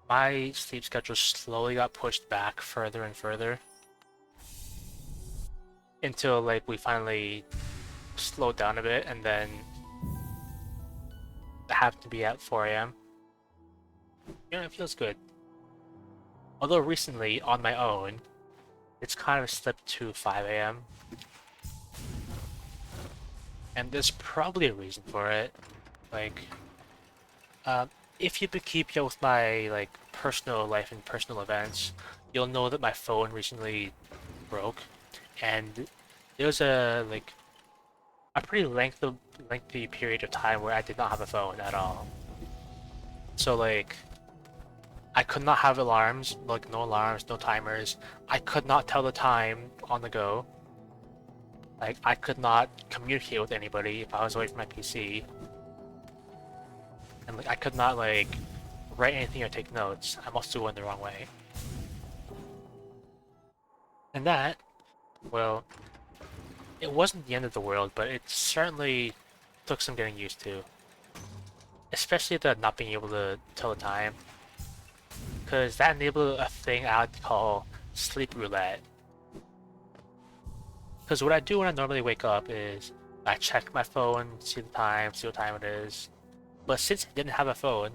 my sleep schedule slowly got pushed back further and further. Until like we finally slowed down a bit, and then it happened to be at 4 a.m. You know, it feels good. Although recently, on my own, it's kind of slipped to 5 a.m. And there's probably a reason for it. Like, if you've been keeping up with my like personal life and personal events, you'll know that my phone recently broke, and there was a pretty lengthy period of time where I did not have a phone at all. So like, I could not have alarms, like no alarms, no timers. I could not tell the time on the go. Like, I could not communicate with anybody if I was away from my PC. And like, I could not like write anything or take notes. I must have went the wrong way. And that, well, it wasn't the end of the world, but it certainly took some getting used to. Especially the not being able to tell the time. Because that enabled a thing I like to call sleep roulette. Because what I do when I normally wake up is I check my phone, see the time, see what time it is. But since I didn't have a phone,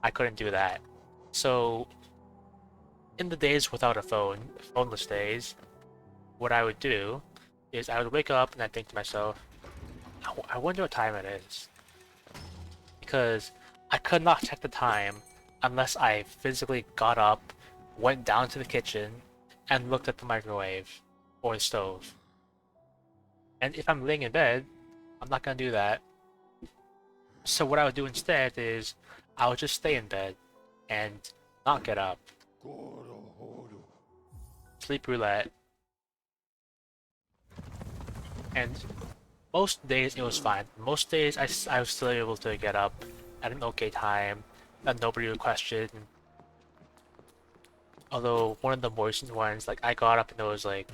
I couldn't do that. So, in the days without a phone, phoneless days, what I would do is I would wake up and I'd think to myself, I wonder what time it is. Because I could not check the time unless I physically got up, went down to the kitchen, and looked at the microwave or the stove. And if I'm laying in bed, I'm not gonna do that. So what I would do instead is I would just stay in bed and not get up. Sleep roulette. And most days it was fine. Most days I was still able to get up at an okay time and nobody would question. Although one of the more recent ones, like I got up and it was like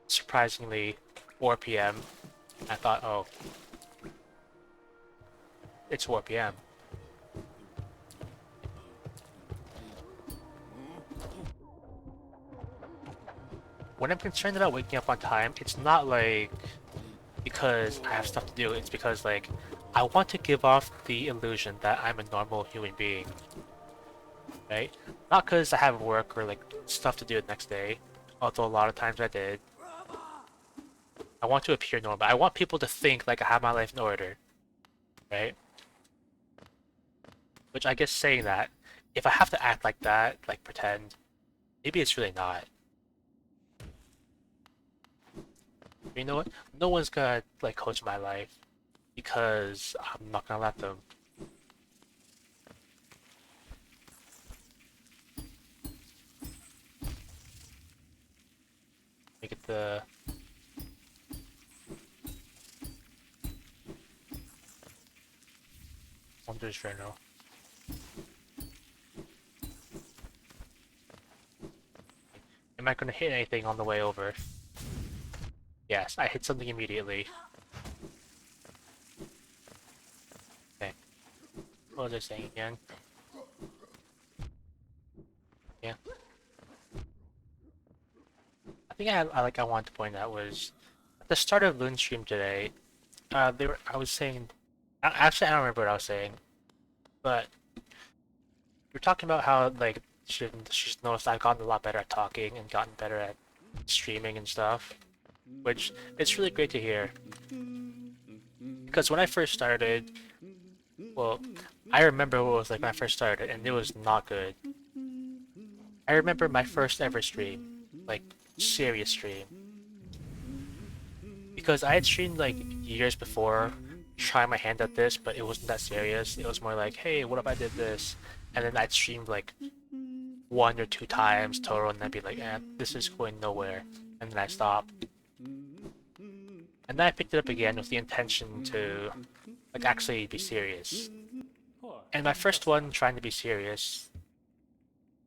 surprisingly 4 p.m. I thought, oh, it's 4 p.m. When I'm concerned about waking up on time, it's not like because I have stuff to do, it's because like I want to give off the illusion that I'm a normal human being. Right? Not because I have work or like stuff to do the next day, although a lot of times I did. I want to appear normal. I want people to think like I have my life in order, right? Which I guess saying that, if I have to act like that, like pretend, maybe it's really not. You know what? No one's gonna like coach my life because I'm not gonna let them. Make it the Wonders Journal. Am I gonna hit anything on the way over? Yes, I hit something immediately. Okay. What was I saying again? Yeah. I think I wanted to point out was at the start of Loon stream today, I was saying actually I don't remember what I was saying, but we are talking about how like she's noticed I've gotten a lot better at talking and gotten better at streaming and stuff, which it's really great to hear. Because when I first started, well, I remember what it was like when I first started, and it was not good. I remember my first ever stream, like serious stream, because I had streamed like years before, trying my hand at this, but it wasn't that serious. It was more like, hey, what if I did this? And then I'd streamed like 1 or 2 times total, and I'd be like, eh, this is going nowhere, and then I stop. And then I picked it up again with the intention to like actually be serious. And my first one trying to be serious,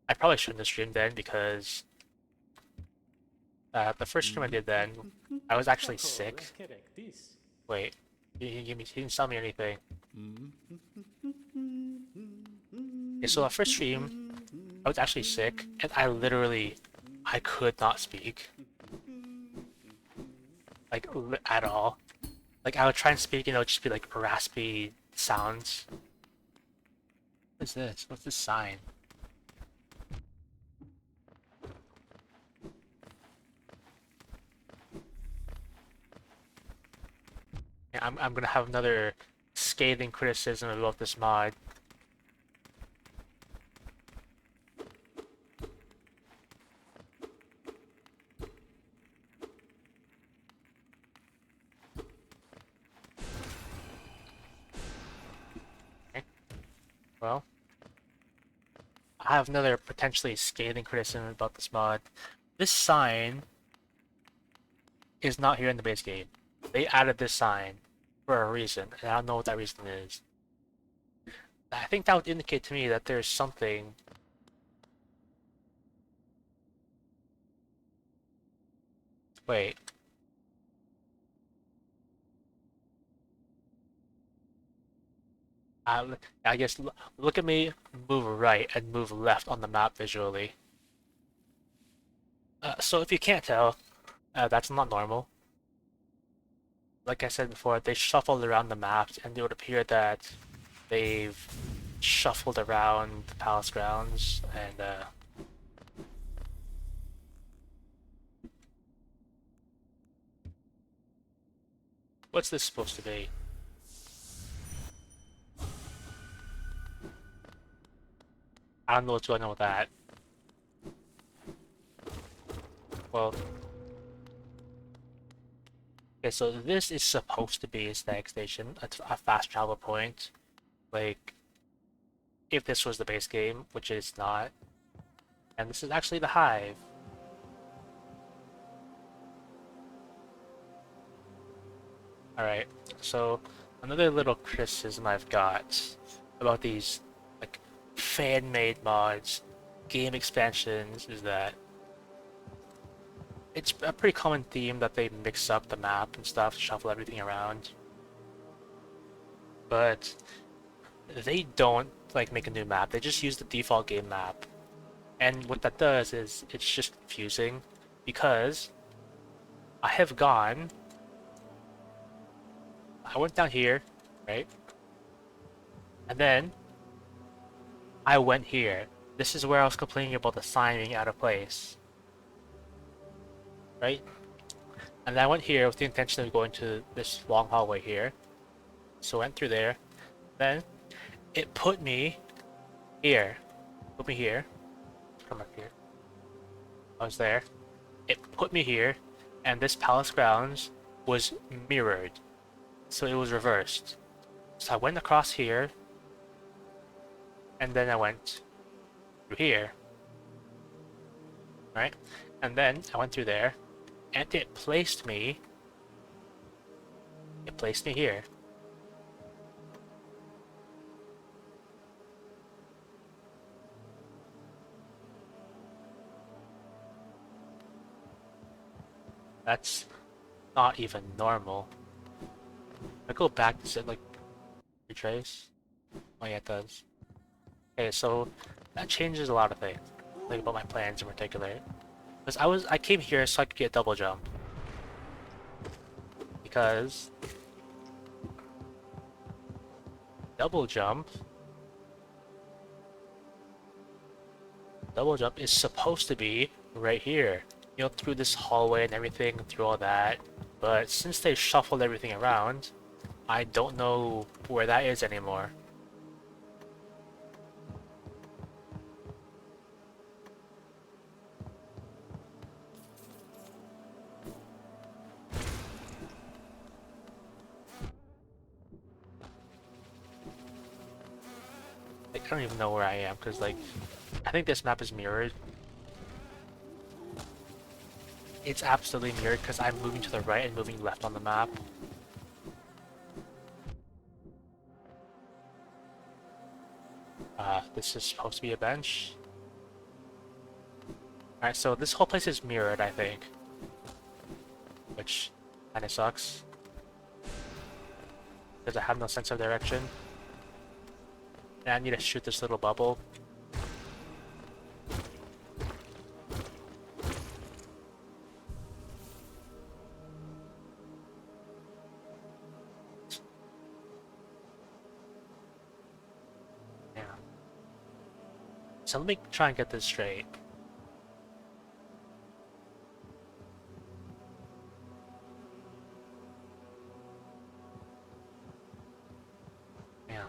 I probably shouldn't have streamed then because the first stream I did then, I was actually sick. Wait, he didn't tell me anything. Yeah, so the first stream, I was actually sick, and I could not speak. Like, at all. Like, I would try and speak, and it would just be like raspy sounds. What is this? What's this sign? Yeah, I'm gonna have another scathing criticism about this mod. Okay. Well, I have another potentially scathing criticism about this mod. This sign is not here in the base game. They added this sign for a reason, and I don't know what that reason is. I think that would indicate to me that there's something. Wait. I guess look at me move right and move left on the map visually. So if you can't tell, that's not normal. Like I said before, they shuffled around the maps, and it would appear that they've shuffled around the palace grounds, and what's this supposed to be? I don't know what's going on with that. Well, okay, so this is supposed to be a stag station, a fast travel point. Like, if this was the base game, which it's not. And this is actually the hive. Alright, so another little criticism I've got about these like fan-made mods, game expansions, is that it's a pretty common theme that they mix up the map and stuff, shuffle everything around. But they don't like make a new map, they just use the default game map. And what that does is it's just confusing because I went down here, right? And then I went here. This is where I was complaining about the sign being out of place. Right? And then I went here with the intention of going to this long hallway here. So I went through there. Then it put me here. Put me here. Come up here. I was there. It put me here, and this palace grounds was mirrored. So it was reversed. So I went across here, and then I went through here. Right? And then I went through there, and it placed me here. That's not even normal. I go back, does it like retrace? Oh yeah, it does. Okay, so that changes a lot of things. Like about my plans in particular. Because I came here so I could get a double jump. Because double jump is supposed to be right here. You know, through this hallway and everything, through all that. But since they shuffled everything around, I don't know where that is anymore. I don't even know where I am, because like, I think this map is mirrored. It's absolutely mirrored because I'm moving to the right and moving left on the map. This is supposed to be a bench. Alright, so this whole place is mirrored, I think. Which kinda sucks. Because I have no sense of direction. And I need to shoot this little bubble. Yeah. So let me try and get this straight. Yeah.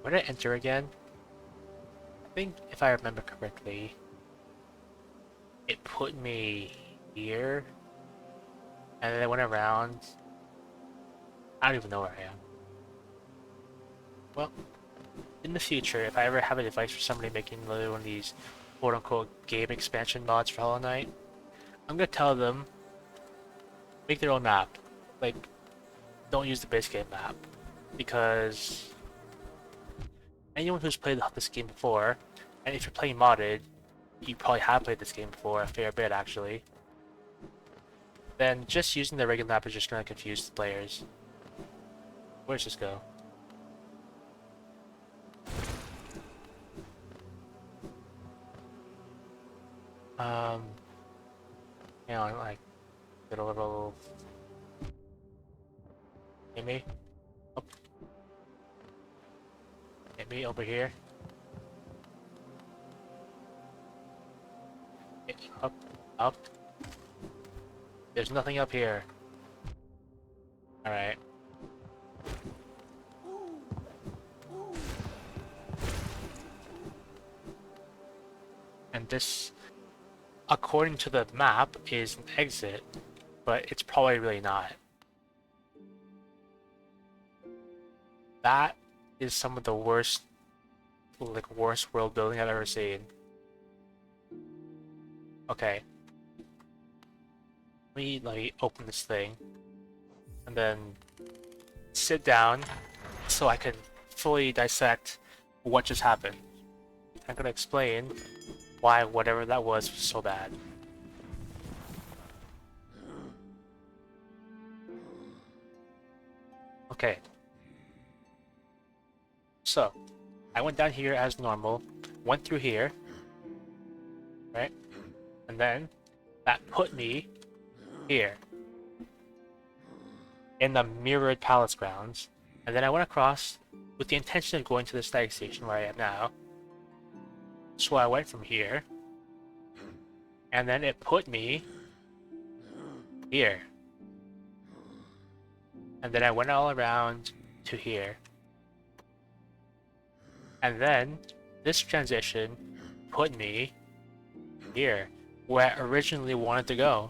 Where did I enter again? I think if I remember correctly, it put me here, and then I went around. I don't even know where I am. Well, in the future, if I ever have a device for somebody making another one of these quote-unquote game expansion mods for Hollow Knight, I'm gonna tell them, make their own map. Like, don't use the base game map. Because anyone who's played this game before, and if you're playing modded, you probably have played this game before, a fair bit actually, then just using the regular map is just gonna confuse the players. Where's this go? You know, like, get a little... Hit me? Up. Hit me over here. Hit me up, up. There's nothing up here. Alright. And this, according to the map, is an exit, but it's probably really not. That is some of the worst world building I've ever seen. Okay. Let me open this thing, and then sit down so I can fully dissect what just happened. I'm gonna explain why whatever that was so bad. Okay. So, I went down here as normal, went through here, right? And then that put me here in the mirrored palace grounds. And then I went across with the intention of going to the stag station where I am now. So I went from here, and then it put me here. And then I went all around to here. And then this transition put me here, where I originally wanted to go.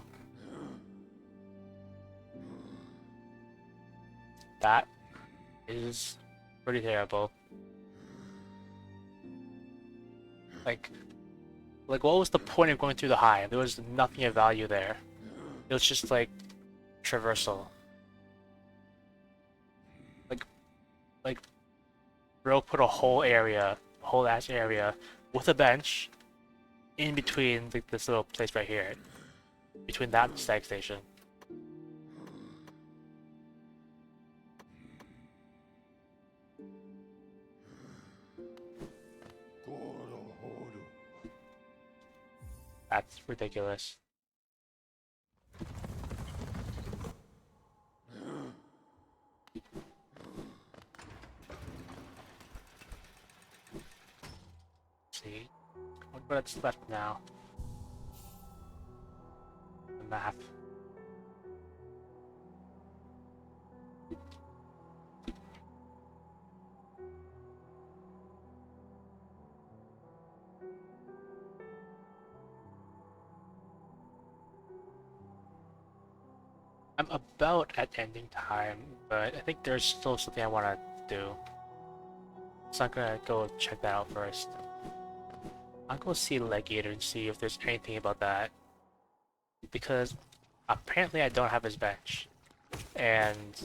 That is pretty terrible. Like what was the point of going through the hive? There was nothing of value there. It was just like traversal. Like bro put a whole ass area with a bench in between like this little place right here. Between that and the stag station. That's ridiculous. See, what's left now? The map. I'm about at ending time, but I think there's still something I want to do. So I'm gonna go check that out first. I'll go see Legator and see if there's anything about that. Because apparently I don't have his bench. And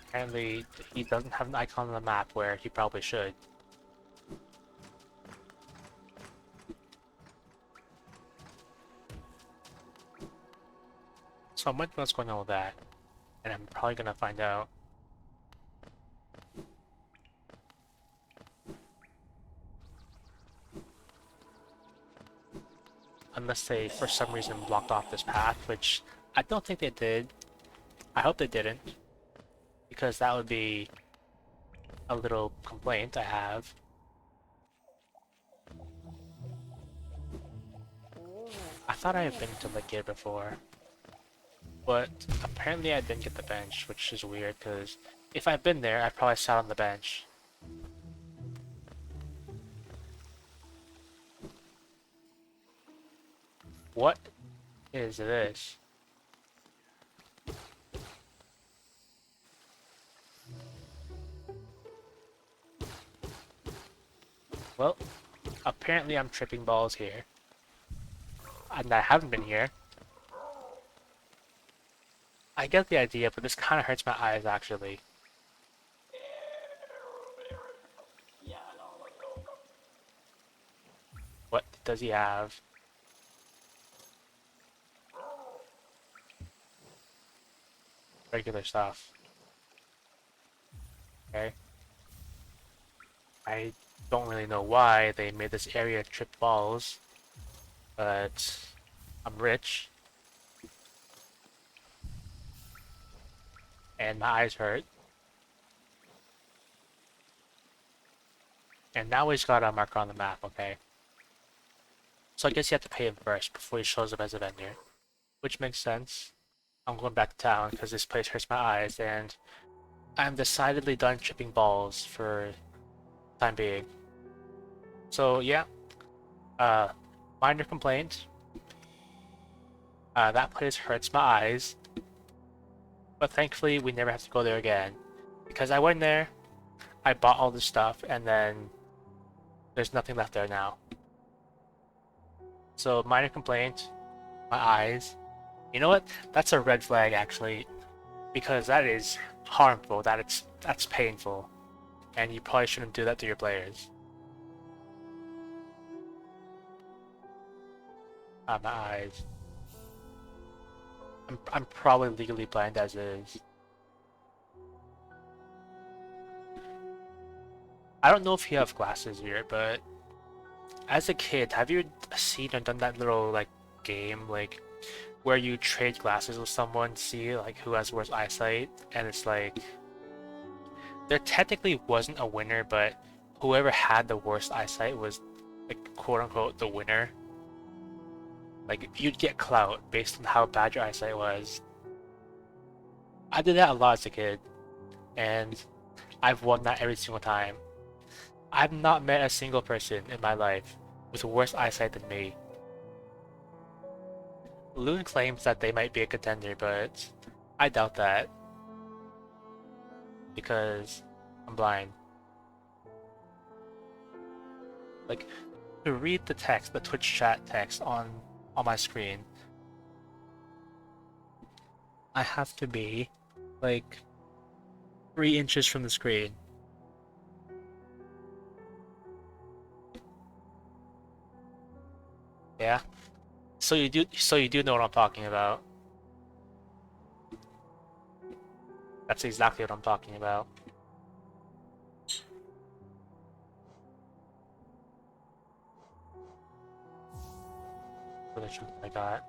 apparently he doesn't have an icon on the map where he probably should. So I'm wondering what's going on with that. And I'm probably gonna find out. Unless they, for some reason, blocked off this path, which I don't think they did. I hope they didn't. Because that would be a little complaint I have. I thought I had been to Legator before. But apparently I didn't get the bench, which is weird, because if I'd been there, I probably sat on the bench. What is this? Well, apparently I'm tripping balls here. And I haven't been here. I get the idea, but this kind of hurts my eyes, actually. What does he have? Regular stuff. Okay. I don't really know why they made this area trip balls, but I'm rich. And my eyes hurt. And now he's got a marker on the map, okay? So I guess you have to pay him first before he shows up as a vendor. Which makes sense. I'm going back to town because this place hurts my eyes and I'm decidedly done tripping balls for the time being. So yeah, minor complaint. That place hurts my eyes. But thankfully we never have to go there again. Because I went there, I bought all this stuff, and then there's nothing left there now. So minor complaint, my eyes. You know what? That's a red flag actually. Because that is harmful, that's painful. And you probably shouldn't do that to your players. My eyes. I'm probably legally blind as is. I don't know if you have glasses here, but as a kid, have you seen or done that little like game like where you trade glasses with someone to see like who has worse eyesight? And it's like there technically wasn't a winner, but whoever had the worst eyesight was like quote unquote the winner. Like, you'd get clout based on how bad your eyesight was. I did that a lot as a kid, and I've won that every single time. I've not met a single person in my life with worse eyesight than me. Loon claims that they might be a contender, but I doubt that because I'm blind. Like, to read the text, the Twitch chat text on my screen, I have to be like 3 inches from the screen. Yeah. So you do know what I'm talking about. That's exactly what I'm talking about. For the truth I got.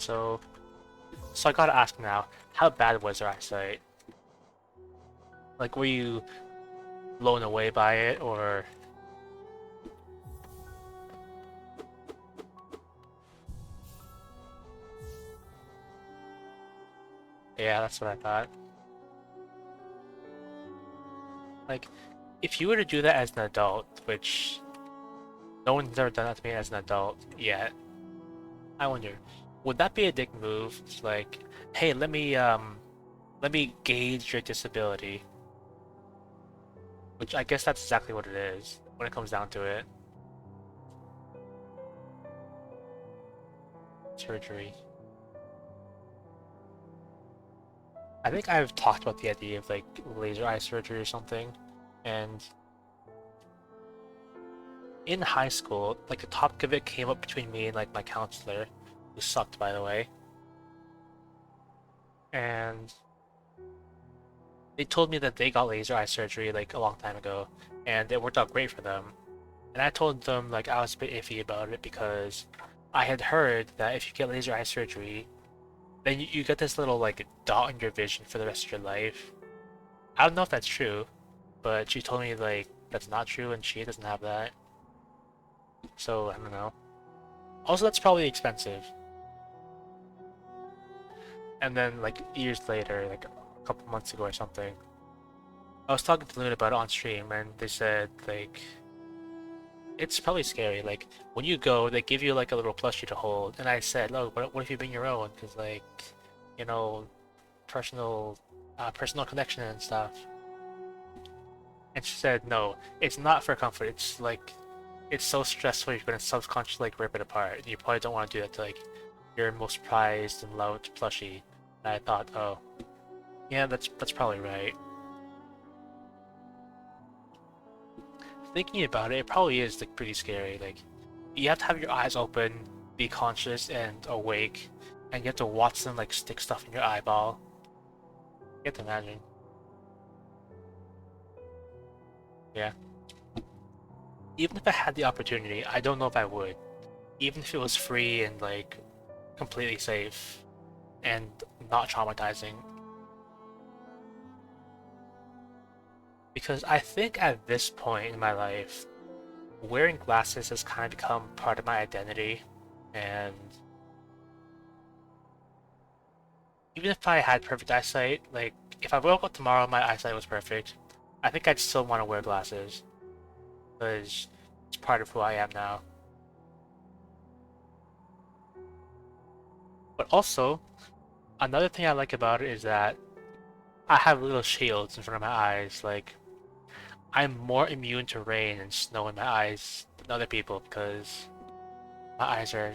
So I gotta ask now, how bad was your eyesight? Like, were you blown away by it, or... Yeah, that's what I thought. Like, if you were to do that as an adult, which no one's ever done that to me as an adult yet, I wonder, would that be a dick move? It's like, hey, let me gauge your disability. Which I guess that's exactly what it is, when it comes down to it. Surgery. I think I've talked about the idea of like laser eye surgery or something, and in high school, like the topic of it came up between me and like my counselor, who sucked by the way, and they told me that they got laser eye surgery like a long time ago, and it worked out great for them. And I told them like I was a bit iffy about it because I had heard that if you get laser eye surgery, then you get this little like dot in your vision for the rest of your life. I don't know if that's true, but she told me like that's not true and she doesn't have that. So I don't know. Also, that's probably expensive. And then like years later, like a couple months ago or something, I was talking to Loon about it on stream, and they said like it's probably scary. Like when you go, they give you like a little plushie to hold, and I said, "Oh, what if you bring your own?" Because like, you know, personal, personal connection and stuff. And she said, "No, it's not for comfort. It's like, it's so stressful. You're gonna subconsciously like rip it apart. You probably don't want to do that to like your most prized and loved plushie." And I thought, "Oh, yeah, that's probably right." Thinking about it, it probably is like pretty scary. Like, you have to have your eyes open, be conscious and awake, and you have to watch them like stick stuff in your eyeball. You have to imagine. Yeah. Even if I had the opportunity, I don't know if I would. Even if it was free and like completely safe and not traumatizing. Because I think at this point in my life, wearing glasses has kind of become part of my identity, and even if I had perfect eyesight, like if I woke up tomorrow and my eyesight was perfect, I think I'd still want to wear glasses because it's part of who I am now. But also, another thing I like about it is that I have little shields in front of my eyes. Like, I'm more immune to rain and snow in my eyes than other people because my eyes are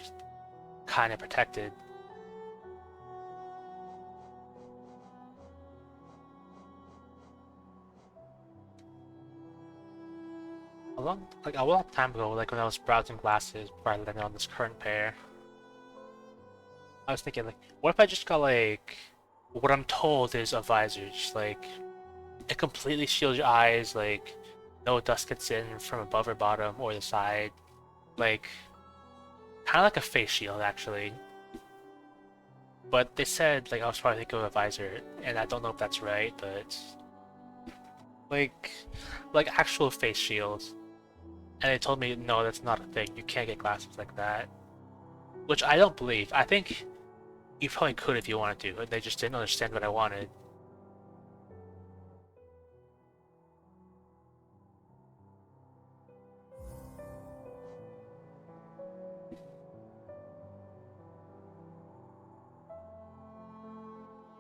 kind of protected. A long time ago, like when I was browsing glasses before I landed on this current pair, I was thinking like, what if I just got like what I'm told is a visor, just like it completely shields your eyes, like no dust gets in from above or bottom or the side, like kind of like a face shield actually. But they said like I was probably thinking of a visor, and I don't know if that's right, but like like actual face shields. And they told me no, that's not a thing. You can't get glasses like that. Which I don't believe. I think you probably could if you wanted to, but they just didn't understand what I wanted.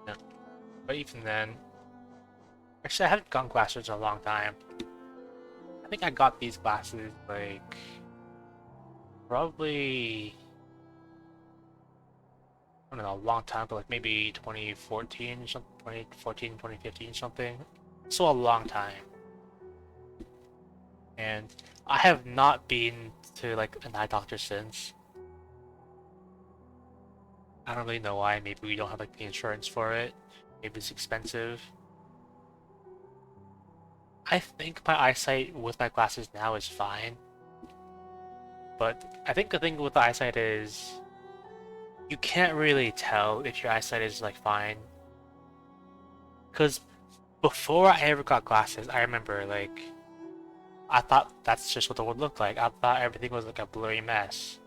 Yeah. But even then, actually I haven't gotten glasses in a long time. I think I got these glasses like probably I don't know, a long time ago, like maybe 2014 or something, 2014, 2015 something. So a long time. And I have not been to like an eye doctor since. I don't really know why. Maybe we don't have like the insurance for it. Maybe it's expensive. I think my eyesight with my glasses now is fine. But I think the thing with the eyesight is you can't really tell if your eyesight is like fine. Because before I ever got glasses, I remember like I thought that's just what the world looked like. I thought everything was like a blurry mess.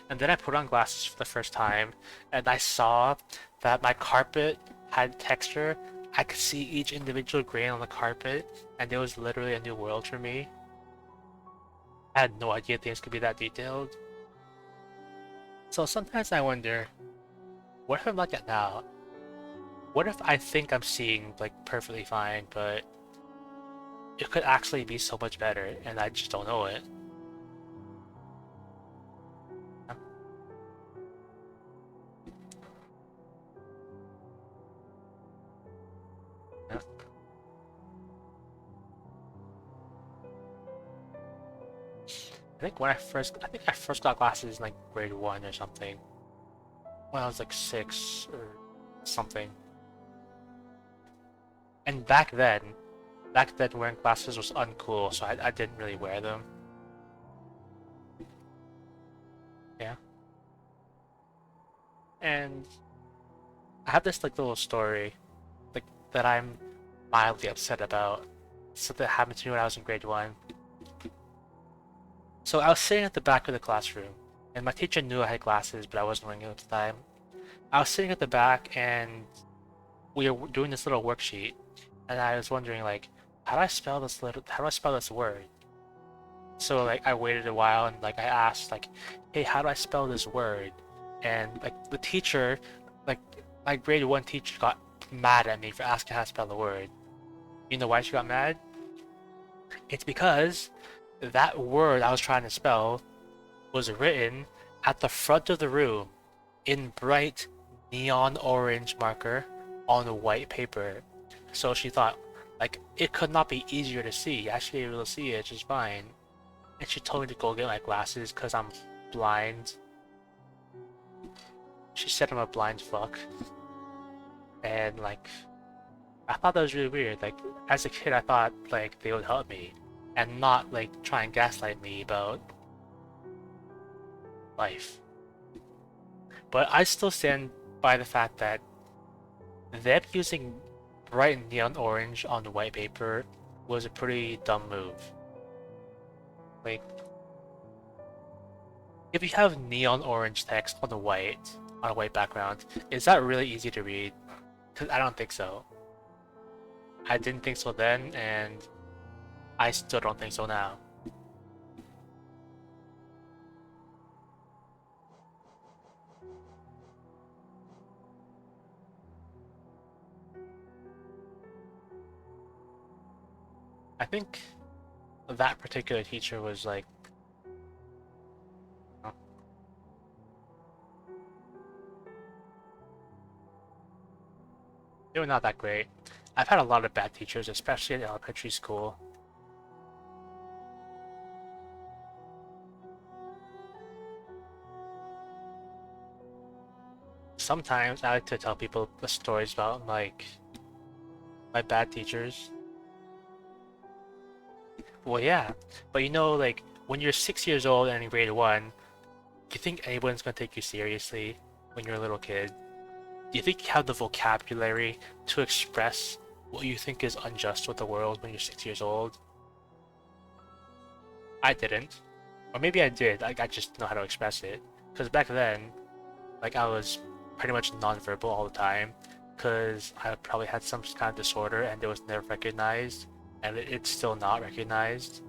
And then I put on glasses for the first time, and I saw that my carpet had texture. I could see each individual grain on the carpet, and it was literally a new world for me. I had no idea things could be that detailed. So sometimes I wonder, what if I'm like that now? What if I think I'm seeing like perfectly fine, but it could actually be so much better, and I just don't know it? Yeah. I think I first got glasses in like grade 1 or something. When I was like 6 or something. And back then wearing glasses was uncool, so I didn't really wear them. Yeah. And I have this like little story, like that I'm mildly upset about. Something that happened to me when I was in grade 1. So I was sitting at the back of the classroom, and my teacher knew I had glasses, but I wasn't wearing them at the time. I was sitting at the back, and we were doing this little worksheet, and I was wondering like, how do I spell this word? So like I waited a while, and like I asked like, hey, how do I spell this word? And like the teacher, like my grade 1 teacher got mad at me for asking how to spell the word. You know why she got mad? It's because that word I was trying to spell was written at the front of the room in bright neon orange marker on white paper. So she thought, like, it could not be easier to see. I should be able to see it just fine. And she told me to go get my glasses because I'm blind. She said I'm a blind fuck. And, like, I thought that was really weird. Like, as a kid, I thought, like, they would help me. And not, like, try and gaslight me about life. But I still stand by the fact that them using bright neon orange on the white paper was a pretty dumb move. Like, if you have neon orange text on a white background, is that really easy to read? Because I don't think so. I didn't think so then, and I still don't think so now. I think that particular teacher was like, they were not that great. I've had a lot of bad teachers, especially in elementary school. Sometimes I like to tell people the stories about like my bad teachers. Well, yeah, but you know, like when you're 6 years old and in grade 1, you think anyone's gonna take you seriously when you're a little kid. Do you think you have the vocabulary to express what you think is unjust with the world when you're 6 years old? I didn't. Or maybe I did, I just didn't know how to express it. Because back then, like, I was pretty much nonverbal all the time. Because I probably had some kind of disorder and it was never recognized. And it's still not recognized.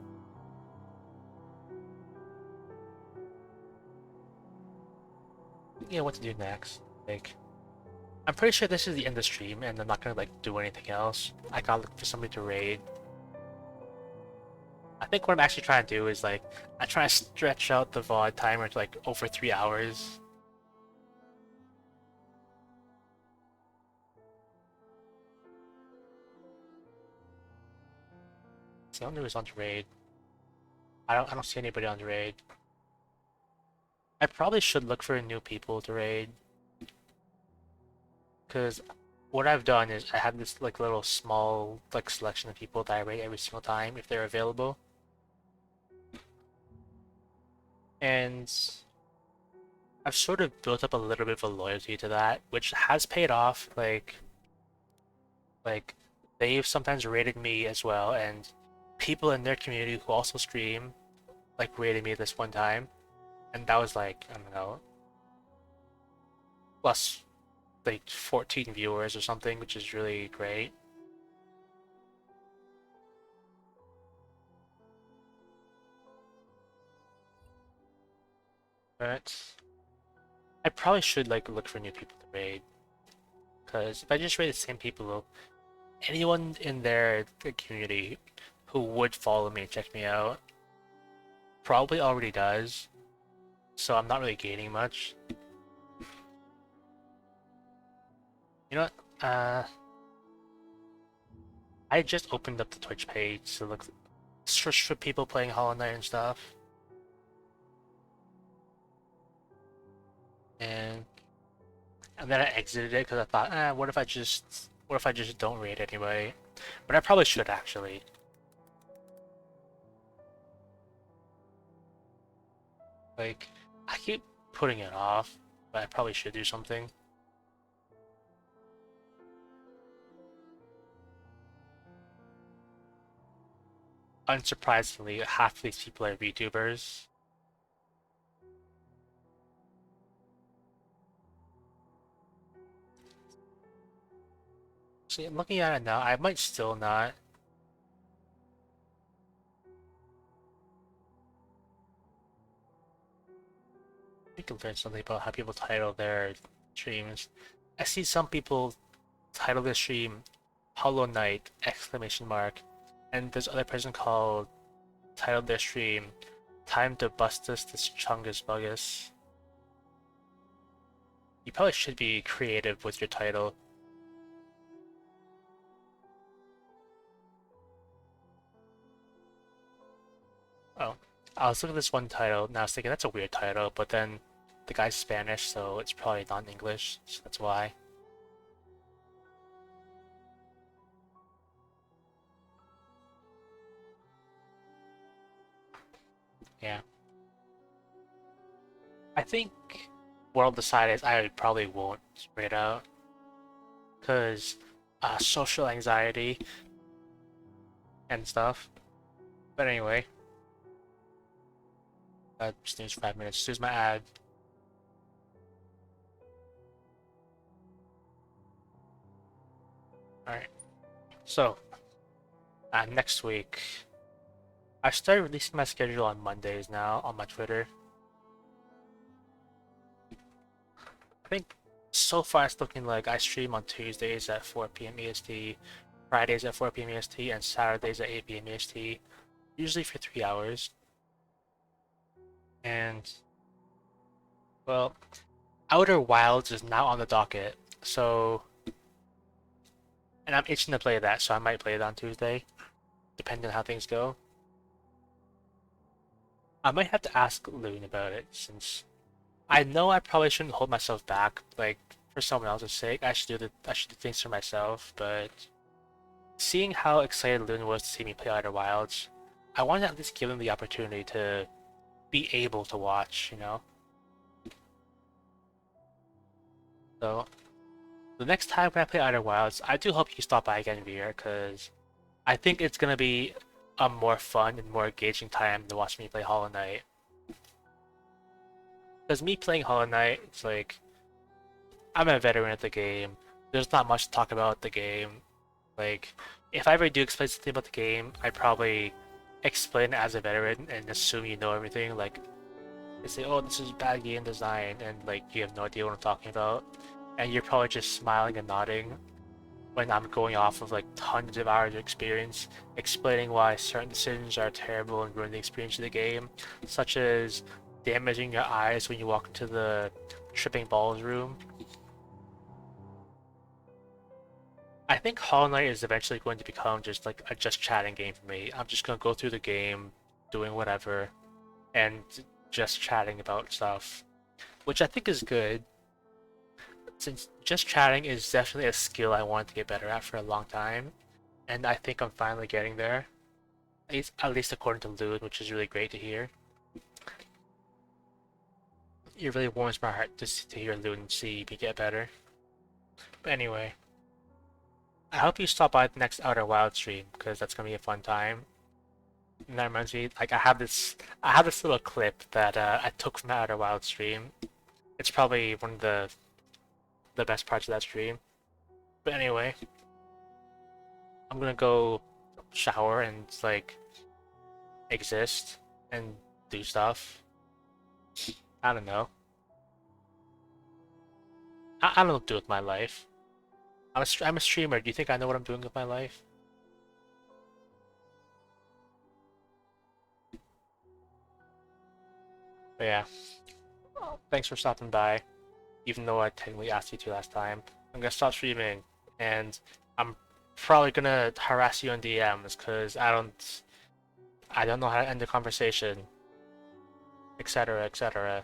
You know what to do next. Like, I'm pretty sure this is the end of the stream and I'm not gonna like do anything else. I gotta look for somebody to raid. I think what I'm actually trying to do is like, I'm trying to stretch out the VOD timer to like over 3 hours. So I don't know who's on the raid. I don't see anybody on the raid. I probably should look for new people to raid. Cause what I've done is I have this like little small like selection of people that I raid every single time if they're available. And I've sort of built up a little bit of a loyalty to that, which has paid off. Like they've sometimes rated me as well, and people in their community who also stream like rated me this one time, and that was like, I don't know, plus like 14 viewers or something, which is really great. But I probably should like look for new people to raid, because if I just raid the same people, anyone in their community who would follow me and check me out probably already does, so I'm not really gaining much. You know what? I just opened up the Twitch page to look search for people playing Hollow Knight and stuff. And then I exited it because I thought, what if I just don't raid anyway? But I probably should actually. Like, I keep putting it off, but I probably should do something. Unsurprisingly, half of these people are VTubers. See, I'm looking at it now, I might still not. We can learn something about how people title their streams. I see some people title their stream Hollow Knight exclamation mark, and there's other person called titled their stream Time to Bust Us this Chungus Buggus. You probably should be creative with your title. Oh, I was looking at this one title and I was thinking that's a weird title, but then the guy's Spanish, so it's probably not in English, so that's why. Yeah. I think what I'll decide is I probably won't straight out, because social anxiety and stuff. But anyway, snooze 5 minutes, snooze my ad. Alright, so next week, I started releasing my schedule on Mondays now on my Twitter. I think so far it's looking like I stream on Tuesdays at 4 p.m. EST, Fridays at 4 p.m. EST, and Saturdays at 8 p.m. EST, usually for 3 hours. And, well, Outer Wilds is now on the docket, so... And I'm itching to play that, so I might play it on Tuesday, depending on how things go. I might have to ask Loon about it, since I know I probably shouldn't hold myself back, like, for someone else's sake. I should do things for myself, but seeing how excited Loon was to see me play Outer Wilds, I want to at least give him the opportunity to be able to watch, you know? So, the next time when I play Outer Wilds, I do hope you stop by again, Veer, because I think it's gonna be a more fun and more engaging time to watch me play Hollow Knight. Because me playing Hollow Knight, it's like I'm a veteran at the game. There's not much to talk about the game. Like, if I ever do explain something about the game, I probably explain it as a veteran and assume you know everything. Like, they say, "Oh, this is bad game design," and like you have no idea what I'm talking about, and you're probably just smiling and nodding when I'm going off of like tons of hours of experience, explaining why certain decisions are terrible and ruin the experience of the game, such as damaging your eyes when you walk into the tripping balls room. I think Hollow Knight is eventually going to become just like a just chatting game for me. I'm just gonna go through the game, doing whatever, and just chatting about stuff, which I think is good, since just chatting is definitely a skill I wanted to get better at for a long time, and I think I'm finally getting there. At least according to Loon, which is really great to hear. It really warms my heart to hear Loon see me get better. But anyway, I hope you stop by the next Outer Wild stream because that's gonna be a fun time. And that reminds me, like I have this little clip that I took from the Outer Wild stream. It's probably one of the best parts of that stream. But anyway, I'm gonna go shower and like exist and do stuff. I don't know. I don't know what to do with my life. I'm a streamer. Do you think I know what I'm doing with my life? But yeah. Well, thanks for stopping by. Even though I technically asked you to last time. I'm gonna stop streaming, and I'm probably gonna harass you on DMs because I don't know how to end the conversation, etc., etc.